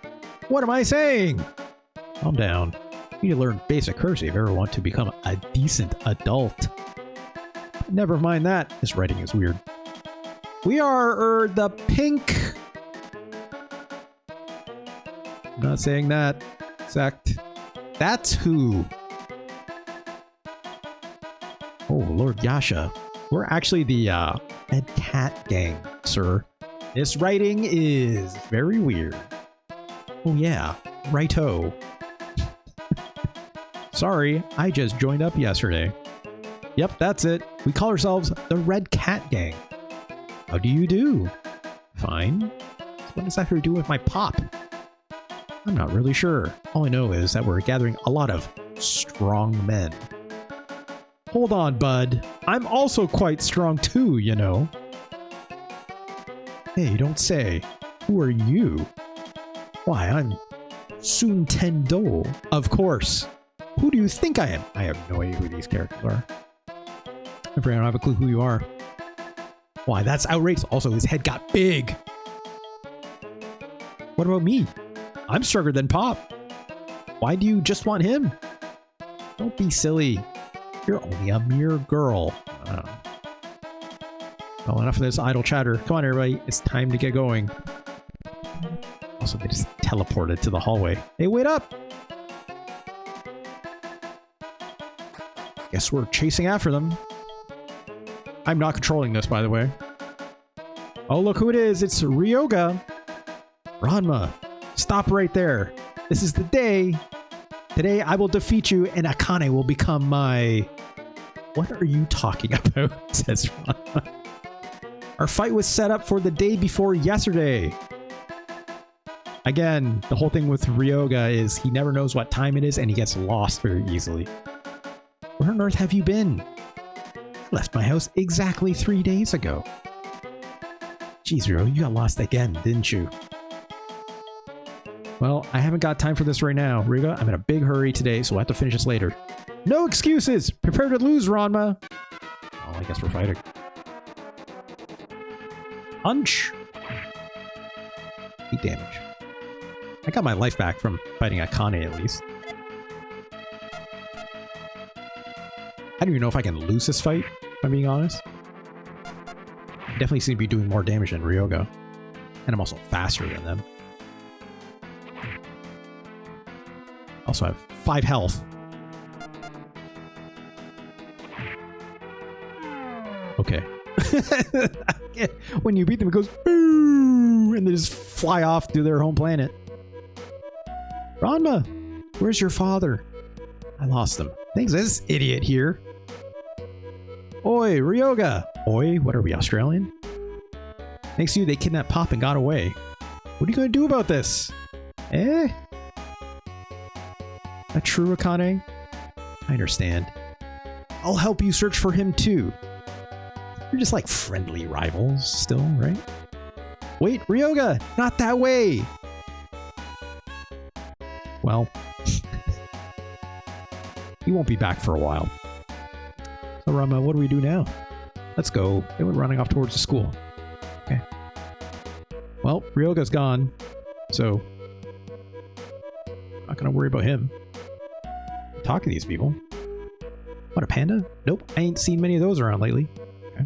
What am I saying? Calm down. You need to learn basic cursive if you ever want to become a decent adult. Never mind that. This writing is weird. We are, the pink... I'm not saying that. Sect. That's who. Oh, Lord Yasha. We're actually the Red Cat Gang, sir. This writing is very weird. Oh yeah, righto. Sorry, I just joined up yesterday. Yep, that's it. We call ourselves the Red Cat Gang. How do you do? Fine. So what does that have to do with my pop? I'm not really sure. All I know is that we're gathering a lot of strong men. Hold on, bud. I'm also quite strong too, you know. Hey, don't say. Who are you? Why, I'm Sun Tendo. Of course. Who do you think I am? I have no idea who these characters are. I don't have a clue who you are. Why, that's outrageous. Also, his head got big. What about me? I'm stronger than Pop. Why do you just want him? Don't be silly. You're only a mere girl. Well, enough of this idle chatter. Come on, everybody. It's time to get going. Also, they just teleported to the hallway. Hey, wait up! Guess we're chasing after them. I'm not controlling this, by the way. Oh, look who it is. It's Ryoga. Ranma, stop right there. This is the day. Today I will defeat you and Akane will become my... What are you talking about? Says Ranma. Our fight was set up for the day before yesterday. Again, the whole thing with Ryoga is he never knows what time it is and he gets lost very easily. Where on earth have you been? I left my house exactly 3 days ago. Jeez, Ryo, you got lost again, didn't you? Well, I haven't got time for this right now. Ryoga, I'm in a big hurry today, so we'll have to finish this later. No excuses! Prepare to lose, Ranma! Oh, I guess we're fighting. Punch! 8 damage. I got my life back from fighting Akane, at least. I don't even know if I can lose this fight, if I'm being honest. I definitely seem to be doing more damage than Ryoga. And I'm also faster than them. Also have 5 health. Okay. When you beat them, it goes boo, and they just fly off to their home planet. Ranma, where's your father? I lost him. Thanks, this idiot here. Oi, Ryoga. Oi, what are we, Australian? Thanks to you, they kidnapped Pop and got away. What are you going to do about this? Eh? That true, Akane? I understand. I'll help you search for him too. You're just like friendly rivals still, right? Wait, Ryoga! Not that way! Well, he won't be back for a while. So So Ranma, what do we do now? Let's go. They went running off towards the school. Okay. Well, Ryoga's gone, so not gonna worry about him. Talk to these people. What, a panda? Nope, I ain't seen many of those around lately. Okay.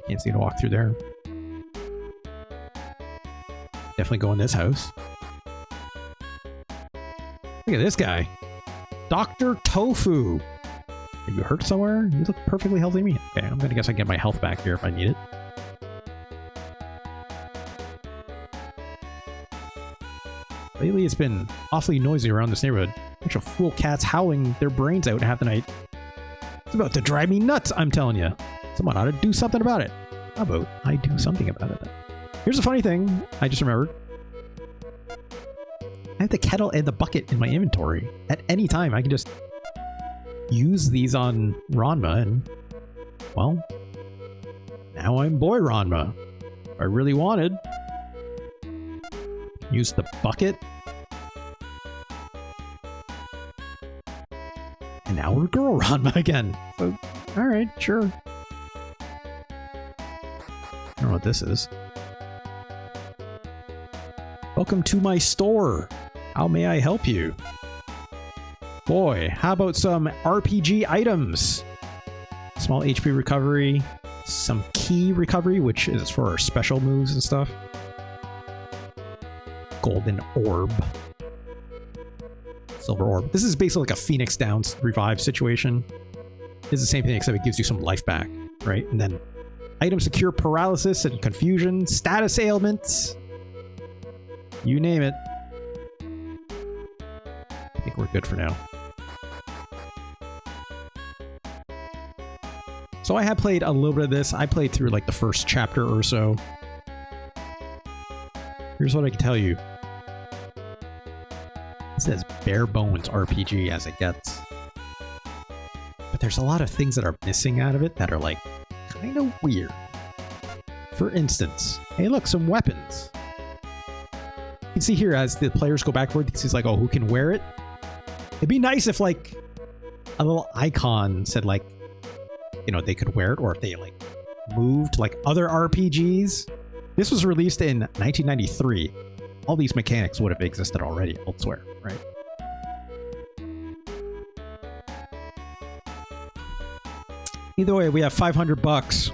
Can't seem to walk through there. Definitely go in this house. Look at this guy. Dr. Tofu. Are you hurt somewhere? You look perfectly healthy to me. Okay, I'm gonna guess I can get my health back here if I need it. Lately it's been awfully noisy around this neighborhood. Bunch of fool cats howling their brains out half the night. It's about to drive me nuts, I'm telling you. Someone ought to do something about it. How about I do something about it? Here's a funny thing I just remembered. I have the kettle and the bucket in my inventory. At any time, I can just use these on Ranma, and, well, now I'm Boy Ranma. If I really wanted, use the bucket. And now we're Girl Ranma again. So, alright, sure. I don't know what this is. Welcome to my store. How may I help you? Boy, how about some RPG items? Small HP recovery, some key recovery, which is for our special moves and stuff. Golden orb. Silver orb. This is basically like a Phoenix Down revive situation. It's the same thing except it gives you some life back, right? And then items to cure paralysis and confusion, status ailments. You name it. I think we're good for now. So I have played a little bit of this. I played through like the first chapter or so. Here's what I can tell you. It says bare bones RPG as it gets. But there's a lot of things that are missing out of it that are like kind of weird. For instance, hey look, some weapons. You can see here as the players go backward, it's like, oh, who can wear it? It'd be nice if like a little icon said like, you know, they could wear it, or if they like moved like other RPGs. This was released in 1993. All these mechanics would have existed already elsewhere, right? Either way, we have $500.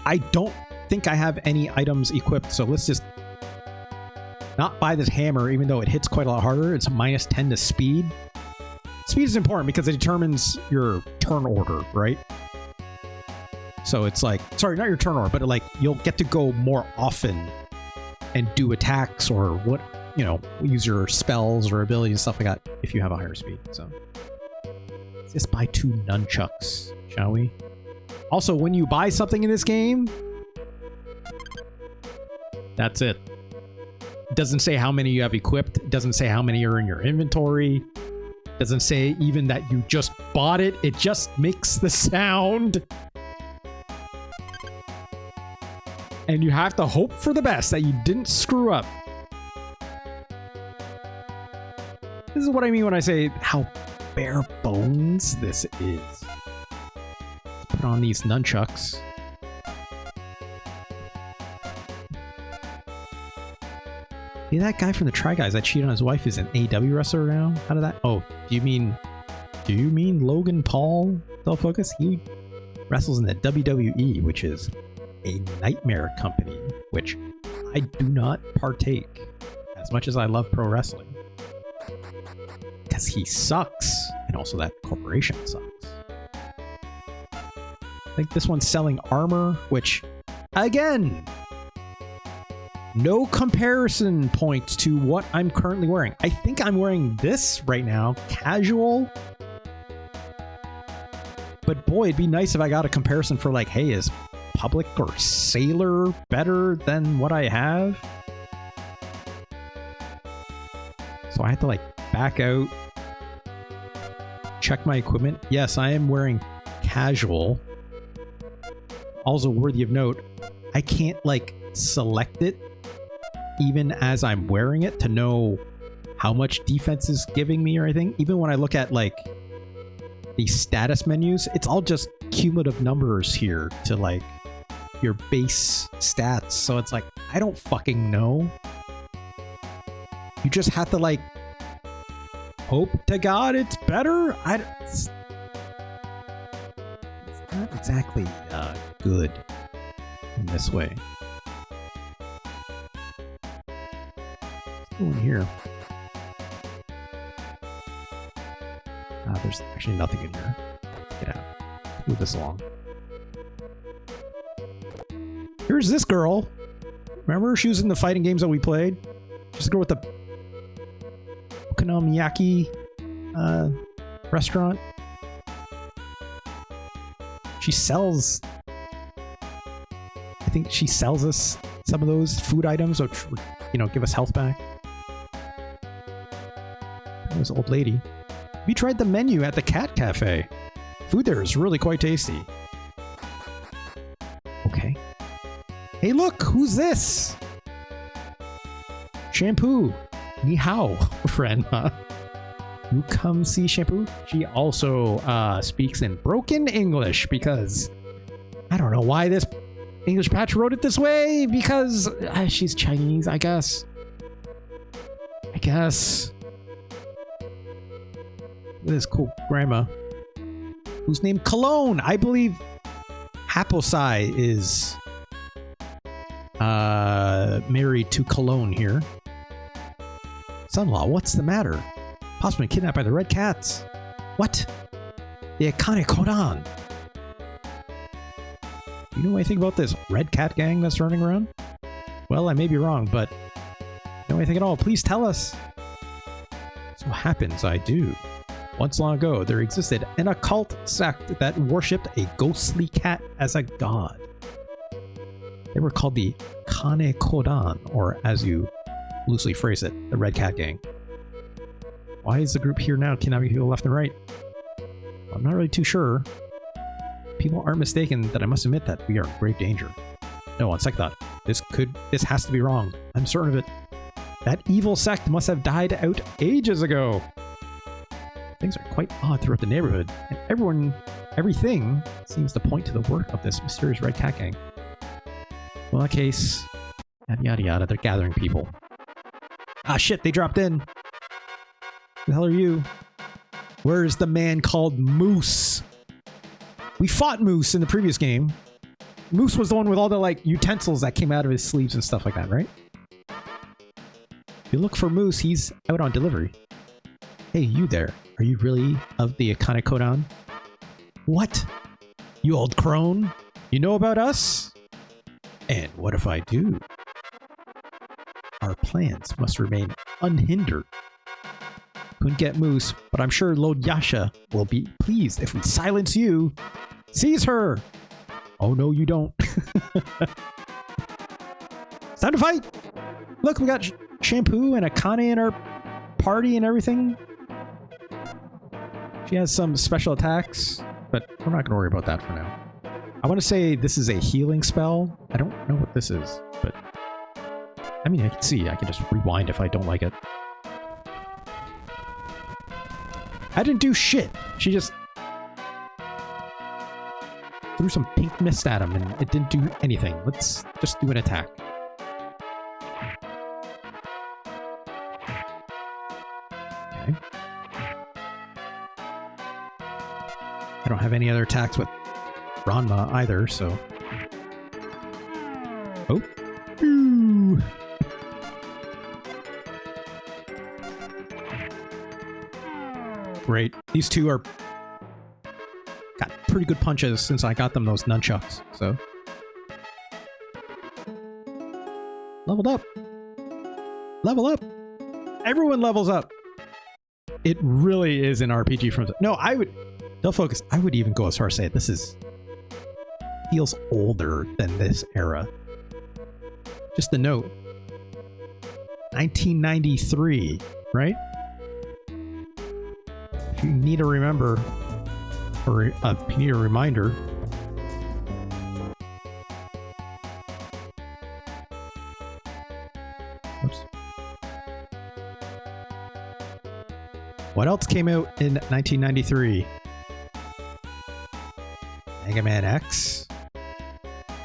I don't think I have any items equipped, so let's just not buy this hammer, even though it hits quite a lot harder. It's minus 10 to speed. Speed is important because it determines your turn order, right? So it's like, sorry, not your turn order, but like you'll get to go more often and do attacks or what, you know, use your spells or abilities and stuff like that if you have a higher speed. So let's just buy 2 nunchucks, shall we? Also, when you buy something in this game, that's it. It doesn't say how many you have equipped. It doesn't say how many are in your inventory. It doesn't say even that you just bought it. It just makes the sound. And you have to hope for the best that you didn't screw up. This is what I mean when I say how bare bones this is. Let's put on these nunchucks. Hey, that guy from the Try Guys that cheated on his wife is an AEW wrestler now? How did that... Oh, do you mean Logan Paul? Self-focus? He wrestles in the WWE, which is a nightmare company, which I do not partake as much as I love pro wrestling. Because he sucks, and also that corporation sucks. I think this one's selling armor, which, again, no comparison points to what I'm currently wearing. I think I'm wearing this right now, casual. But boy, it'd be nice if I got a comparison for like, hey, is Public or Sailor better than what I have? So I have to like back out, check my equipment. Yes, I am wearing casual. Also worthy of note, I can't like select it even as I'm wearing it to know how much defense is giving me or anything. Even when I look at like the status menus, it's all just cumulative numbers here to like your base stats. So it's like, I don't fucking know. You just have to like hope to God it's better. It's not exactly good in this way. Let's go in here. There's actually nothing in here. Get out. Move this along. Here's this girl. Remember, she was in the fighting games that we played. She's the girl with the okonomiyaki restaurant. She sells. I think she sells us some of those food items, which, you know, give us health back. This old lady. We tried the menu at the Cat Cafe. Food there is really quite tasty. Okay. Hey, look! Who's this? Shampoo. Ni hao, friend. You come see Shampoo? She also speaks in broken English because I don't know why this English patch wrote it this way, because she's Chinese, I guess. This cool grandma who's named Cologne. I believe Haposai is married to Cologne here. Son-in-law, what's the matter? Possibly kidnapped by the Red Cats. What? The Akanekodan. Do you know anything about this Red Cat gang that's running around? Well, I may be wrong, but know anything at all, please tell us. So happens I do. Once long ago, there existed an occult sect that worshipped a ghostly cat as a god. They were called the Akanekodan, or as you loosely phrase it, the Red Cat Gang. Why is the group here now kidnapping people left and right? I'm not really too sure. People aren't mistaken that I must admit that we are in grave danger. No, on second thought, this has to be wrong. I'm certain of it. That evil sect must have died out ages ago. Things are quite odd throughout the neighborhood, and everything seems to point to the work of this mysterious Red Cat Gang. Well, in that case, yada yada yada, they're gathering people. Ah shit, they dropped in. Who the hell are you? Where's the man called Moose? We fought Moose in the previous game. Moose was the one with all the like utensils that came out of his sleeves and stuff like that, right? If you look for Moose, he's out on delivery. Hey, you there. Are you really of the Akanekodan? What? You old crone? You know about us? And what if I do? Our plans must remain unhindered. Couldn't get Moose, but I'm sure Lord Yasha will be pleased if we silence you. Seize her! Oh no, you don't. It's time to fight! Look, we got Shampoo and Akane in our party and everything. She has some special attacks, but we're not going to worry about that for now. I want to say this is a healing spell. I don't know what this is, but I mean, I can see. I can just rewind if I don't like it. I didn't do shit. She just threw some pink mist at him and it didn't do anything. Let's just do an attack. Okay. I don't have any other attacks with Ranma either, so... Oh. Ooh. Great. These two are... got pretty good punches since I got them those nunchucks, so... Leveled up! Level up! Everyone levels up! It really is an RPG from... No, I would... Don't focus. I would even go as far as say this is... feels older than this era. Just a note. 1993, right? If you need a remember, or if you need a reminder. Oops. What else came out in 1993? Mega Man X,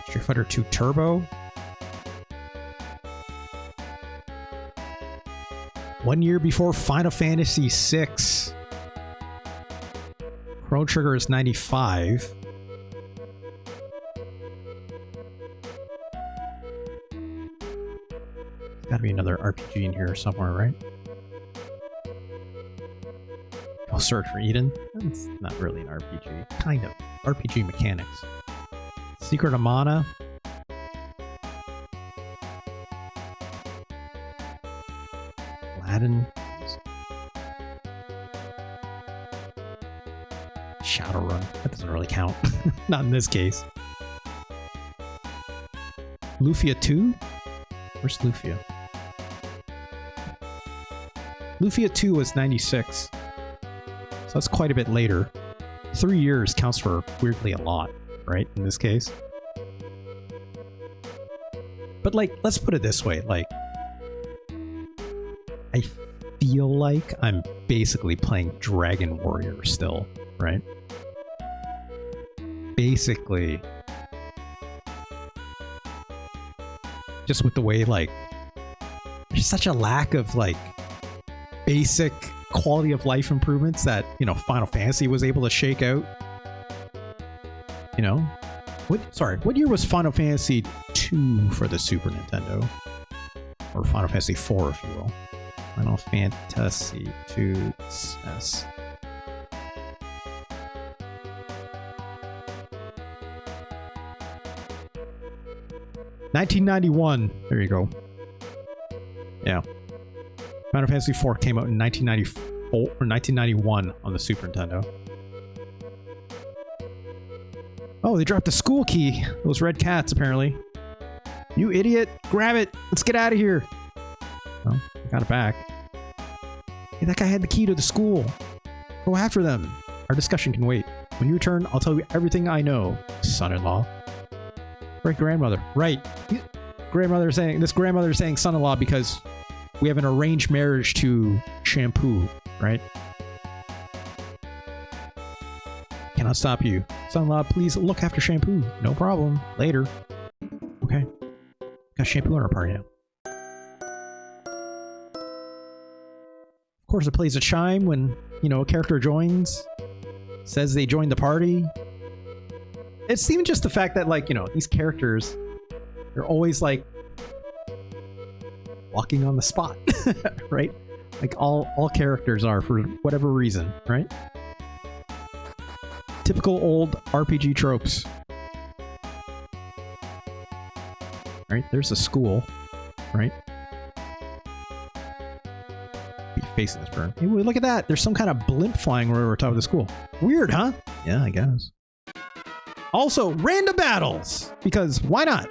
Street Fighter 2 Turbo, 1 year before Final Fantasy VI. Chrono Trigger is 95. Gotta be another RPG in here somewhere, right? I'll search for Eden. It's not really an RPG. Kind of. RPG mechanics. Secret of Mana. Aladdin. Shadowrun. That doesn't really count. Not in this case. Lufia 2? Where's Lufia? Lufia 2 was 96. So that's quite a bit later. 3 years counts for weirdly a lot, right? In this case. But like, let's put it this way, like, I feel like I'm basically playing Dragon Warrior still, right? Basically. Just with the way, like, there's such a lack of, like, basic quality of life improvements that, you know, Final Fantasy was able to shake out. You know? What year was Final Fantasy 2 for the Super Nintendo? Or Final Fantasy 4, if you will. Final Fantasy 2 SNES. $1991. There you go. Yeah. Final Fantasy 4 came out in 1994 or 1991 on the Super Nintendo. Oh, they dropped a school key. Those red cats, apparently. You idiot! Grab it! Let's get out of here! Oh, I got it back. Hey, that guy had the key to the school. Go after them. Our discussion can wait. When you return, I'll tell you everything I know, son-in-law. Right, grandmother. Right. This grandmother is saying son-in-law because we have an arranged marriage to shampoo, right? Cannot stop you. Son-in-law, please look after shampoo. No problem. Later. Okay. Got shampoo in our party now. Of course, it plays a chime when, you know, a character joins. Says they joined the party. It's even just the fact that, like, you know, these characters, they're always, like, walking on the spot, right? Like, all characters are for whatever reason, right? Typical old RPG tropes. Right? There's a school, right? Be facing this burn. Hey, look at that! There's some kind of blimp flying over top of the school. Weird, huh? Yeah, I guess. Also, random battles! Because why not?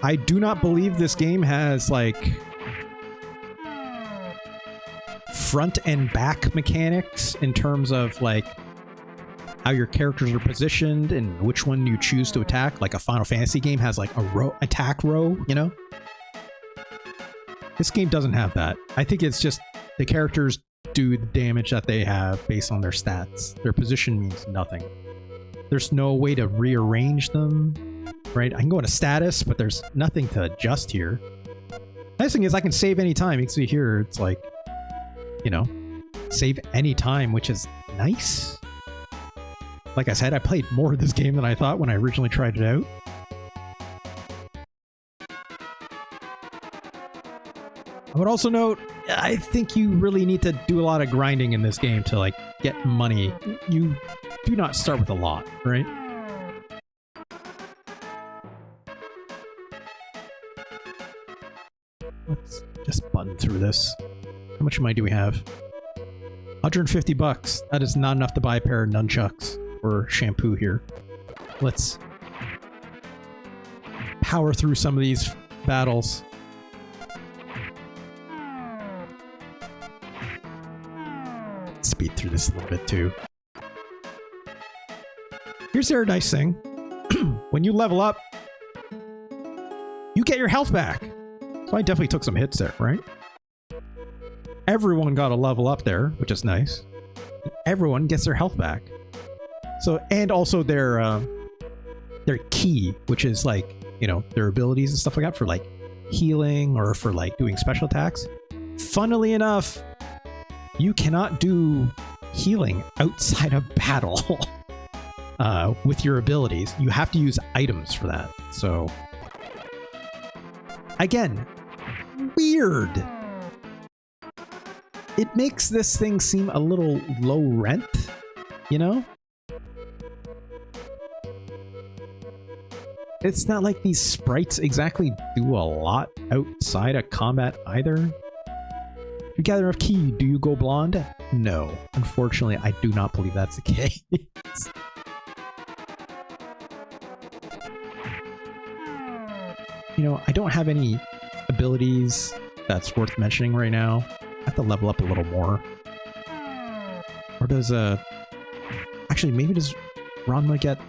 I do not believe this game has, like, front and back mechanics in terms of, like, how your characters are positioned and which one you choose to attack. Like a Final Fantasy game has, like, a attack row, you know? This game doesn't have that. I think it's just the characters do the damage that they have based on their stats. Their position means nothing. There's no way to rearrange them, right? I can go into status, but there's nothing to adjust here. Nice thing is I can save anytime. You can see here, it's like, you know, save anytime, which is nice. Like I said, I played more of this game than I thought when I originally tried it out. I would also note, I think you really need to do a lot of grinding in this game to, like, get money. You do not start with a lot, right? Let's just button through this. How much money do we have? 150 bucks. That is not enough to buy a pair of nunchucks or shampoo here. Let's power through some of these battles. Speed through this a little bit too. Here's the other nice thing. When you level up, you get your health back. So I definitely took some hits there, right? Everyone got a level up there, which is nice. Everyone gets their health back. So, and also their ki, which is like, you know, their abilities and stuff like that for like healing or for like doing special attacks. Funnily enough, you cannot do healing outside of battle with your abilities. You have to use items for that. So, again, weird. It makes this thing seem a little low rent, you know? It's not like these sprites exactly do a lot outside of combat either. If you gather enough ki, do you go blonde? No. Unfortunately, I do not believe that's the case. You know, I don't have any abilities that's worth mentioning right now. I have to level up a little more. Or does actually, maybe does Ranma get...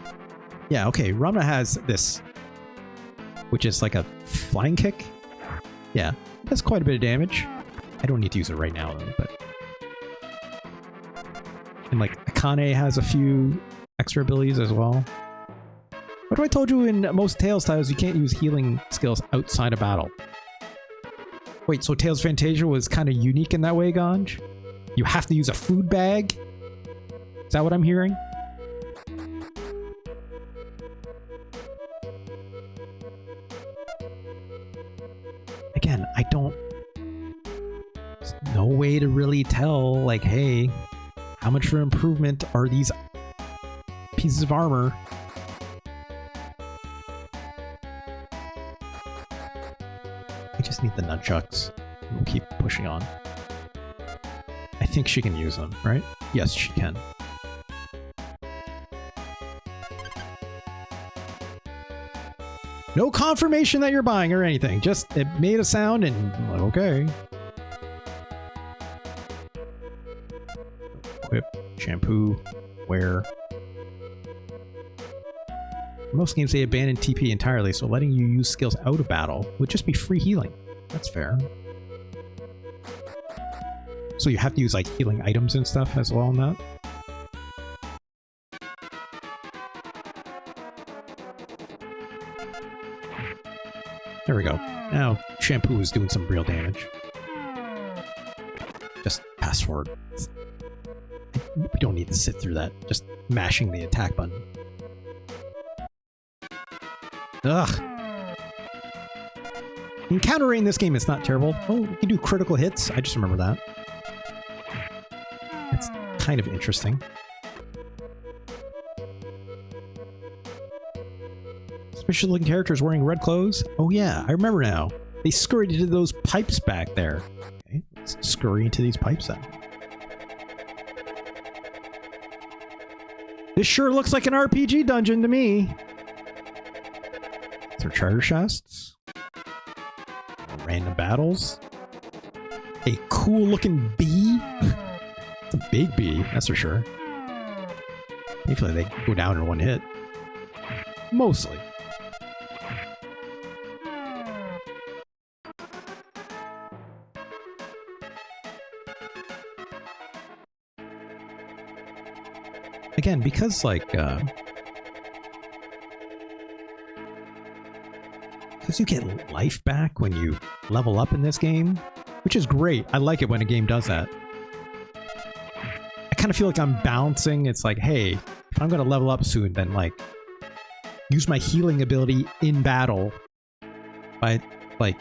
Yeah, okay, Ranma has this, which is like a flying kick. Yeah, that's quite a bit of damage. I don't need to use it right now, though, but... And like, Akane has a few extra abilities as well. What do I told you in most Tales titles, you can't use healing skills outside of battle? Wait, so Tales of Fantasia was kind of unique in that way, Ganj? You have to use a food bag? Is that what I'm hearing? Again, I don't... There's no way to really tell, like, hey, how much of an improvement are these pieces of armor? I just need the nunchucks. We'll keep pushing on. I think she can use them, right? Yes, she can. No confirmation that you're buying or anything. Just, it made a sound and, okay. Equip, shampoo, wear. Most games they abandon TP entirely, so letting you use skills out of battle would just be free healing. That's fair. So you have to use like healing items and stuff as well in that. There we go. Now shampoo is doing some real damage. Just pass forward. We don't need to sit through that. Just mashing the attack button. Ugh. Encountering in this game is not terrible. Oh, you can do critical hits. I just remember that. That's kind of interesting. Special looking characters wearing red clothes. Oh yeah, I remember now. They scurried into those pipes back there. Okay, let's scurry into these pipes then. This sure looks like an RPG dungeon to me. There are charter chests, random battles, a cool looking bee. It's a big bee, that's for sure. Thankfully they go down in one hit. Mostly. Again, because like because you get life back when you level up in this game, which is great. I like it when a game does that. I kind of feel like I'm balancing. It's like, hey, if I'm going to level up soon, then like use my healing ability in battle by like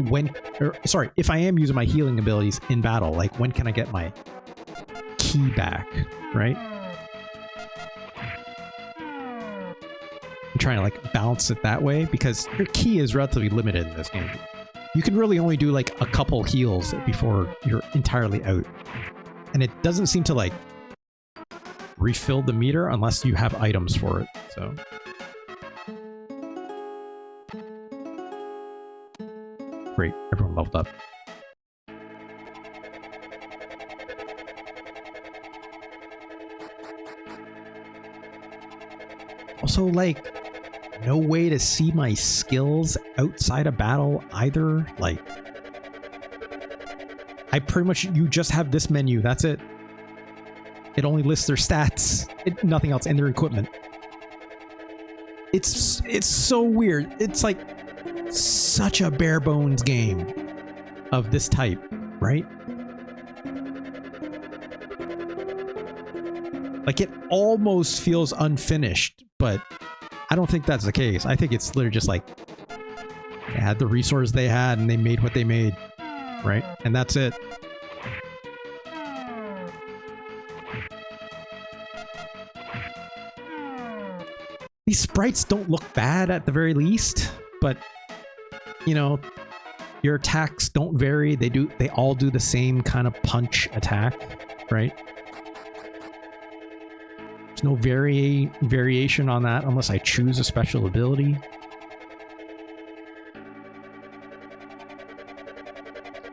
when, or sorry, if I am using my healing abilities in battle, like when can I get my ki back, right? I'm trying to like balance it that way because your ki is relatively limited in this game. You can really only do like a couple heals before you're entirely out. And it doesn't seem to like refill the meter unless you have items for it, so. Great, everyone leveled up. Also, like, no way to see my skills outside of battle either. Like, I pretty much, you just have this menu. That's it. It only lists their stats, nothing else, and their equipment. It's so weird. It's like such a bare bones game of this type, right? Like, it almost feels unfinished, but I don't think that's the case. I think it's literally just like they had the resources they had and they made what they made, right? And that's it. These sprites don't look bad at the very least, but you know, your attacks don't vary. They all do the same kind of punch attack, right? There's no variation on that unless I choose a special ability.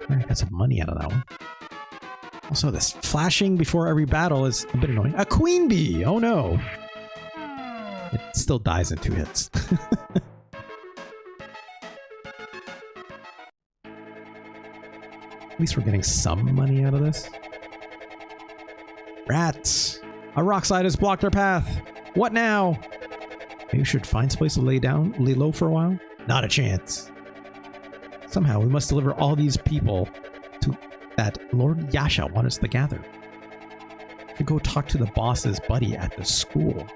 I got some money out of that one. Also, this flashing before every battle is a bit annoying. A queen bee! Oh no! It still dies in 2 hits. At least we're getting some money out of this. Rats! A rock slide has blocked our path! What now? Maybe we should find some place to lay low for a while? Not a chance. Somehow we must deliver all these people to that Lord Yasha wants us to gather. We should go talk to the boss's buddy at the school.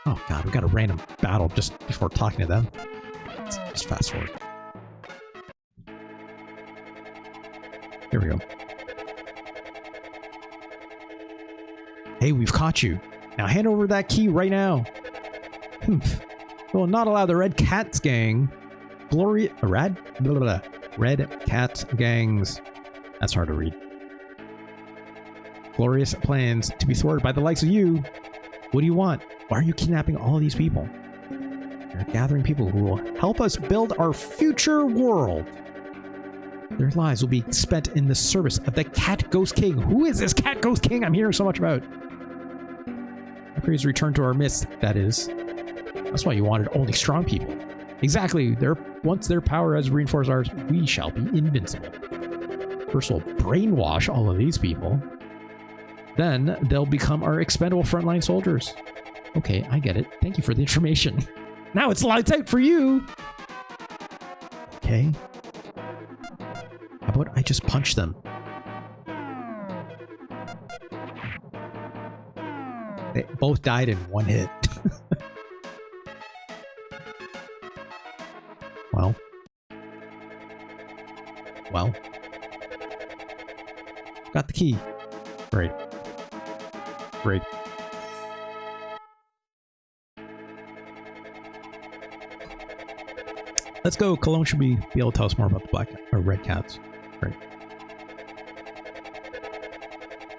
Oh god, we got a random battle just before talking to them. Let's just fast forward. Here we go. Hey, we've caught you. Now hand over that key right now. We will not allow the Red Cats gang. Red Cats gangs. That's hard to read. Glorious plans to be thwarted by the likes of you. What do you want? Why are you kidnapping all these people? You're gathering people who will help us build our future world. Their lives will be spent in the service of the Cat Ghost King. Who is this Cat Ghost King I'm hearing so much about? After he's returned to our midst, that is. That's why you wanted only strong people. Exactly. Once their power has reinforced ours, we shall be invincible. First we'll brainwash all of these people. Then they'll become our expendable frontline soldiers. Okay, I get it. Thank you for the information. Now it's lights out for you! Okay. How about I just punch them? They both died in 1 hit. Well. Got the key. Great. Let's go. Cologne should be able to tell us more about the black or red cats. Great.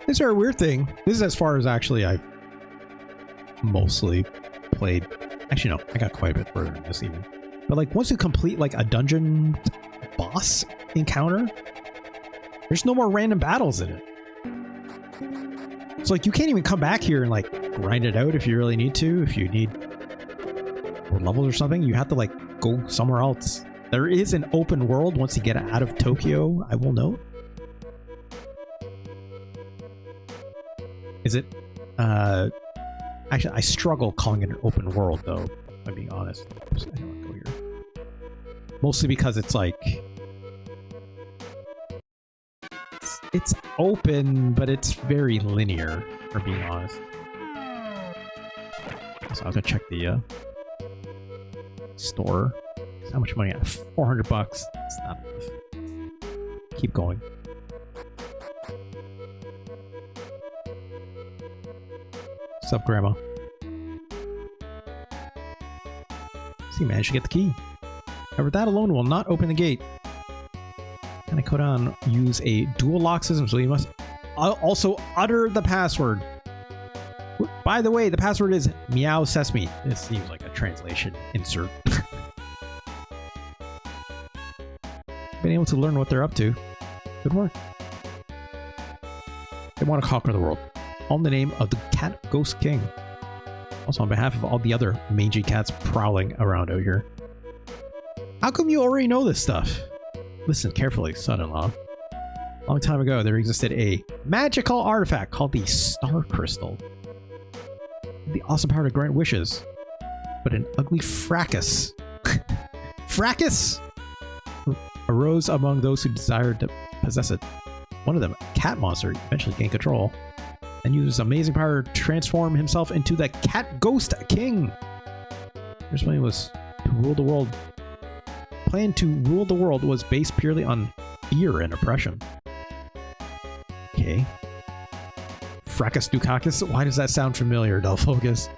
Is there a weird thing? This is as far as actually I've mostly played. Actually, no, I got quite a bit further in this even. But like once you complete like a dungeon boss encounter, there's no more random battles in it. So like you can't even come back here and like grind it out if you really need to. If you need more levels or something, you have to like go somewhere else. There is an open world once you get out of Tokyo, I will note. Is it? Actually, I struggle calling it an open world though, if I'm being honest. I don't want to go here. Mostly because it's like... It's open, but it's very linear, for being honest. So I was gonna check the store. How much money? 400 bucks. It's not enough. Keep going. What's up, Grandma? So you managed to get the key. However, that alone will not open the gate. Akanekodan use a dual lock system, so you must also utter the password. By the way, the password is Meow Sesame. This seems like a translation insert. Been able to learn what they're up to. Good work. They want to conquer the world. All in the name of the Cat Ghost King. Also on behalf of all the other mangy cats prowling around out here. How come you already know this stuff? Listen carefully, son-in-law. A long time ago, there existed a magical artifact called the Star Crystal. The awesome power to grant wishes. But an ugly fracas. Fracas! Arose among those who desired to possess it. One of them, a cat monster, eventually gained control and used his amazing power to transform himself into the Cat Ghost King. His plan was to rule the world. Plan to rule the world was based purely on fear and oppression. Okay. Fracas Dukakis? Why does that sound familiar, Delphocus?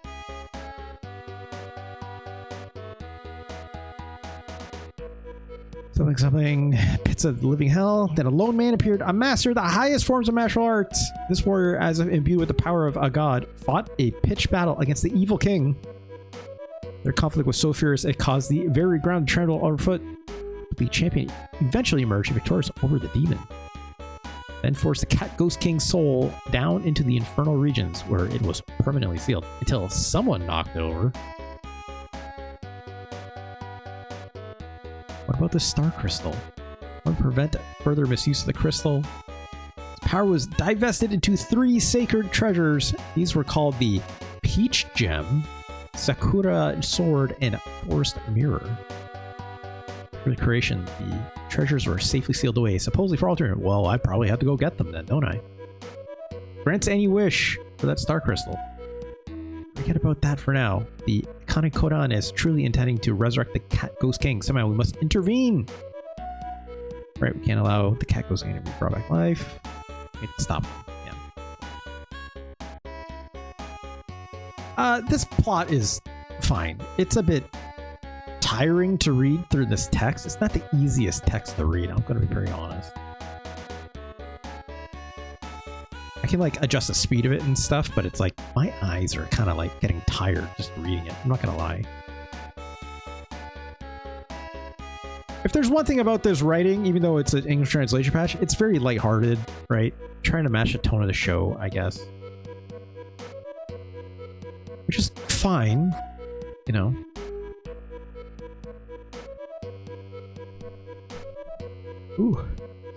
Something, pits of living hell. Then a lone man appeared, a master of the highest forms of martial arts. This warrior, as if imbued with the power of a god, fought a pitched battle against the evil king. Their conflict was so fierce it caused the very ground to tremble underfoot. But the champion eventually emerged victorious over the demon. Then forced the Cat Ghost King's soul down into the infernal regions where it was permanently sealed until someone knocked it over. What about the Star Crystal? To prevent further misuse of the crystal, its power was divested into 3 sacred treasures. These were called the Peach Gem, Sakura Sword, and Forest Mirror. For the creation, the treasures were safely sealed away, supposedly for all time. Well, I probably have to go get them then, don't I? Grants any wish for that Star Crystal. Forget about that for now. The Akanekodan is truly intending to resurrect the Cat Ghost King. Somehow we must intervene. Right, we can't allow the Cat Ghost King to be brought back to life. We can stop him. Yeah. This plot is fine. It's a bit tiring to read through this text. It's not the easiest text to read, I'm going to be very honest. I can like adjust the speed of it and stuff, but it's like my eyes are kind of like getting tired just reading it. I'm not gonna lie. If there's one thing about this writing, even though it's an English translation patch, it's very lighthearted, right? Trying to match the tone of the show, I guess. Which is fine, you know. Ooh,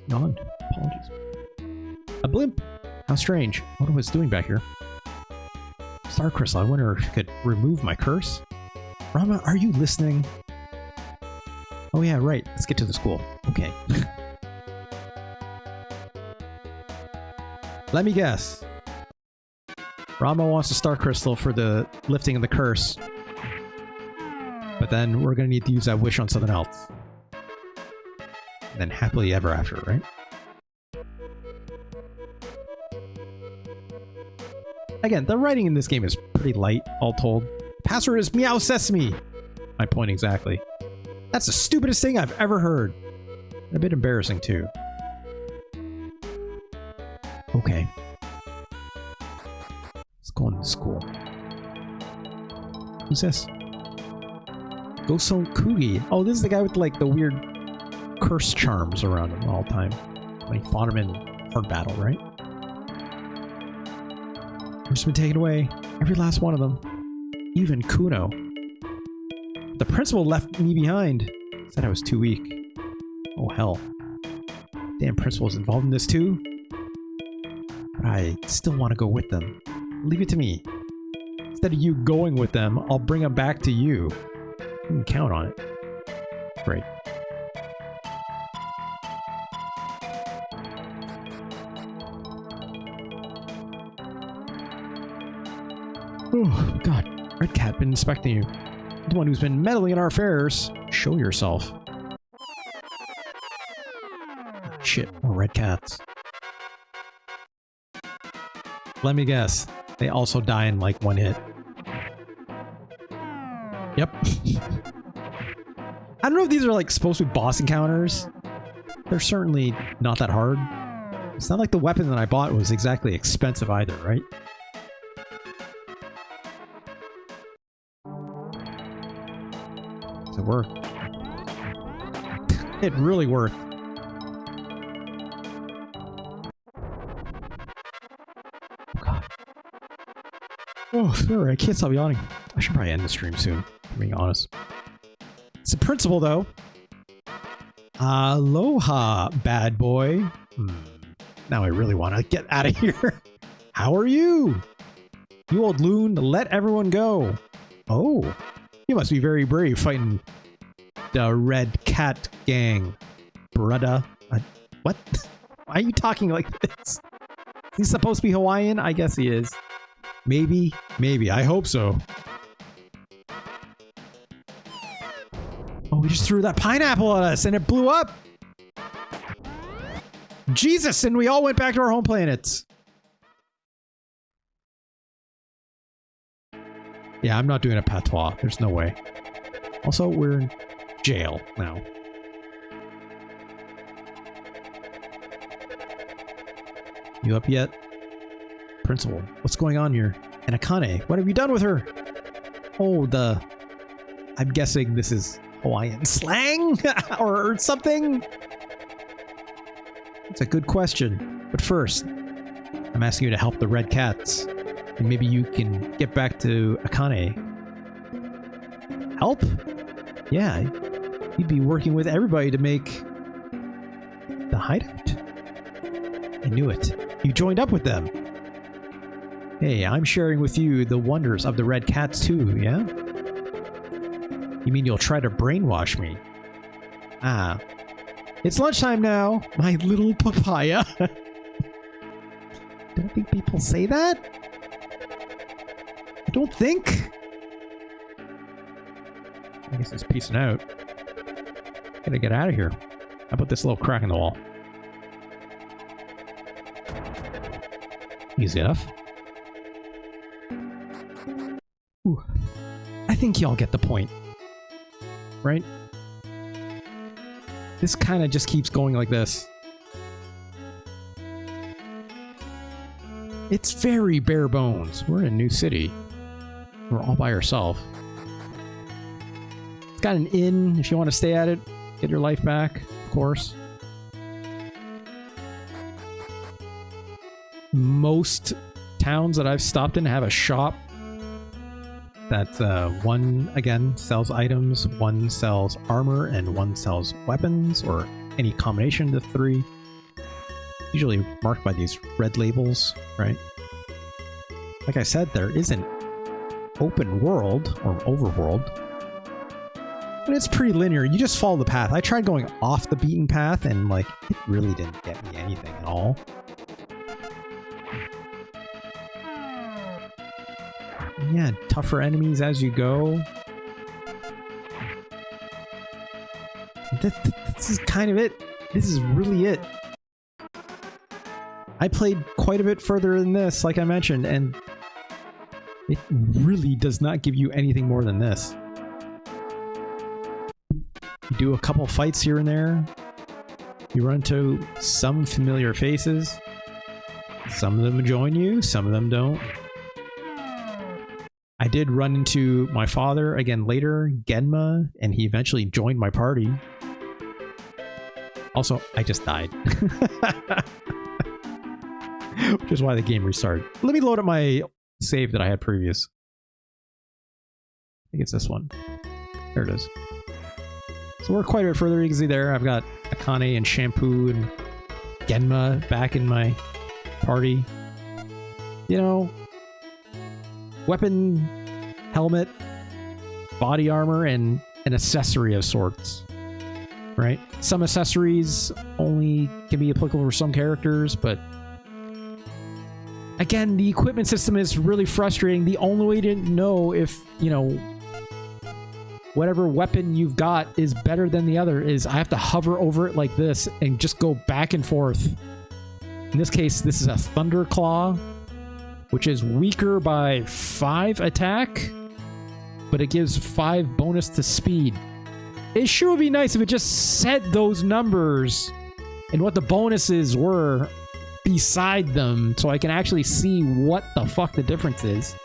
yawned. Apologies. A blimp. How strange. I wonder what it's doing back here. Star Crystal, I wonder if it could remove my curse. Ranma, are you listening? Oh yeah, right. Let's get to the school. Okay. Let me guess. Ranma wants a Star Crystal for the lifting of the curse. But then we're going to need to use that wish on something else. And then happily ever after, right? Again, the writing in this game is pretty light, all told. Password is Meow Sesame! My point exactly. That's the stupidest thing I've ever heard. And a bit embarrassing, too. Okay. Let's go into school. Who's this? Chōgi. Oh, this is the guy with, like, the weird curse charms around him all the time. When he fought him in hard battle, right? Just been taken away. Every last one of them. Even Kuno. The principal left me behind. Said I was too weak. Oh hell. Damn principal's involved in this too? But I still want to go with them. Leave it to me. Instead of you going with them, I'll bring them back to you. You can count on it. Great. Oh, God. Red Cat been inspecting you. The one who's been meddling in our affairs. Show yourself. Shit, more red cats. Let me guess. They also die in like one hit. Yep. I don't know if these are like supposed to be boss encounters. They're certainly not that hard. It's not like the weapon that I bought was exactly expensive either, right? It worked. It really worked. Oh, God. Oh. sorry, I can't stop yawning. I should probably end the stream soon, to be honest. It's a principle, though. Aloha, bad boy. Now I really want to get out of here. How are you? You old loon, let everyone go. Oh, you must be very brave fighting the Red Cat Gang, brudda. What? Why are you talking like this? He's supposed to be Hawaiian? I guess he is. Maybe. Maybe. I hope so. Oh, we just threw that pineapple at us and it blew up. Jesus, and we all went back to our home planets. Yeah, I'm not doing a patois. There's no way. Also, we're in jail now. You up yet? Principal, what's going on here? And Akane, what have you done with her? Oh, I'm guessing this is Hawaiian slang? or something? It's a good question. But first, I'm asking you to help the Red Cats. And maybe you can get back to Akane. Help? Yeah, you'd be working with everybody to make the hideout. I knew it. You joined up with them. Hey, I'm sharing with you the wonders of the Red Cats too, yeah? You mean you'll try to brainwash me? Ah. It's lunchtime now, my little papaya. Don't think people say that? I don't think. I guess he's peacing out. Gotta get out of here. How about this little crack in the wall? Easy enough. Ooh. I think y'all get the point. Right? This kind of just keeps going like this. It's very bare bones. We're in a new city. We're all by ourselves. It's got an inn if you want to stay at it. Get your life back, of course. Most towns that I've stopped in have a shop that one, again, sells items, one sells armor, and one sells weapons, or any combination of the three. Usually marked by these red labels, right? Like I said, there is an open world, or overworld, but it's pretty linear. You just follow the path. I tried going off the beaten path, and like, it really didn't get me anything at all. Yeah, tougher enemies as you go. This is kind of it. This is really it. I played quite a bit further than this, like I mentioned, and it really does not give you anything more than this. You do a couple fights here and there. You run into some familiar faces. Some of them join you, some of them don't. I did run into my father again later, Genma, and he eventually joined my party. Also, I just died. Which is why the game restarted. Let me load up my save that I had previous. I think it's this one. There it is. So we're quite a bit further. You can see there, I've got Akane and Shampoo and Genma back in my party. You know, weapon, helmet, body armor, and an accessory of sorts. Right? Some accessories only can be applicable for some characters, but again, the equipment system is really frustrating. The only way to know if, you know, whatever weapon you've got is better than the other is I have to hover over it like this and just go back and forth. In this case, this is a Thunder Claw, which is weaker by 5 attack, but it gives 5 bonus to speed. It sure would be nice if it just said those numbers and what the bonuses were beside them so I can actually see what the fuck the difference is.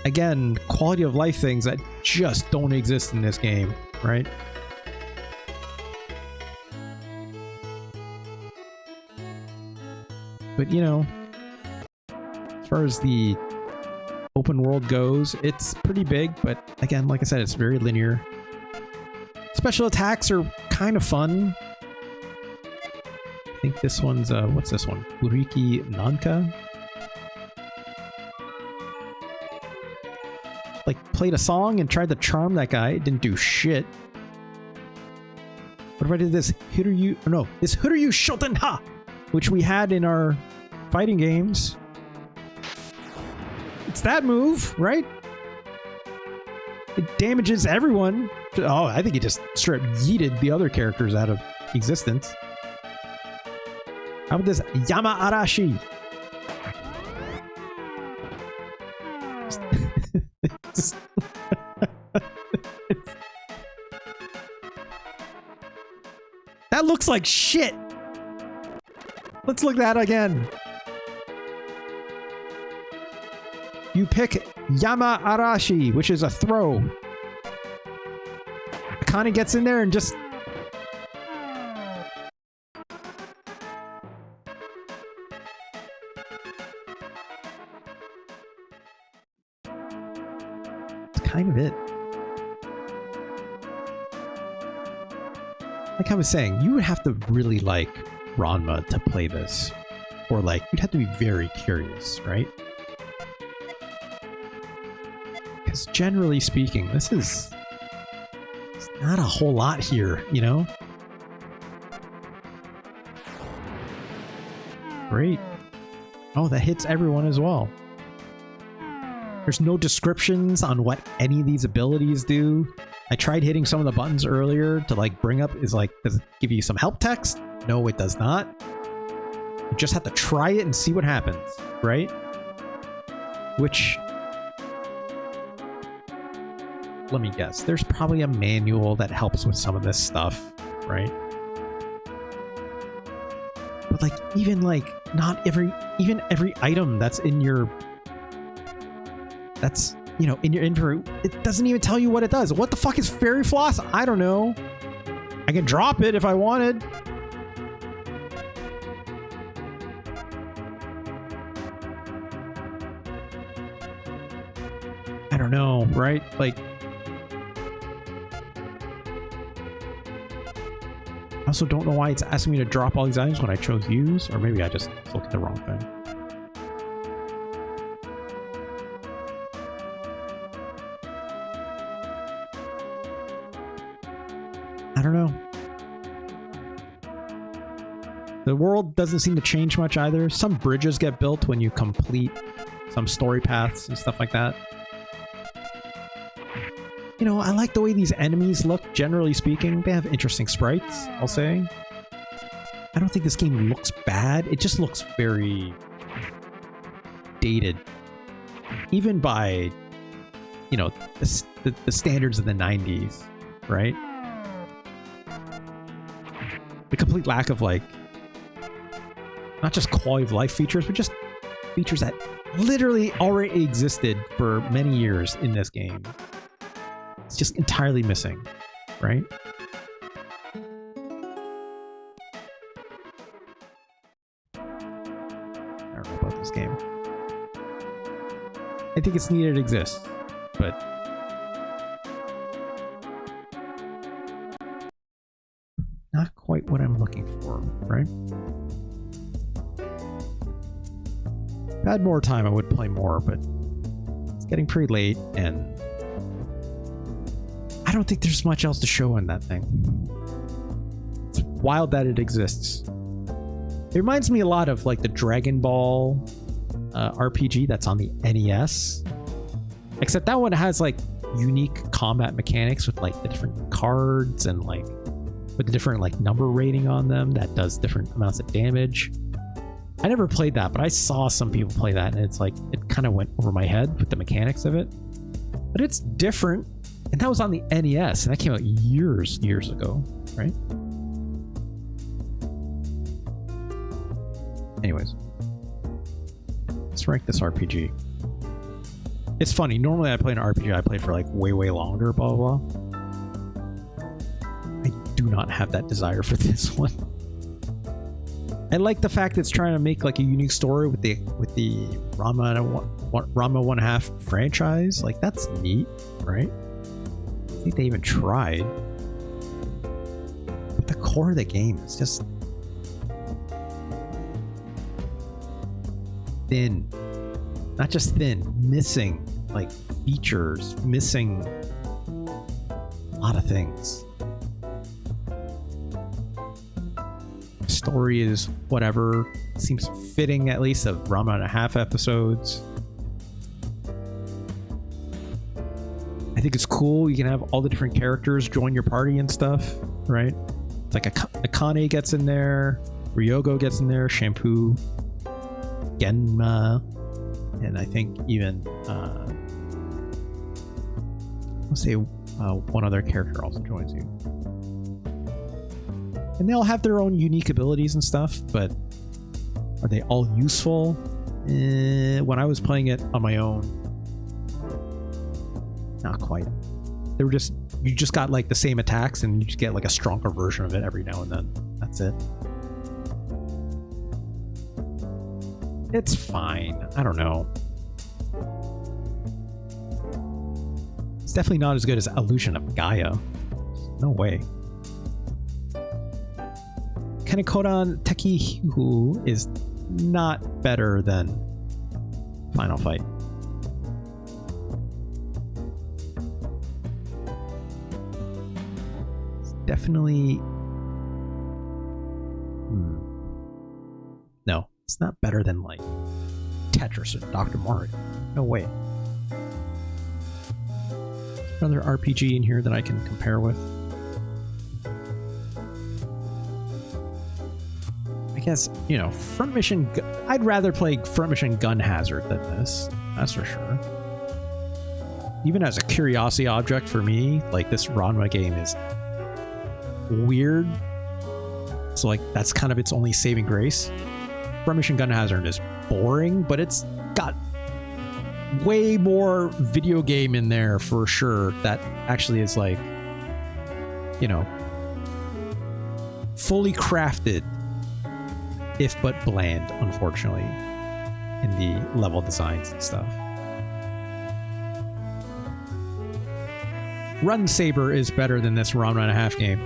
Again, quality of life things that just don't exist in this game, right? But but you know, as far as the open world goes, it's pretty big, but again, like I said, it's very linear. Special attacks are kind of fun. I think this one's, what's this one? Ougi Jaanken? Like, played a song and tried to charm that guy. It didn't do shit. What if I did this Hiryu... No, this Hiryu Shoten Ha! Which we had in our fighting games. It's that move, right? It damages everyone. Oh, I think he just straight up yeeted the other characters out of existence. How about this Yama Arashi? That looks like shit. Let's look at that again. You pick Yama Arashi, which is a throw. Akane gets in there and just... That's kind of it. Like I was saying, you would have to really like Ranma to play this. Or like, you'd have to be very curious, right? Because generally speaking, this is... It's not a whole lot here, you know? Great. Oh, that hits everyone as well. There's no descriptions on what any of these abilities do. I tried hitting some of the buttons earlier to like bring up, does it give you some help text? No, it does not. You just have to try it and see what happens, right? Which, let me guess, there's probably a manual that helps with some of this stuff, right? But like, even every item that's in your, you know, in your inventory, it doesn't even tell you what it does. What the fuck is fairy floss? I don't know. I can drop it if I wanted. I don't know, right? Like, I also don't know why it's asking me to drop all these items when I chose use, or maybe I just looked at the wrong thing. I don't know. The world doesn't seem to change much either. Some bridges get built when you complete some story paths and stuff like that. You know, I like the way these enemies look, generally speaking. They have interesting sprites, I'll say. I don't think this game looks bad. It just looks very dated. Even by, you know, the standards of the 90s, right? The complete lack of, like, not just quality of life features, but just features that literally already existed for many years in this game. It's just entirely missing, right? I don't know about this game. I think it's needed to exist, but not quite what I'm looking for, right? If I had more time, I would play more, but it's getting pretty late, and I don't think there's much else to show in that thing. It's wild that it exists. It reminds me a lot of like the Dragon Ball RPG that's on the NES. Except that one has like unique combat mechanics with like the different cards and like with the different like number rating on them that does different amounts of damage. I never played that, but I saw some people play that, and it's like it kind of went over my head with the mechanics of it. But it's different. And that was on the NES, and that came out years ago, right? Anyways. Let's rank this RPG. It's funny, normally I play an RPG, I play for like way longer, blah, blah, blah. I do not have that desire for this one. I like the fact that it's trying to make like a unique story with the Ranma 1/2 franchise. Like that's neat, right? I think they even tried. But the core of the game is just thin. Not just thin, missing like features, missing a lot of things. Story is whatever, seems fitting at least of Ranma 1/2 episodes. I think it's cool. You can have all the different characters join your party and stuff, right? It's like Akane gets in there, Ryogo gets in there, Shampoo, Genma, and I think even let's say one other character also joins you. And they all have their own unique abilities and stuff, but are they all useful? When I was playing it on my own, not quite. They were just, you just got like the same attacks and you just get like a stronger version of it every now and then. That's it. It's fine. I don't know. It's definitely not as good as Illusion of Gaia. No way. Akanekodan-teki Hihō is not better than Final Fight. It's definitely... No, it's not better than like Tetris or Dr. Mario. No way. Another RPG in here that I can compare with. I guess, you know, Front Mission... I'd rather play Front Mission Gun Hazard than this. That's for sure. Even as a curiosity object for me, like, this Ranma game is weird. So, like, that's kind of its only saving grace. Front Mission Gun Hazard is boring, but it's got way more video game in there for sure that actually is, like, you know, fully crafted, if but bland, unfortunately, in the level designs and stuff. Run Saber is better than this Ranma 1/2 game.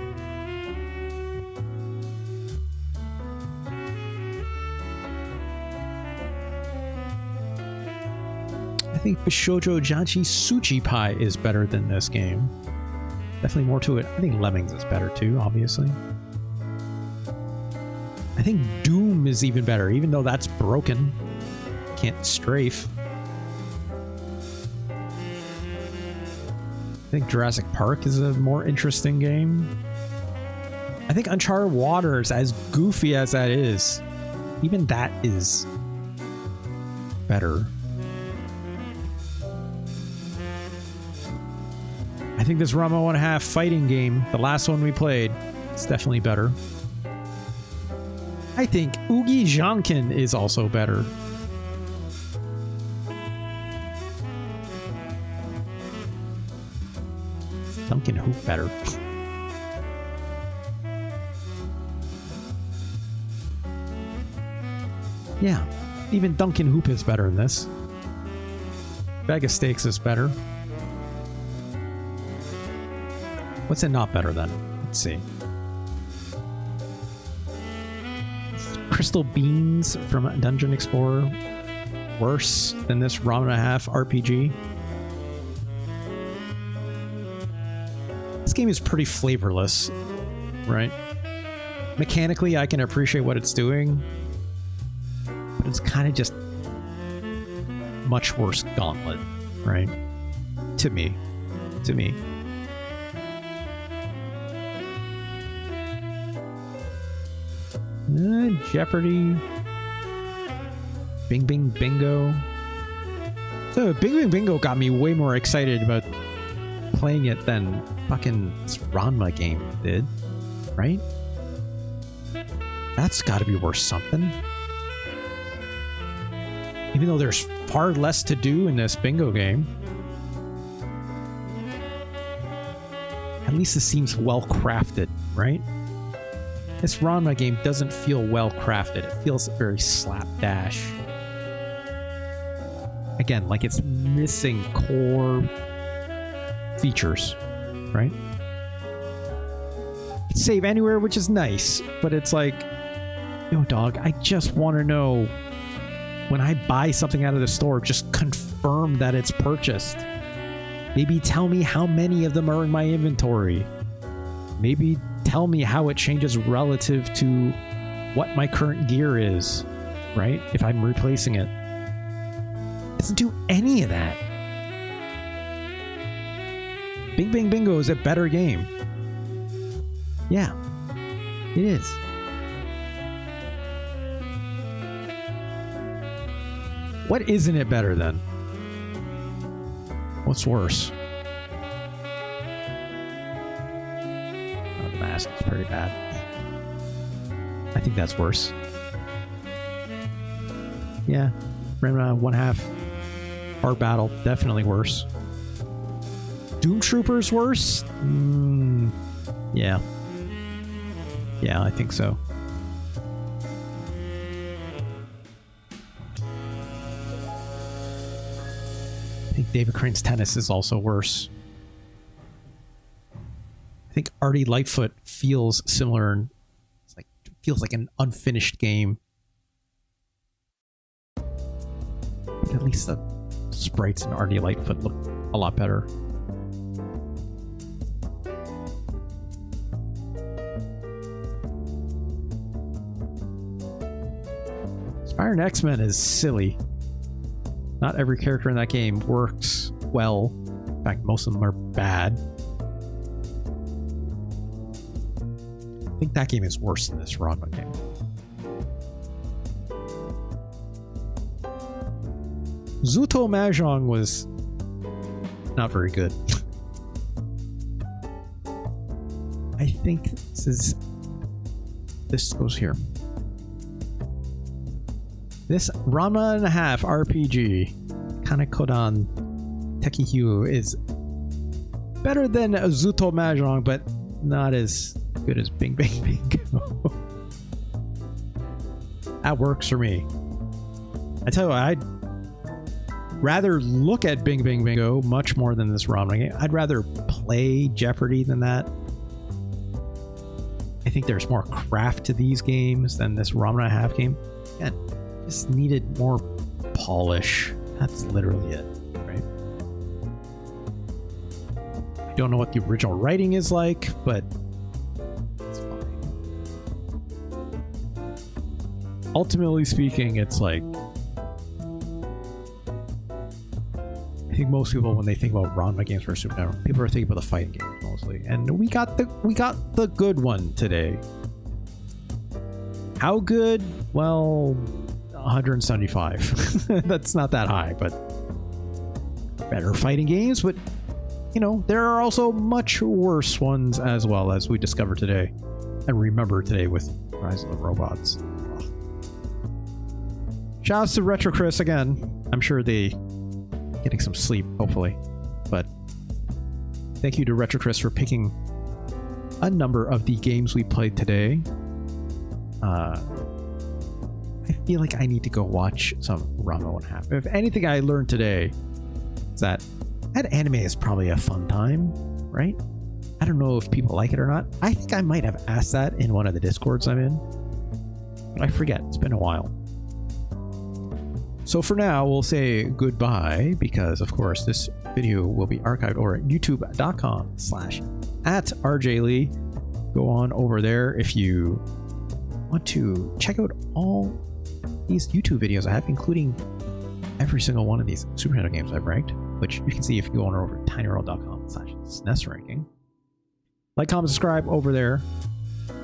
I think Bishoujo Janshi Suchi Pai is better than this game. Definitely more to it. I think Lemmings is better too, obviously. I think Doom is even better, even though that's broken. Can't strafe. I think Jurassic Park is a more interesting game. I think Uncharted Waters, as goofy as that is, even that is better. I think this Ranma 1/2 fighting game, the last one we played, is definitely better. I think Ougi Jaanken is also better. Duncan Hoop better. Yeah, even Duncan Hoop is better than this. Bag of Steaks is better. What's it not better than? Let's see. Crystal Beans from Dungeon Explorer. Worse than this Ranma 1/2 RPG. This game is pretty flavorless, right? Mechanically, I can appreciate what it's doing, but it's kind of just much worse Gauntlet, right? To me. To me. Jeopardy. Bing Bing Bingo. So Bing Bing Bingo got me way more excited about playing it than fucking this Ranma game did, right? That's got to be worth something. Even though there's far less to do in this bingo game, at least it seems well crafted, right? This Ranma game doesn't feel well crafted. It feels very slapdash. Again, like it's missing core features, right? Save anywhere, which is nice, but it's like, yo, dog, I just want to know when I buy something out of the store, just confirm that it's purchased. Maybe tell me how many of them are in my inventory. Maybe tell me how it changes relative to what my current gear is, right? If I'm replacing it. It doesn't do any of that. Bing Bing Bingo is a better game. Yeah, it is. What isn't it better than? What's worse? Oh, the mask is pretty bad. I think that's worse. Yeah, Ranma 1/2 hard battle, definitely worse. Doom Troopers worse? Yeah. Yeah, I think so. I think David Crane's Tennis is also worse. I think Artie Lightfoot feels similar. And it's like feels like an unfinished game. But at least the sprites in Artie Lightfoot look a lot better. Iron X-Men is silly. Not every character in that game works well. In fact, most of them are bad. I think that game is worse than this Ranma game. Zuto Mahjong was not very good. I think this goes here. This Ranma and a half RPG, Akanekodan-teki Hihō, is better than Zuto Mahjong, but not as good as Bing Bing Bingo. That works for me. I tell you what, I'd rather look at Bing Bing Bingo much more than this Ranma game. I'd rather play Jeopardy than that. I think there's more craft to these games than this Ranma and a half game. Again, just needed more polish. That's literally it, right? I don't know what the original writing is like, but it's fine. Ultimately speaking, it's like, I think most people, when they think about Ranma games for Super Nintendo, people are thinking about the fighting games mostly, and we got the good one today. How good? Well, 175. That's not that high, but better fighting games. But you know, there are also much worse ones as well, as we discovered today and remember today with Rise of the Robots. Shouts to Retro Chris again. I'm sure they getting some sleep, hopefully. But thank you to Retro Chris for picking a number of the games we played today. I feel like I need to go watch some Ranma 1/2. If anything I learned today is that anime is probably a fun time, right? I don't know if people like it or not. I think I might have asked that in one of the Discords I'm in, but I forget. It's been a while. So for now, we'll say goodbye because, of course, this video will be archived over at youtube.com/@RJLee. Go on over there if you want to check out all these YouTube videos I have, including every single one of these Super Nintendo games I've ranked, which you can see if you go on over to tinyworld.com/SNES ranking. Like, comment, subscribe over there.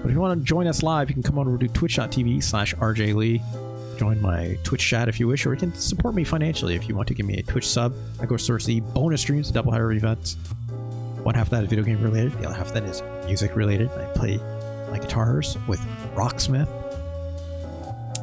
But if you want to join us live, you can come on over to twitch.tv/RJLee. Join my Twitch chat if you wish, or you can support me financially if you want to give me a Twitch sub. I go source the bonus streams, double header events. One half of that is video game related, the other half of that is music related. I play my guitars with Rocksmith.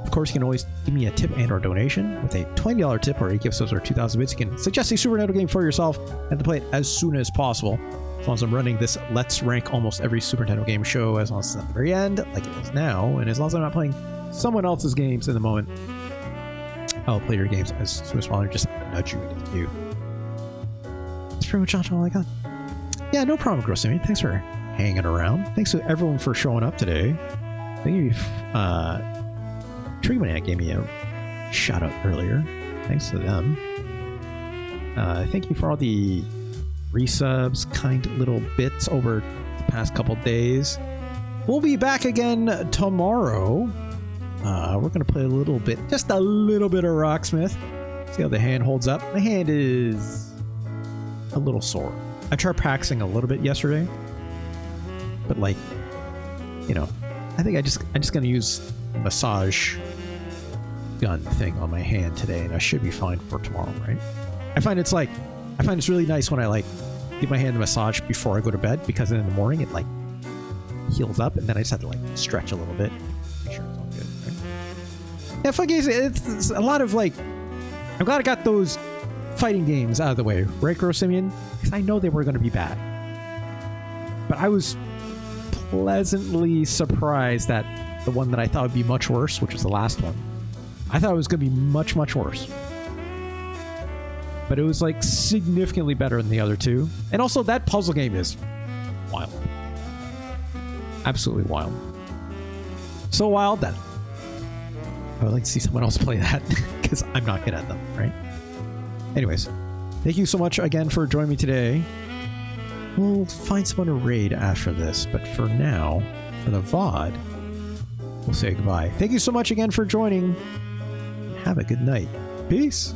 Of course, you can always give me a tip and or donation with a $20 tip or a gift subs or 2,000 bits. You can suggest a Super Nintendo game for yourself and to play it as soon as possible. As long as I'm running this Let's Rank almost every Super Nintendo game show, as long as it's at the very end, like it is now, and as long as I'm not playing someone else's games in the moment, I'll play your games as soon as possible, just nudge you into the queue. That's pretty much all I got. Yeah, no problem, Grossamy. Thanks for hanging around. Thanks to everyone for showing up today. Thank you. Treeman gave me a shout out earlier. Thanks to them. Thank you for all the resubs, kind little bits over the past couple days. We'll be back again tomorrow. We're going to play a little bit, just a little bit of Rocksmith. See how the hand holds up. My hand is a little sore. I tried practicing a little bit yesterday, but like, you know, I think I'm just going to use massage gun thing on my hand today, and I should be fine for tomorrow, right? I find it's really nice when I like give my hand a massage before I go to bed, because then in the morning it like heals up, and then I just have to like stretch a little bit, make sure it's all good, right? Yeah, fuck it's a lot of like, I'm glad I got those fighting games out of the way, right, Gross Simeon? Because I know they were going to be bad, but I was pleasantly surprised that the one that I thought would be much worse, which was the last one, I thought it was going to be much, much worse. But it was like significantly better than the other two. And also that puzzle game is wild. Absolutely wild. So wild that I would like to see someone else play that, because I'm not good at them, right? Anyways, thank you so much again for joining me today. We'll find someone to raid after this, but for now, for the VOD, we'll say goodbye. Thank you so much again for joining. Have a good night. Peace.